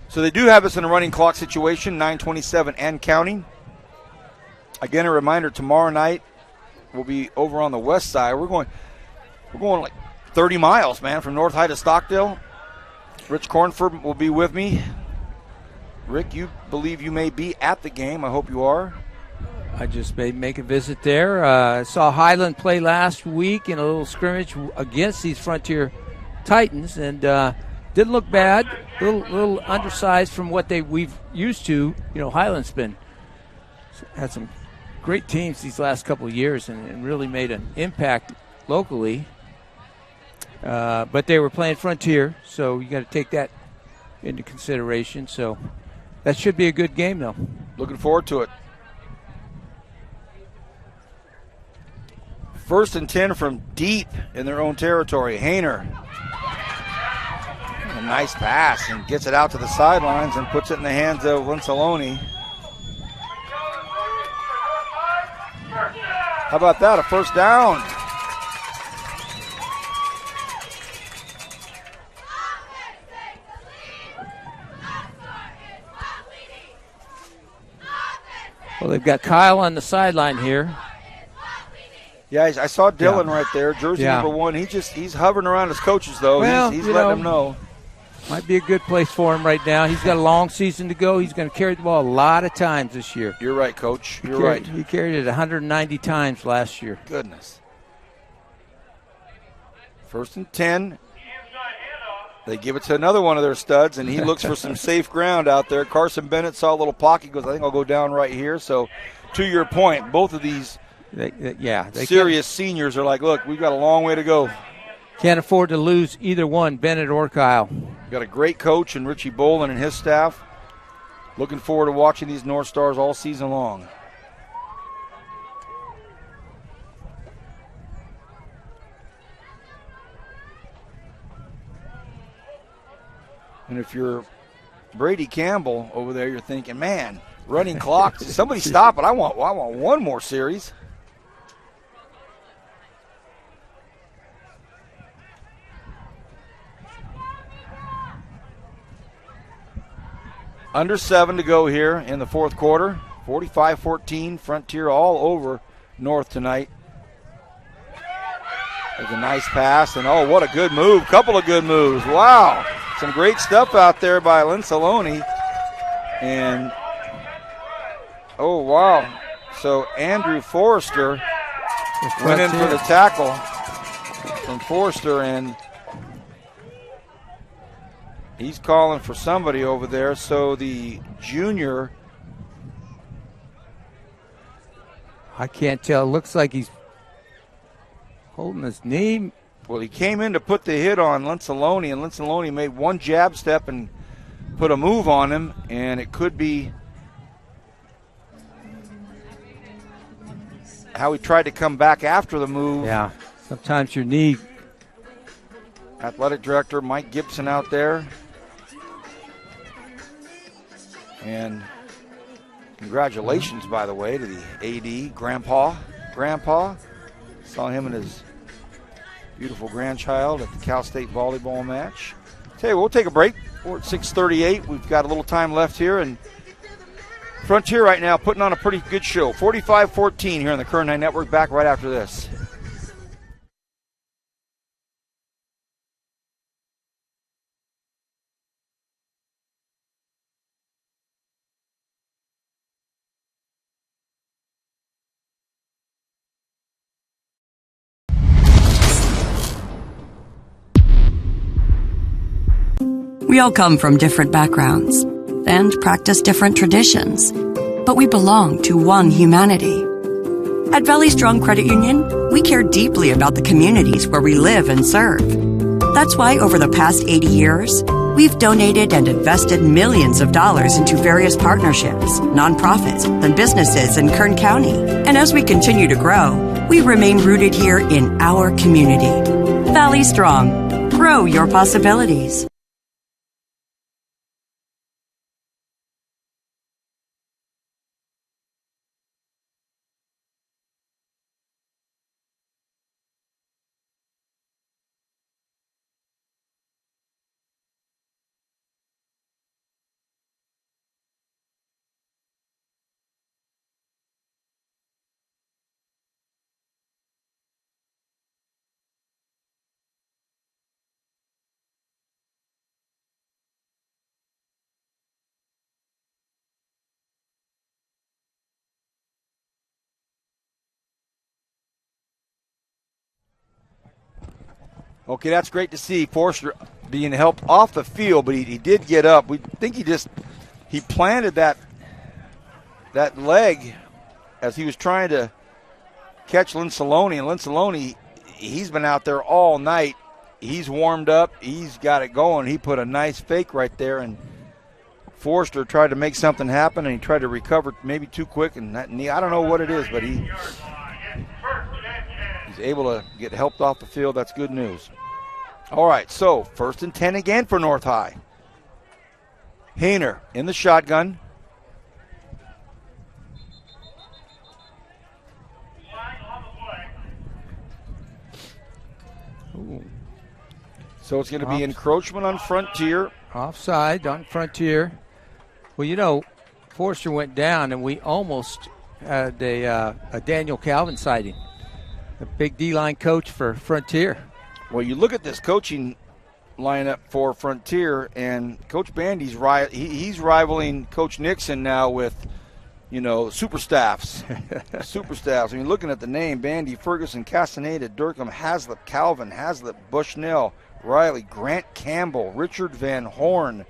Speaker 1: So they do have us in a running clock situation, 9:27 and counting. Again, a reminder, tomorrow night we'll be over on the west side. We're going like 30 miles, man, from North High to Stockdale. Rich Cornford will be with me. Rick, you believe you may be at the game. I hope you are.
Speaker 2: I just may make a visit there. Saw Highland play last week in a little scrimmage against these Frontier Titans, and didn't look bad. A little undersized from what we've used to. You know, Highland's had some great teams these last couple of years and really made an impact locally. But they were playing Frontier, so you got to take that into consideration. So that should be a good game, though.
Speaker 1: Looking forward to it. 1st and 10 from deep in their own territory. Hayner. A nice pass and gets it out to the sidelines and puts it in the hands of Linsaloni. How about that? A first down.
Speaker 2: Well, they've got Kyle on the sideline here.
Speaker 1: Yeah, I saw Dylan right there, jersey number 1. He's hovering around his coaches, though.
Speaker 2: Well,
Speaker 1: he's letting them know.
Speaker 2: Might be a good place for him right now. He's got a long season to go. He's going to carry the ball a lot of times this year.
Speaker 1: You're right, Coach. You're right.
Speaker 2: He carried it 190 times last year.
Speaker 1: Goodness. 1st and 10. They give it to another one of their studs, and he looks for some safe ground out there. Carson Bennett saw a little pocket, goes, I think I'll go down right here. So, to your point, both of these serious seniors are like, look, we've got a long way to go.
Speaker 2: Can't afford to lose either one, Bennett or Kyle.
Speaker 1: Got a great coach in Richie Bolin and his staff. Looking forward to watching these North Stars all season long. And if you're Brady Campbell over there, you're thinking, man, running clock. Somebody stop it. I want one more series. Under 7 to go here in the 4th quarter. 45-14, Frontier all over North tonight. There's a nice pass, and oh, what a good move. Couple of good moves. Wow. Some great stuff out there by Linsaloni. And, oh, wow. So Andrew Forrester went in for the tackle from Forrester, and he's calling for somebody over there. So the junior,
Speaker 2: I can't tell. It looks like he's holding his knee.
Speaker 1: Well, he came in to put the hit on Linsaloni, and Linsaloni made one jab step and put a move on him, and it could be how he tried to come back after the move.
Speaker 2: Yeah, sometimes your knee.
Speaker 1: Athletic director Mike Gibson out there. And congratulations, by the way, to the AD, Grandpa. Saw him and his beautiful grandchild at the Cal State volleyball match. Tell you, we'll take a break. We're at 6:38. We've got a little time left here, and Frontier right now putting on a pretty good show. 45-14 here on the Kern High Network. Back right after this.
Speaker 3: We all come from different backgrounds and practice different traditions, but we belong to one humanity. At Valley Strong Credit Union, we care deeply about the communities where we live and serve. That's why over the past 80 years, We've donated and invested millions of dollars into various partnerships, nonprofits, and businesses in Kern County. And as we continue to grow, we remain rooted here in our community. Valley Strong. Grow your possibilities.
Speaker 1: Okay, that's great to see Forster being helped off the field, but he did get up. We think he planted that leg as he was trying to catch Linsaloni. And Linsaloni, he's been out there all night. He's warmed up. He's got it going. He put a nice fake right there, and Forster tried to make something happen, and he tried to recover maybe too quick. And that knee, I don't know what it is, but he's able to get helped off the field. That's good news. All right, so 1st and 10 again for North High. Hayner in the shotgun.
Speaker 2: Ooh.
Speaker 1: So it's going to be encroachment on Frontier.
Speaker 2: Offside on Frontier. Well, Forster went down, and we almost had a Daniel Calvin sighting. A big D-line coach for Frontier.
Speaker 1: Well, you look at this coaching lineup for Frontier, and Coach Bandy's he's rivaling Coach Nixon now with, super staffs. Super staffs. I mean, looking at the name, Bandy, Ferguson, Castaneda, Durkham, Haslip, Calvin, Bushnell, Riley, Grant Campbell, Richard Van Horn,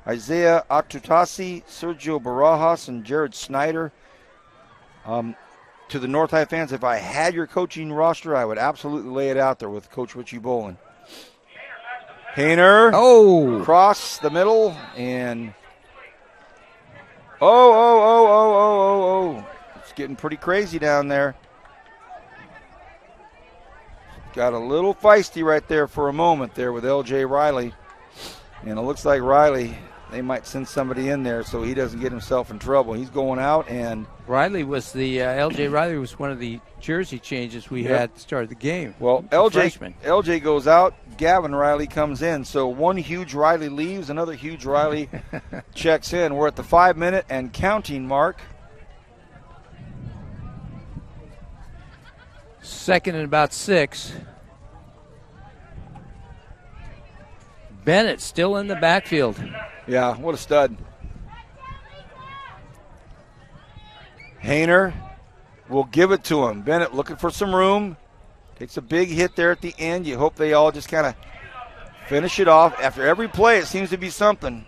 Speaker 1: Isaiah Atutasi, Sergio Barajas, and Jared Snyder. To the North High fans, if I had your coaching roster, I would absolutely lay it out there with Coach Richie Bolin. Hayner. Across the middle, and it's getting pretty crazy down there. Got a little feisty right there for a moment there with L.J. Riley. And it looks like Riley, they might send somebody in there so he doesn't get himself in trouble. He's going out, and
Speaker 2: Riley was L.J. Riley was one of the jersey changes we had at the start of the game.
Speaker 1: Well, L.J. goes out, Gavin Riley comes in. So one huge Riley leaves, another huge Riley checks in. We're at the 5-minute and counting mark.
Speaker 2: 2nd and about 6. Bennett still in the backfield.
Speaker 1: Yeah, what a stud. Hayner will give it to him. Bennett looking for some room. Takes a big hit there at the end. You hope they all just kind of finish it off. After every play, it seems to be something.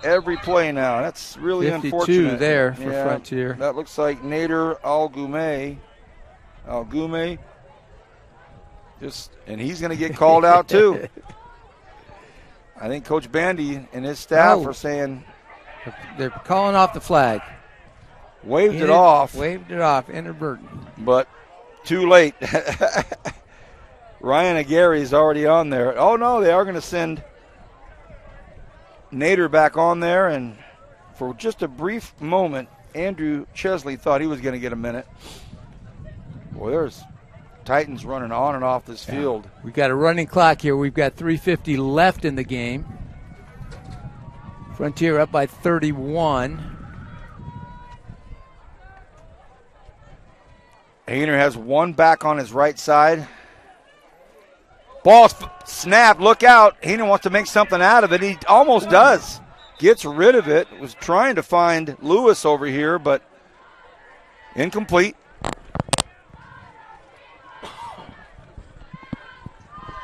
Speaker 1: Every play now. That's really
Speaker 2: 52
Speaker 1: unfortunate.
Speaker 2: There for Frontier.
Speaker 1: That looks like Nader Algume. And he's going to get called out too. I think Coach Bandy and his staff are saying
Speaker 2: they're calling off the flag.
Speaker 1: Waved it off,
Speaker 2: inadvertent.
Speaker 1: But too late. Ryan Aguirre is already on there. Oh, no, they are going to send Nader back on there. And for just a brief moment, Andrew Chesley thought he was going to get a minute. Boy, there's Titans running on and off this field.
Speaker 2: We've got a running clock here. We've got 3:50 left in the game. Frontier up by 31.
Speaker 1: Hayner has one back on his right side. Ball snapped. Look out. Hayner wants to make something out of it. He almost does. Gets rid of it. Was trying to find Lewis over here, but incomplete.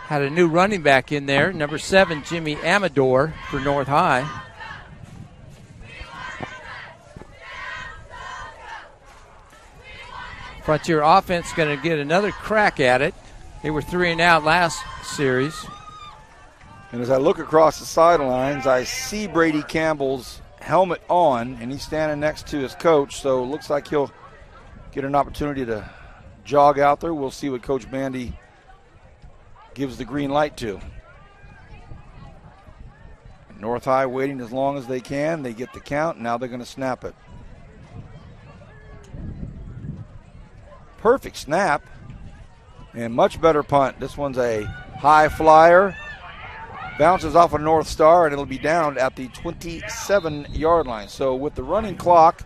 Speaker 2: Had a new running back in there, number 7, Jimmy Amador for North High. Frontier offense going to get another crack at it. They were 3 and out last series.
Speaker 1: And as I look across the sidelines, I see Brady Campbell's helmet on, and he's standing next to his coach, so it looks like he'll get an opportunity to jog out there. We'll see what Coach Bandy gives the green light to. North High waiting as long as they can. They get the count. Now they're going to snap it. Perfect snap and much better punt. This one's a high flyer. Bounces off a North Star, and it'll be down at the 27-yard line. So with the running clock,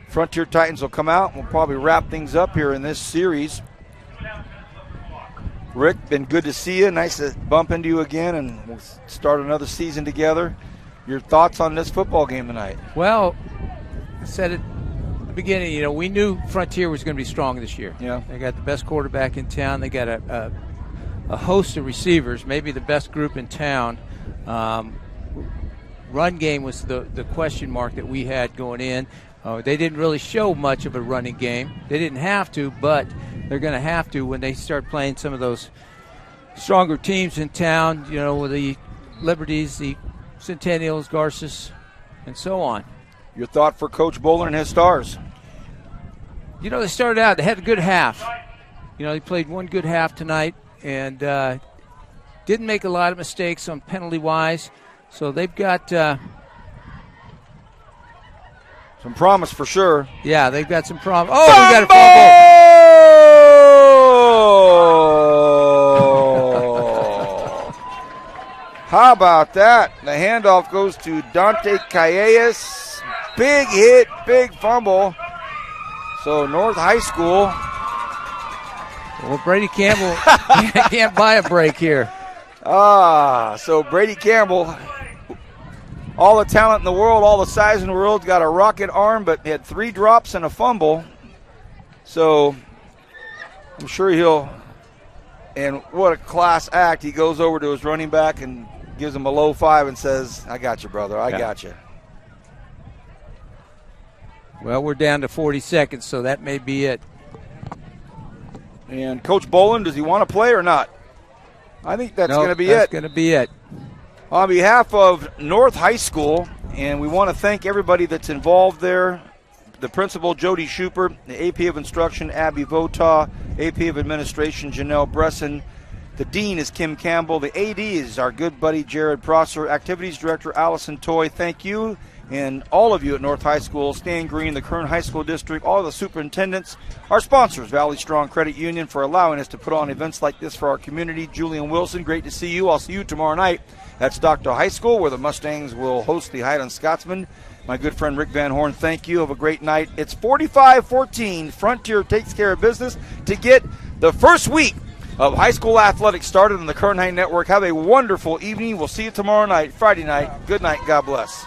Speaker 1: Frontier Titans will come out and we'll probably wrap things up here in this series. Rick, been good to see you. Nice to bump into you again, and we'll start another season together. Your thoughts on this football game tonight?
Speaker 2: Well, I said it at the beginning, we knew Frontier was going to be strong this year.
Speaker 1: Yeah.
Speaker 2: They got the best quarterback in town. They got a host of receivers, maybe the best group in town. Run game was the question mark that we had going in. They didn't really show much of a running game. They didn't have to, but they're going to have to when they start playing some of those stronger teams in town, with the Liberties, the Centennials, Garces, and so on.
Speaker 1: Your thought for Coach Bowler and his Stars?
Speaker 2: They started out, they had a good half. They played one good half tonight and didn't make a lot of mistakes on penalty-wise. So they've got
Speaker 1: some promise for sure.
Speaker 2: Yeah, they've got some promise. Oh, we got a fumble.
Speaker 1: How about that? The handoff goes to Dante Calles. Big hit, big fumble. So North High School.
Speaker 2: Well, Brady Campbell can't buy a break here.
Speaker 1: So Brady Campbell, all the talent in the world, all the size in the world, got a rocket arm, but had 3 drops and a fumble. So I'm sure and what a class act. He goes over to his running back and gives him a low 5 and says, I got you, brother. I got you.
Speaker 2: Well, we're down to 40 seconds, so that may be it.
Speaker 1: And Coach Boland, does he want to play or not? I think that's going to be it.
Speaker 2: That's going to be it.
Speaker 1: On behalf of North High School, and we want to thank everybody that's involved there, the principal, Jody Schuper, the AP of Instruction, Abby Votaw, AP of Administration, Janelle Bresson, the Dean is Kim Campbell, the AD is our good buddy Jared Prosser, Activities Director Allison Toy. Thank you, and all of you at North High School, Stan Green, the Kern High School District, all the superintendents, our sponsors, Valley Strong Credit Union, for allowing us to put on events like this for our community. Julian Wilson, great to see you. I'll see you tomorrow night at Stockton High School, where the Mustangs will host the Highland Scotsmen. My good friend Rick Van Horn, thank you. Have a great night. It's 45-14. Frontier takes care of business to get the first week of high school athletics started on the Kern High Network. Have a wonderful evening. We'll see you tomorrow night, Friday night. Good night. God bless.